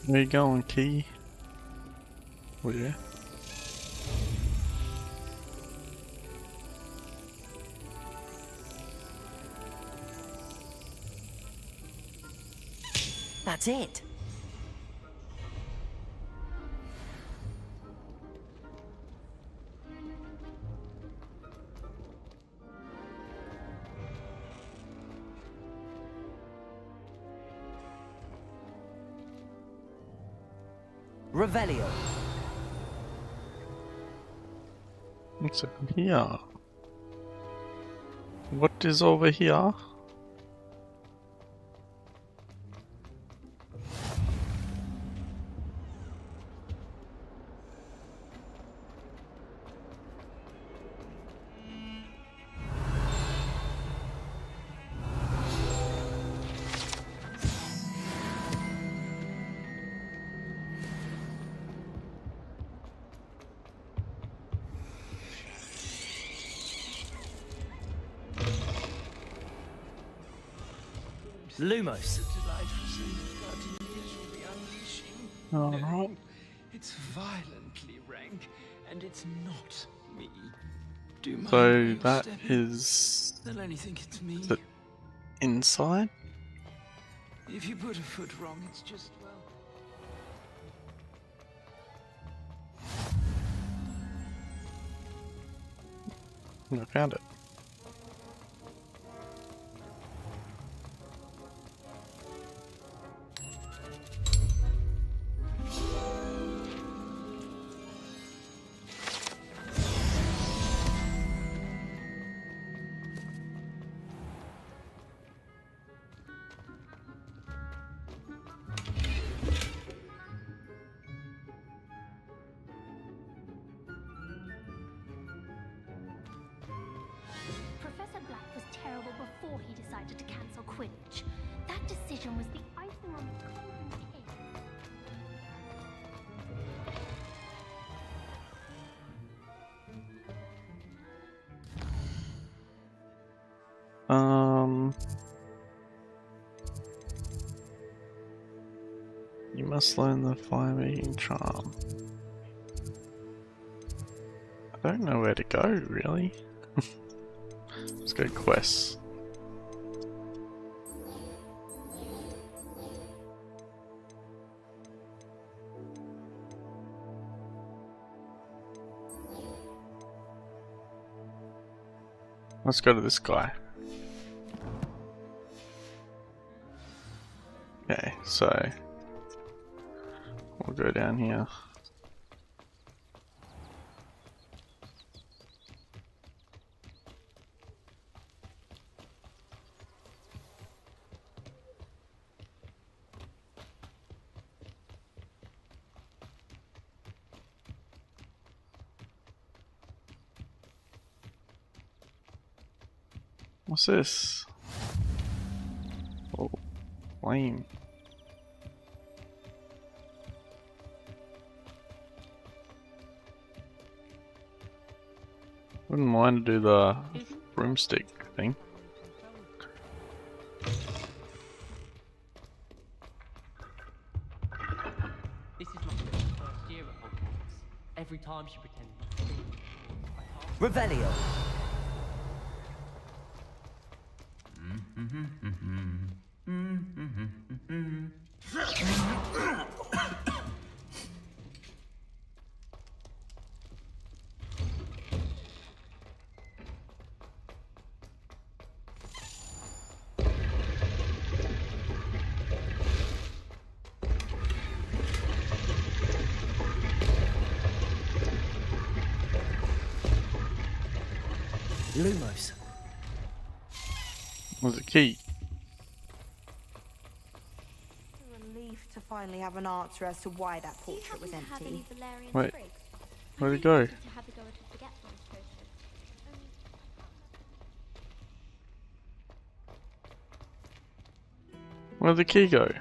Where you going, Key? Where? That's it. Revelio. What's over here? What is over here? Lumos. Alright. It's violently rank, and it's not me. Do mind So where you're that stepping? is... They'll only think it's me. Is it inside? If you put a foot wrong, it's just, well... I found it. life was terrible before he decided to cancel Quidditch. That decision was the icing on the golden cake. You must learn the fire making charm. I don't know where to go, really. Let's go quests. Let's go to this guy. Okay, so we'll go down here. What's this? Oh, flame. Wouldn't mind to do the broomstick thing. This is my first year at Hogwarts. Every time she pretended. Revelio. Lumos. What's the key? A relief to finally have an answer as to why that portrait was empty. Wait, where'd it go? Where'd the key go?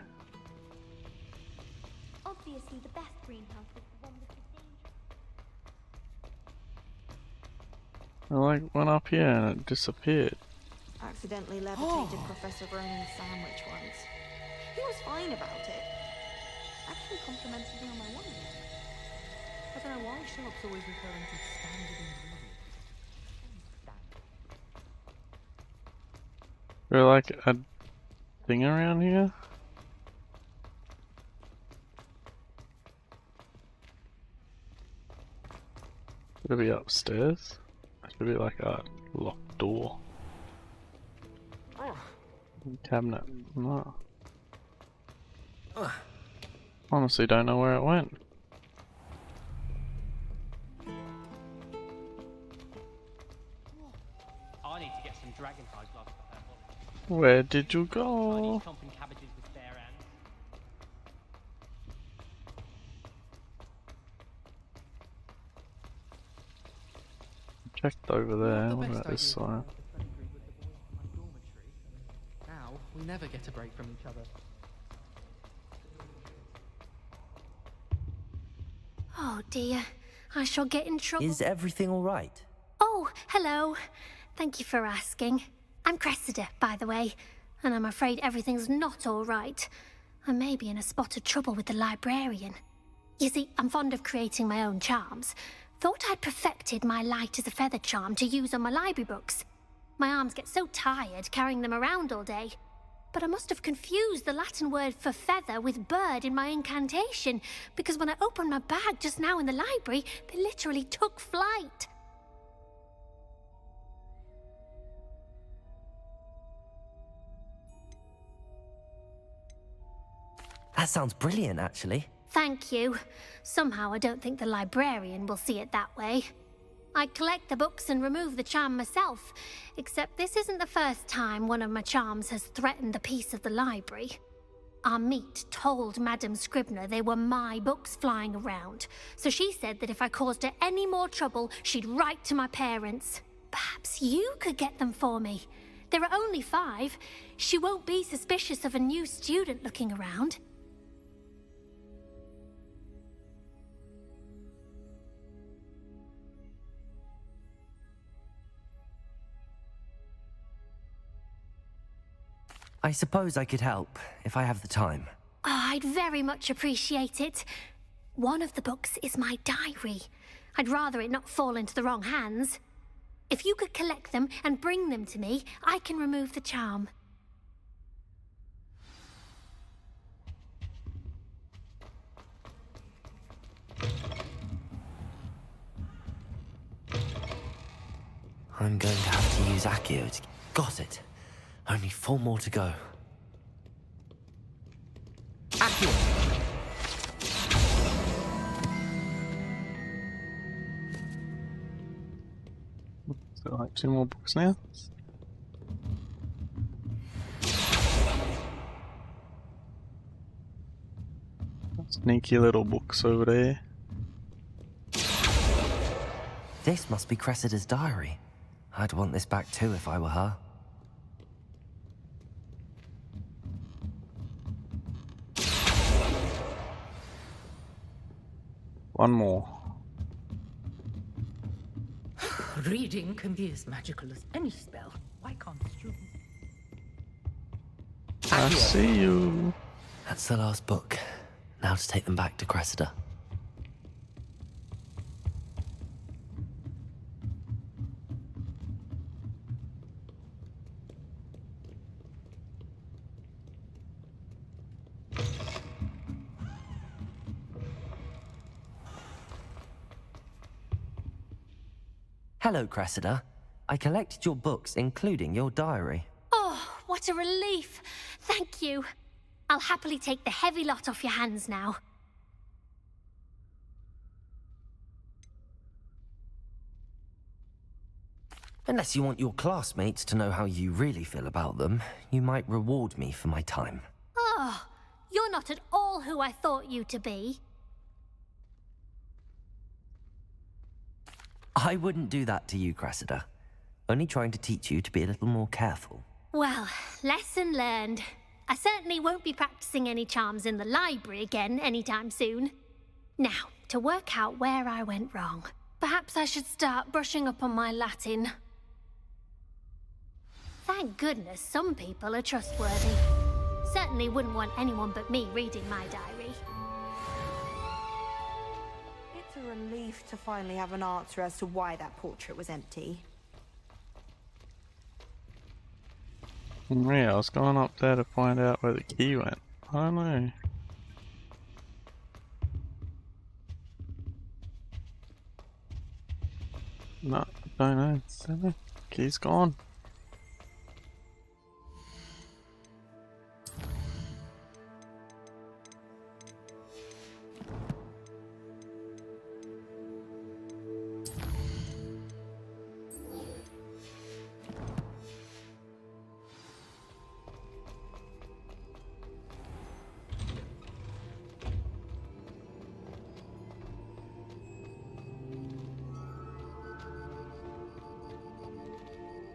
Obviously, the best greenhouse was the one with the danger. I like went up here and it disappeared. Accidentally levitated Professor Ronan's sandwich once. He was fine about it. Actually complimented me on my wine. I don't know why Sharp's always referring to standard ingredients. Is there like a thing around here? Should it be upstairs? Should be like a locked door. Cabinet. No. Honestly don't know where it went. I need to get some dragon hide gloves for her body. Where did you I need go? chomping cabbages with bare hands. Checked over there. What about this side? Now, we never get a break from each other. Oh dear, I shall get in trouble. Is everything alright? Oh, hello. Thank you for asking. I'm Cressida, by the way, and I'm afraid everything's not all right. I may be in a spot of trouble with the librarian. You see, I'm fond of creating my own charms. Thought I'd perfected my light as a feather charm to use on my library books. My arms get so tired carrying them around all day. But I must have confused the Latin word for feather with bird in my incantation, because when I opened my bag just now in the library, they literally took flight. That sounds brilliant, actually. Thank you. Somehow I don't think the librarian will see it that way. I collect the books and remove the charm myself, except this isn't the first time one of my charms has threatened the peace of the library. Our meet told Madame Scribner they were my books flying around, so she said that if I caused her any more trouble, she'd write to my parents. perhaps you could get them for me. There are only 5. She won't be suspicious of a new student looking around. I suppose I could help, if I have the time. Oh, I'd very much appreciate it. One of the books is my diary. I'd rather it not fall into the wrong hands. If you could collect them and bring them to me, I can remove the charm. I'm going to have to use Accio to... Got it. Only 4 more to go. Accio! So like 2 more books now. Sneaky little books over there. This must be Cressida's diary. I'd want this back too if I were her. One more. Reading can be as magical as any spell. Why can't you? I see you. That's the last book. Now to take them back to Cressida. Hello, Cressida. I collected your books, including your diary. Oh, what a relief. Thank you. I'll happily take the heavy lot off your hands now. Unless you want your classmates to know how you really feel about them, you might reward me for my time. Oh, you're not at all who I thought you to be. I wouldn't do that to you, Cressida. Only trying to teach you to be a little more careful. Well, lesson learned. I certainly won't be practicing any charms in the library again anytime soon. Now, to work out where I went wrong. Perhaps I should start brushing up on my Latin. Thank goodness some people are trustworthy. Certainly wouldn't want anyone but me reading my diary. It's a relief to finally have an answer as to why that portrait was empty. Yeah, I was going up there to find out where the key went. I don't know. No, don't know. Key's gone.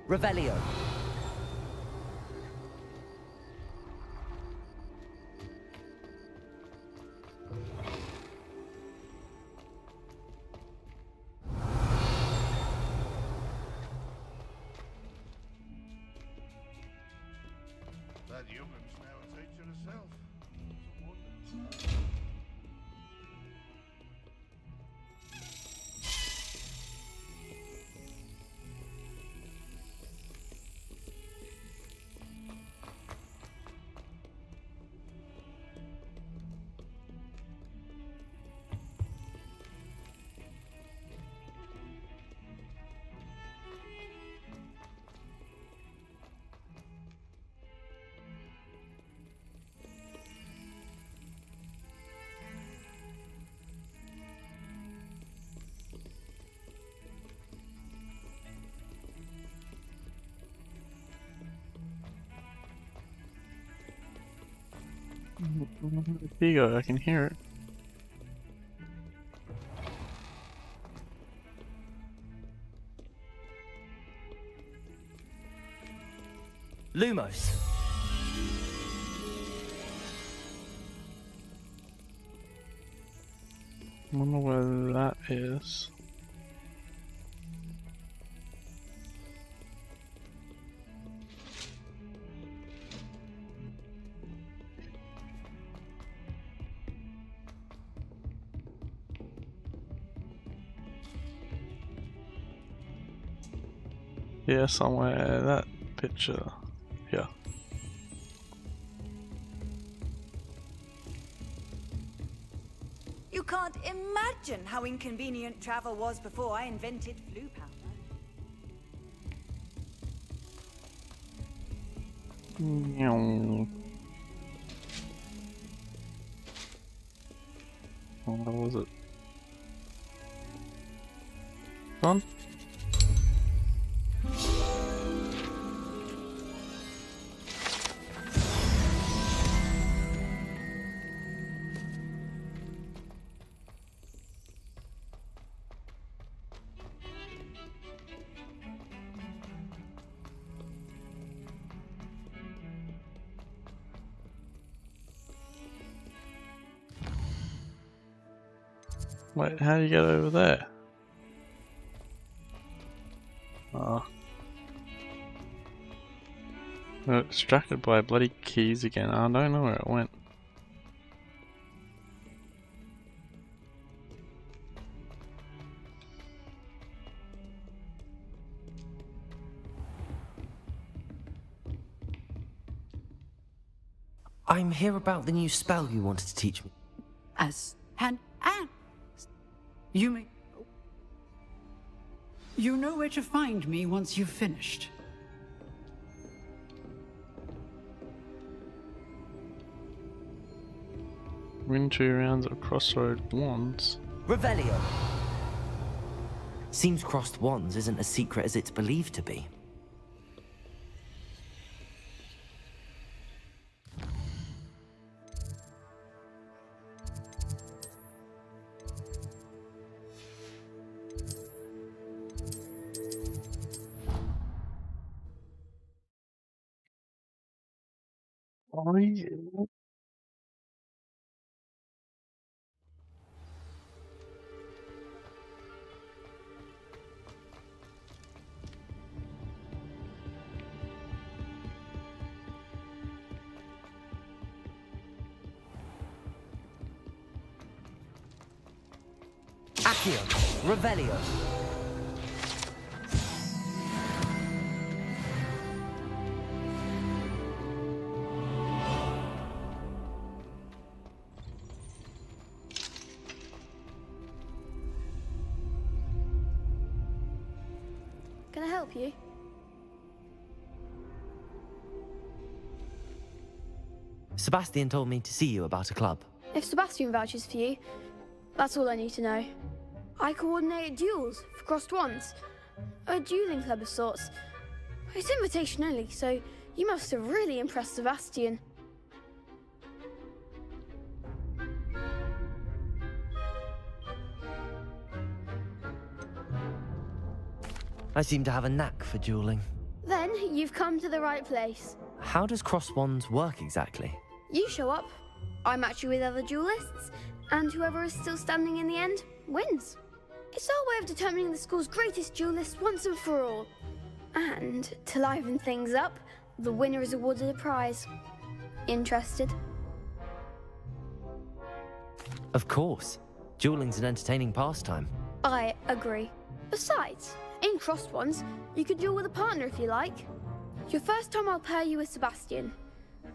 Revelio. That human's now a teacher herself. There you go, I can hear it. Lumos. I wonder where that is. Yeah, somewhere that picture. Yeah. You can't imagine how inconvenient travel was before I invented flu powder. What was it? Gone? Wait, how do you get over there? Oh. I got distracted by bloody keys again. I don't know where it went. I'm here about the new spell you wanted to teach me. And you may... You know where to find me once you've finished. Win 2 rounds of crossroad wands. Revelio. Seems crossed wands isn't as secret as it's believed to be. Oh, yeah. Accio. Revelio. Can I help you? Sebastian told me to see you about a club. If Sebastian vouches for you, that's all I need to know. I coordinate duels for crossed wands. A dueling club of sorts. It's invitation only, so you must have really impressed Sebastian. I seem to have a knack for dueling. Then you've come to the right place. How does cross wands work exactly? You show up, I match you with other duelists, and whoever is still standing in the end wins. It's our way of determining the school's greatest duelist once and for all. And to liven things up, the winner is awarded a prize. Interested? Of course. Dueling's an entertaining pastime. I agree. Besides, in crossed ones, you could duel with a partner if you like. Your first time I'll pair you with Sebastian.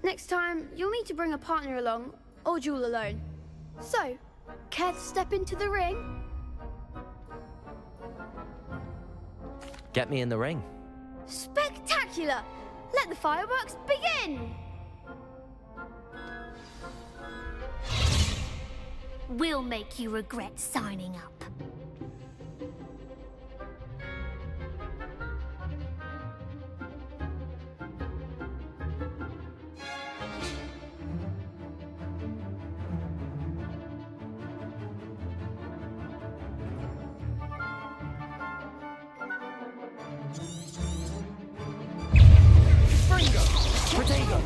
Next time, you'll need to bring a partner along, or duel alone. So, care to step into the ring? Get me in the ring. Spectacular! Let the fireworks begin! We'll make you regret signing up. Springo! Protego!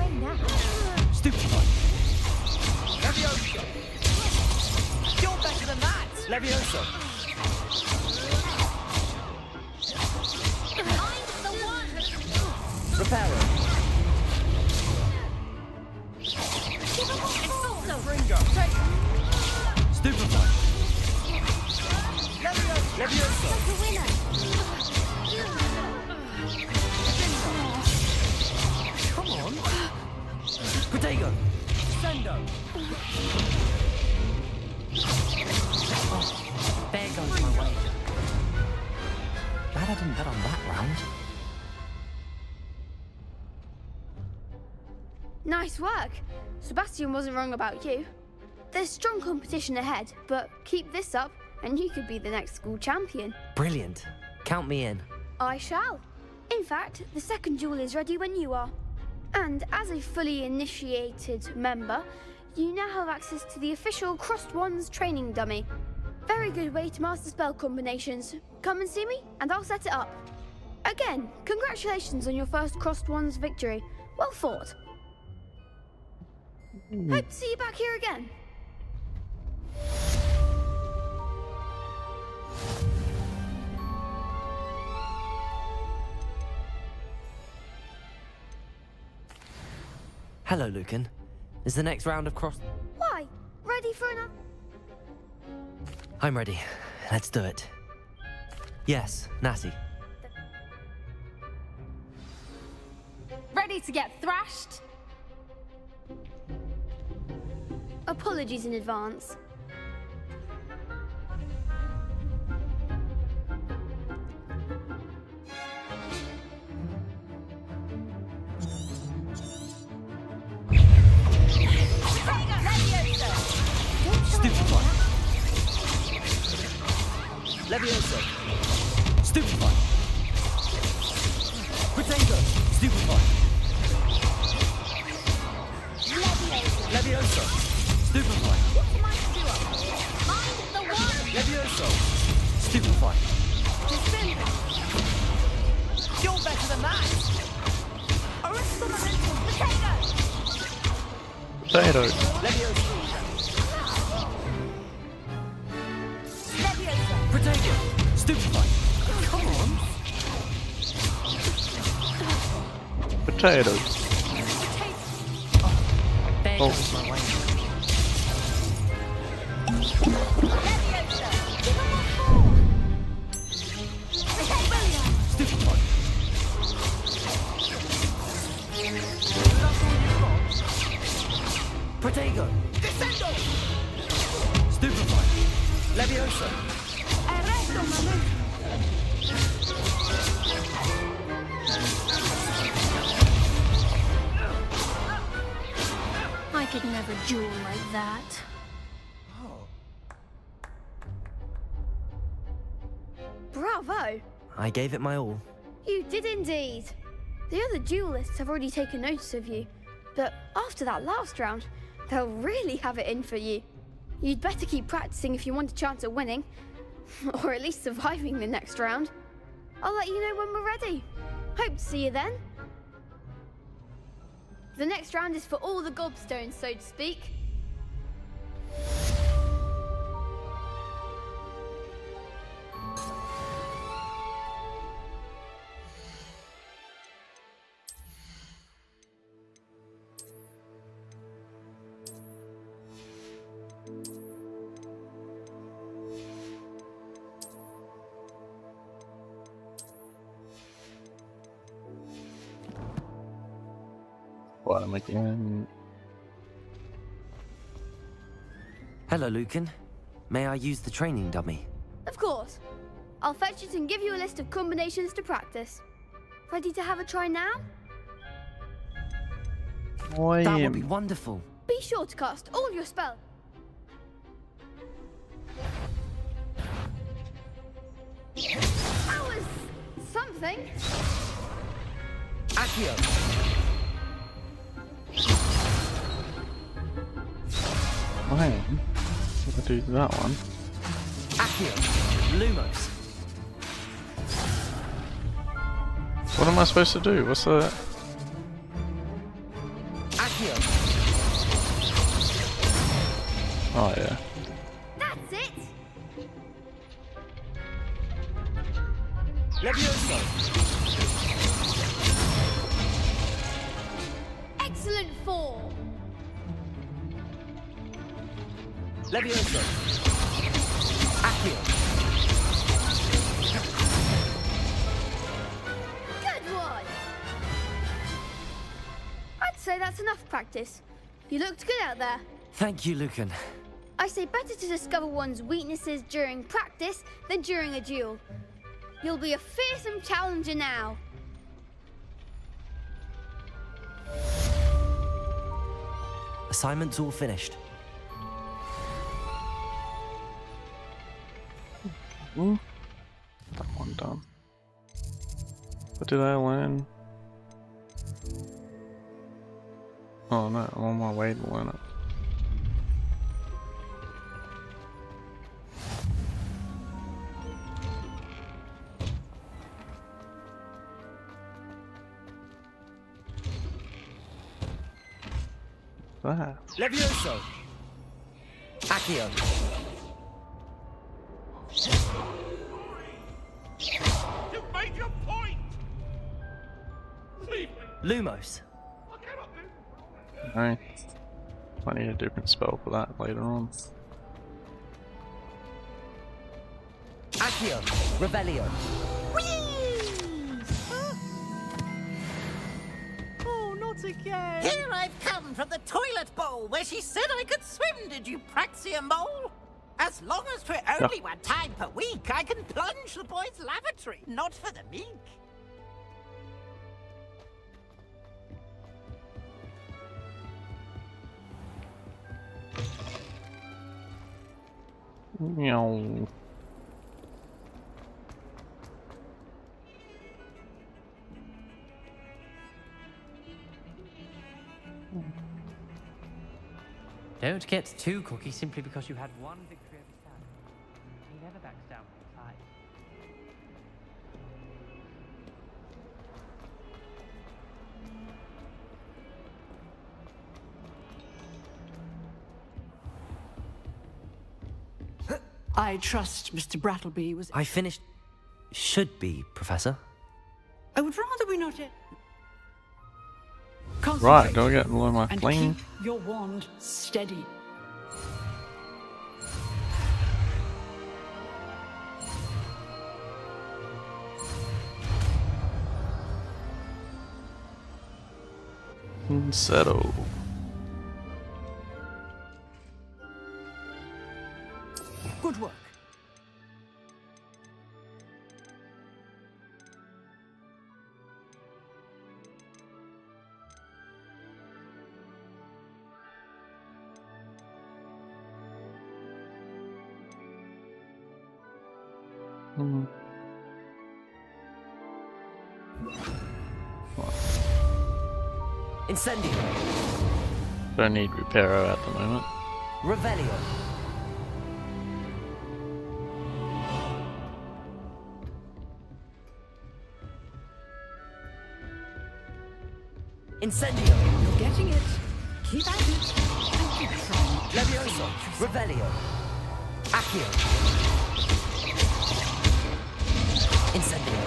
Stupefy! Levioso! You're better than that! Levioso! Reparo! Ringo! Stupefy! Levioso! Come on! Protego! Sendo! There goes my wager. Glad I didn't bet on that round. Nice work. Sebastian wasn't wrong about you. There's strong competition ahead, but keep this up and you could be the next school champion. Brilliant. Count me in. I shall. In fact, the second duel is ready when you are. And as a fully initiated member, you now have access to the official Crossed Wands training dummy. Very good way to master spell combinations. Come and see me, and I'll set it up. Again, congratulations on your first Crossed Wands victory. Well fought. Hope to see you back here again. Hello, Lucan. Is the next round of cross... Why? Ready for another? I'm ready. Let's do it. Yes, Natty. Ready to get thrashed? Apologies in advance. Stupefy! Levioso! Stupefy! Protego! Stupefy! Levioso! Stupefy! What am I to do up here? Mind the one! Levioso! Stupefy! Defend! You're better than that! Arrest the momentum! Potato! Potato. Levioso! Leviosa! Protego! Stupefy! Come on! Potato. There Oh. goes my way. Leviosa! Give him one more! Stupefy! Protego! Descendo! Stupefy! Levioso! Arresto momentum! I could never duel like that. Bravo! I gave it my all. You did indeed. The other duelists have already taken notice of you, but after that last round, they'll really have it in for you. You'd better keep practicing if you want a chance at winning, or at least surviving the next round. I'll let you know when we're ready. Hope to see you then. The next round is for all the gobstones, so to speak. Bottom again. Hello, Lucan. May I use the training dummy? Of course. I'll fetch it and give you a list of combinations to practice. Ready to have a try now? That would be wonderful. Be sure to cast all your spells. That was something. Accio! I am. I'll do that one. Accio! Lumos! What am I supposed to do? What's that? Oh yeah. That's it! Levioso! Excellent form! Levioso! Accio! Good one! I'd say that's enough practice. You looked good out there. Thank you, Lucan. I say better to discover one's weaknesses during practice than during a duel. You'll be a fearsome challenger now. Assignment's all finished. That one done. What did I learn? Oh no, I'm on my way to learn it. That. Levioso! Accio! You've made your point! Leave me! Lumos. Alright. I need a different spell for that later on. Accio! Revelio! Oh, not again! Here I've come from the toilet bowl where she said I could swim, did you praxia mole? As long as we're only one time per week, I can plunge the boys' lavatory, not for the meek. Meow. Don't get too cocky simply because you had one victory over Sam. He never backs down from the fight. I trust Mr. Brattleby was... I finished. Should be, Professor. I would rather we not... Right, don't get below my and fling. keep your wand steady. Settle. Good work. Incendio! Don't need Reparo at the moment. Revelio! Incendio! You're getting it. Keep at it. And keep trying. Levioso! Revelio! Accio! Incendio!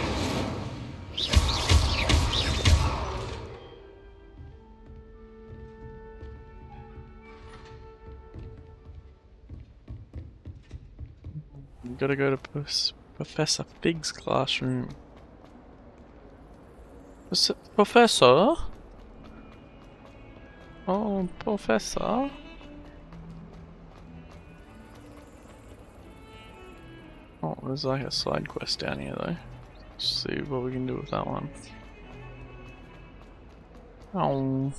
You gotta go to Professor Fig's classroom. Professor? Oh, Professor? Oh, there's like a side quest down here though. Let's see what we can do with that one. Oh.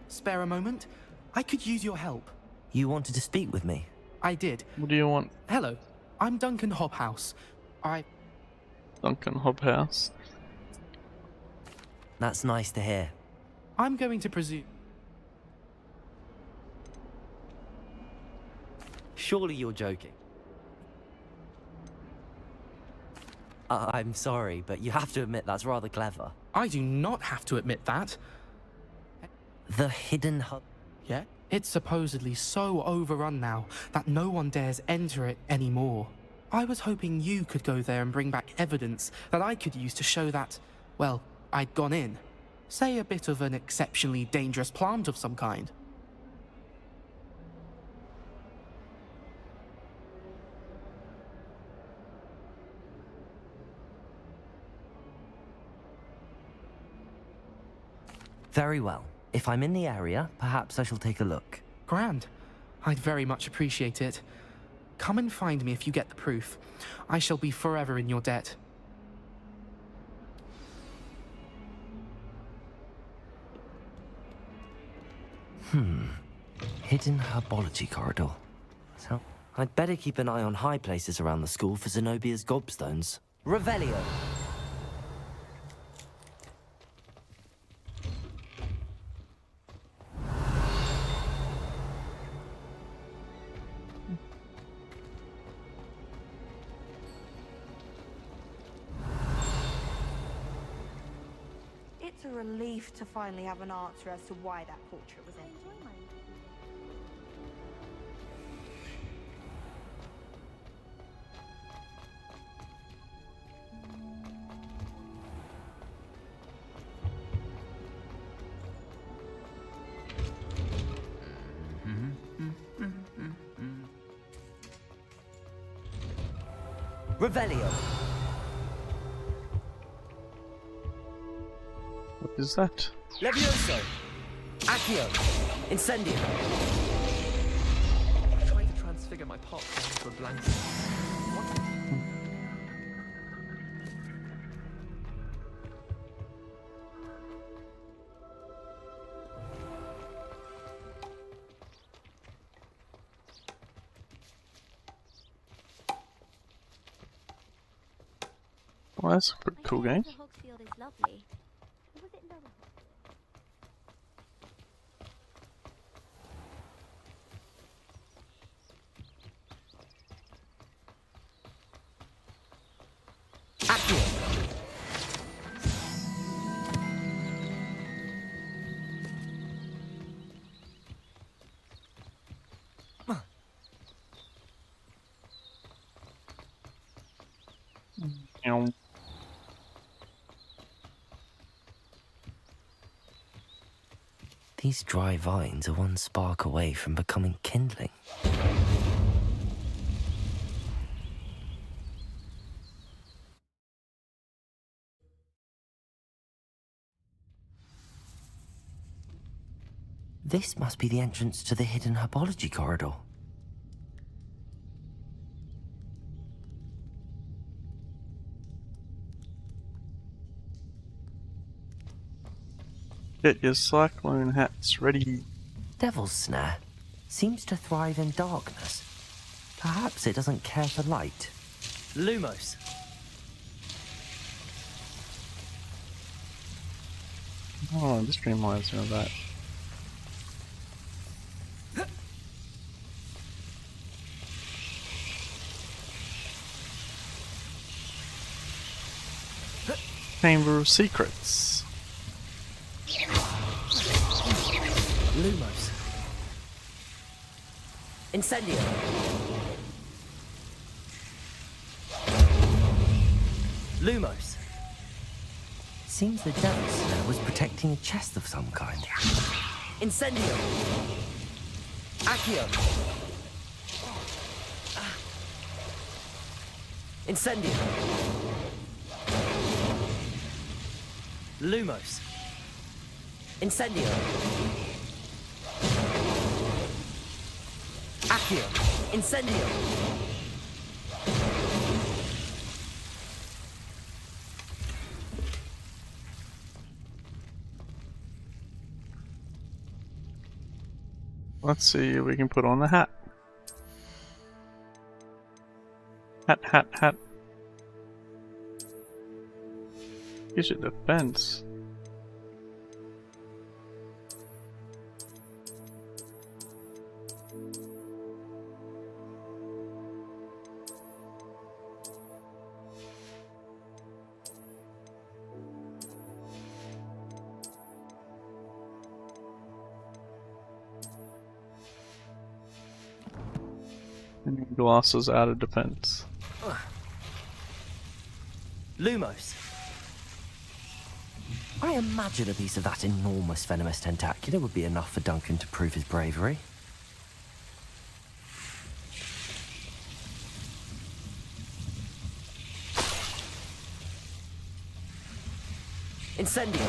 Spare a moment? I could use your help. You wanted to speak with me? I did. What do you want? Hello, I'm Duncan Hobhouse. Duncan Hobhouse. That's nice to hear. I'm going to presume... Surely you're joking. I'm sorry, but you have to admit that's rather clever. I do not have to admit that. The hidden hub. Yeah? It's supposedly so overrun now that no one dares enter it anymore. I was hoping you could go there and bring back evidence that I could use to show that, well, I'd gone in. Say a bit of an exceptionally dangerous plant of some kind. Very well. If I'm in the area, perhaps I shall take a look. Grand. I'd very much appreciate it. Come and find me if you get the proof. I shall be forever in your debt. Hidden herbology corridor. So, I'd better keep an eye on high places around the school for Zenobia's gobstones. Revelio! It's a relief to finally have an answer as to why that portrait was empty. Revelio! What is that? Levioso! Accio! Incendio! I tried to transfigure my pot into a blanket. Well, that's a pretty cool game. Hogsfield is lovely. Was it lovely? These dry vines are one spark away from becoming kindling. This must be the entrance to the hidden herbology corridor. Get your cyclone hats ready. Devil's Snare seems to thrive in darkness. Perhaps it doesn't care for light. Lumos. Oh, this reminds me of that. Chamber of Secrets. Lumos. Incendio. Lumos. Seems the Devil's Snare was protecting a chest of some kind. Incendio. Accio. Incendio. Lumos. Incendio. Accio. Incendio. Let's see if we can put on the hat. Hat. Gives you defense. Glasses out of defense. Lumos. I imagine a piece of that enormous venomous tentacular would be enough for Duncan to prove his bravery. Incendio.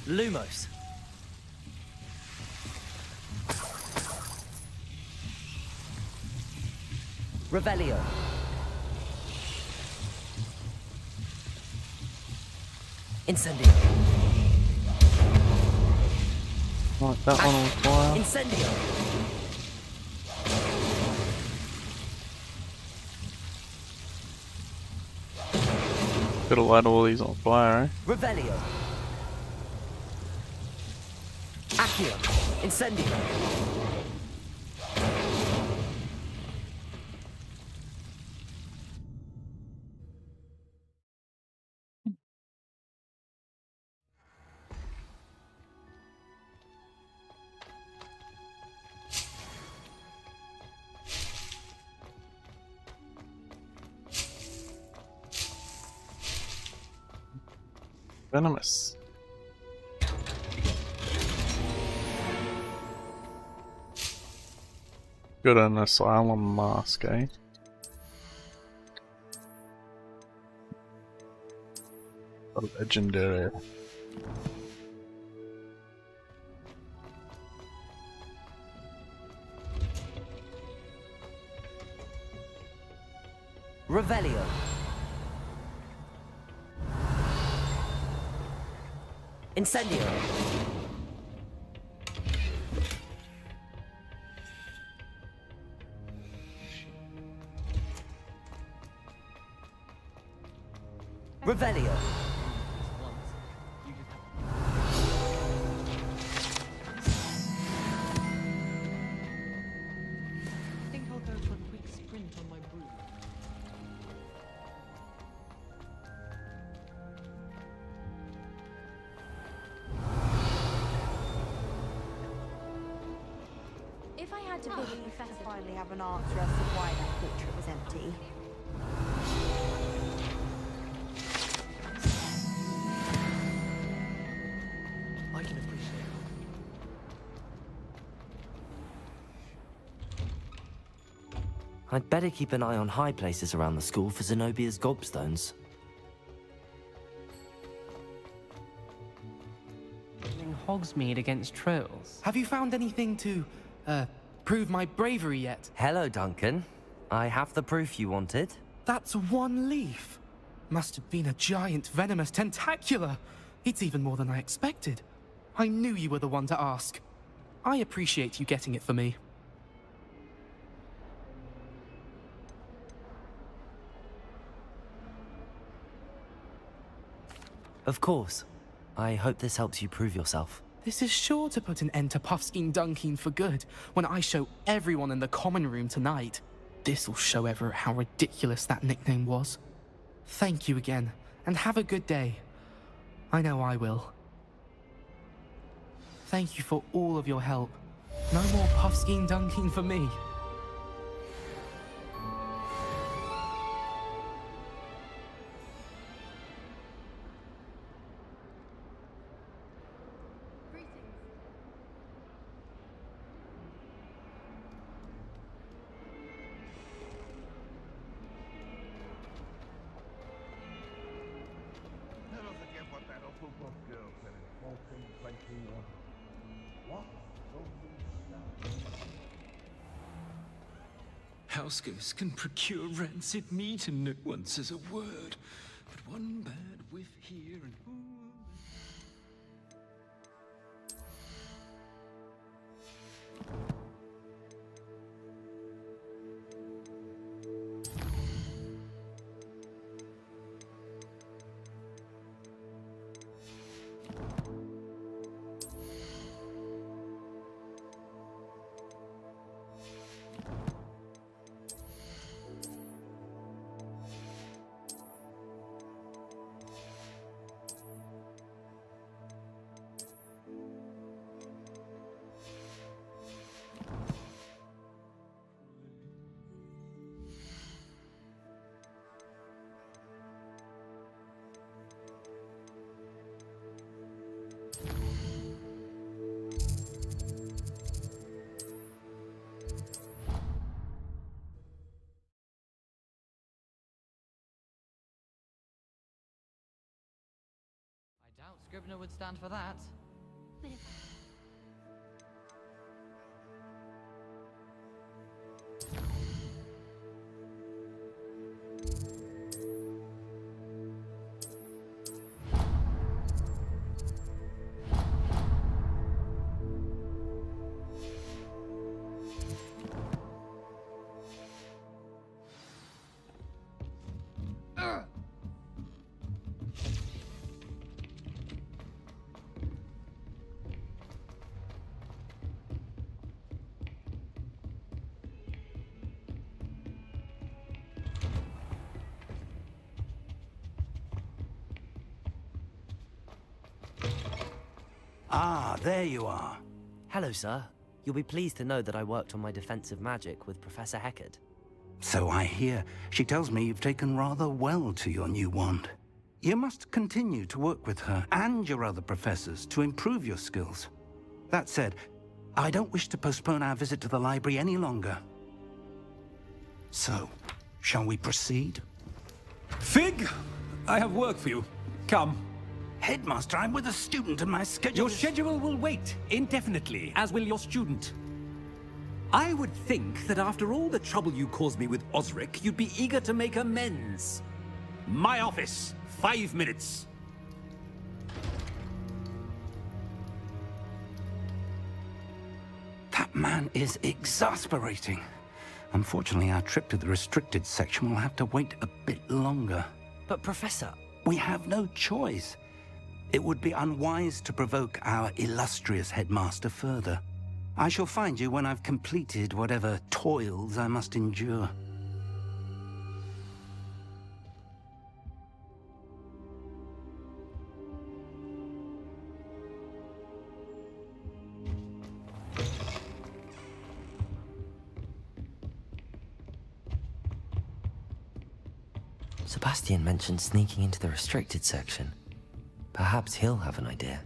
Lumos. Revelio. Incendio. Like that one on fire. Incendio. Gotta light all these on fire, eh? Revelio. Accio. Incendio. Venomous. Got an asylum mask, eh? A legendary. Revelio. Incendio. Revelio. I think I'll go for a quick sprint on my broom. If I had to pick a professor, finally have an answer as to why that portrait was empty. I can appreciate it. I'd better keep an eye on high places around the school for Zenobia's gobstones. Hogsmeade against trolls. Have you found anything to, prove my bravery yet? Hello, Duncan. I have the proof you wanted. That's one leaf. Must have been a giant venomous tentacula. It's even more than I expected. I knew you were the one to ask. I appreciate you getting it for me. Of course. I hope this helps you prove yourself. This is sure to put an end to Puffskein Dunkin for good when I show everyone in the common room tonight. This'll show Everett how ridiculous that nickname was. Thank you again, and have a good day. I know I will. Thank you for all of your help. No more Puffskein Dunkin for me. Never forget what that Hufflepuff girl said in 1421. What? House ghosts can procure rancid meat and no one says a word. But one bad whiff here and Scrivener would stand for that. Ah, there you are. Hello, sir. You'll be pleased to know that I worked on my defensive magic with Professor Heckard. So I hear. She tells me you've taken rather well to your new wand. You must continue to work with her and your other professors to improve your skills. That said, I don't wish to postpone our visit to the library any longer. So, shall we proceed? Fig! I have work for you. Come. Headmaster, I'm with a student and my schedule Your schedule will wait indefinitely, as will your student. I would think that after all the trouble you caused me with Osric, you'd be eager to make amends. My office, 5 minutes. That man is exasperating. Unfortunately, our trip to the restricted section will have to wait a bit longer. But Professor... We have no choice. It would be unwise to provoke our illustrious headmaster further. I shall find you when I've completed whatever toils I must endure. Sebastian mentioned sneaking into the restricted section. Perhaps he'll have an idea.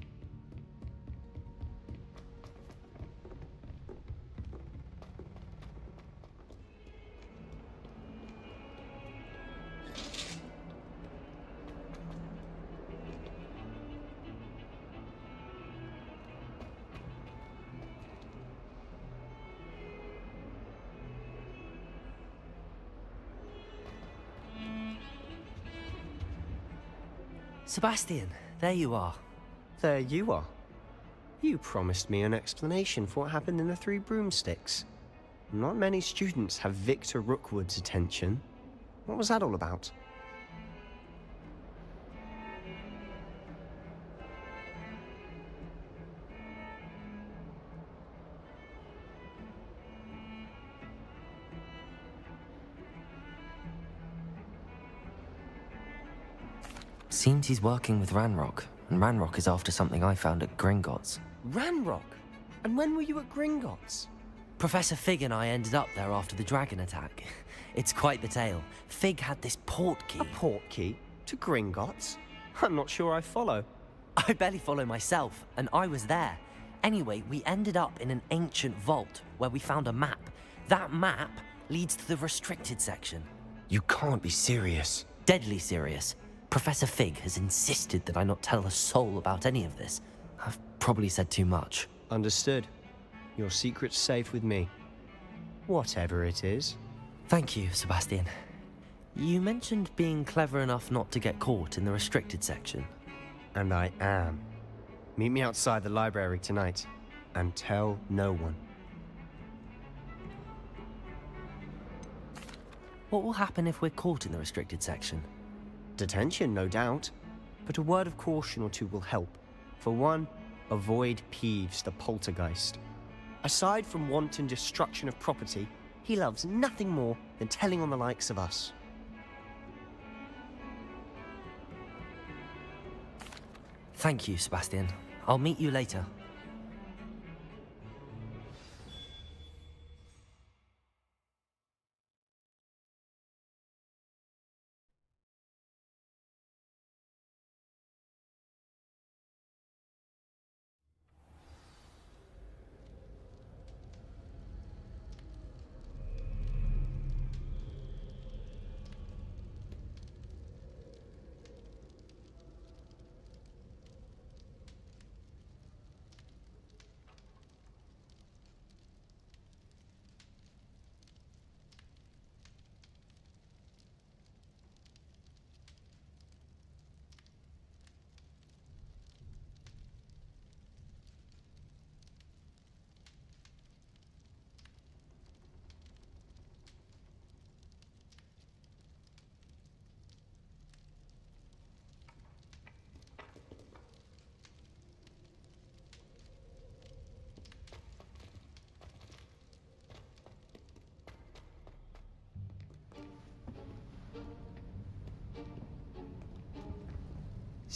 Sebastian, there you are. There you are. You promised me an explanation for what happened in the Three Broomsticks. Not many students have Victor Rookwood's attention. What was that all about? Seems he's working with Ranrock, and Ranrock is after something I found at Gringotts. Ranrock? And when were you at Gringotts? Professor Fig and I ended up there after the dragon attack. It's quite the tale. Fig had this port key. A port key? To Gringotts? I'm not sure I follow. I barely follow myself, and I was there. Anyway, we ended up in an ancient vault where we found a map. That map leads to the restricted section. You can't be serious. Deadly serious. Professor Fig has insisted that I not tell a soul about any of this. I've probably said too much. Understood. Your secret's safe with me. Whatever it is. Thank you, Sebastian. You mentioned being clever enough not to get caught in the restricted section. And I am. Meet me outside the library tonight, and tell no one. What will happen if we're caught in the restricted section? Detention, no doubt. But a word of caution or two will help. For one, avoid Peeves, the poltergeist. Aside from wanton destruction of property, he loves nothing more than telling on the likes of us. Thank you, Sebastian. I'll meet you later.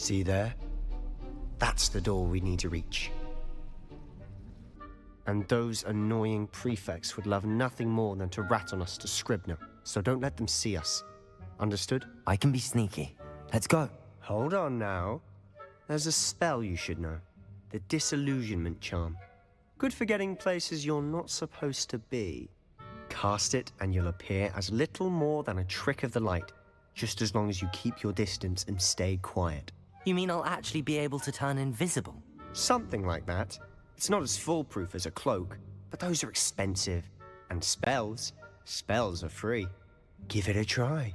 See there? That's the door we need to reach. And those annoying prefects would love nothing more than to rat on us to Scribner, so don't let them see us. Understood? I can be sneaky. Let's go. Hold on now. There's a spell you should know. The Disillusionment Charm. Good for getting places you're not supposed to be. Cast it and you'll appear as little more than a trick of the light, just as long as you keep your distance and stay quiet. You mean I'll actually be able to turn invisible? Something like that. It's not as foolproof as a cloak, but those are expensive. And spells are free. Give it a try.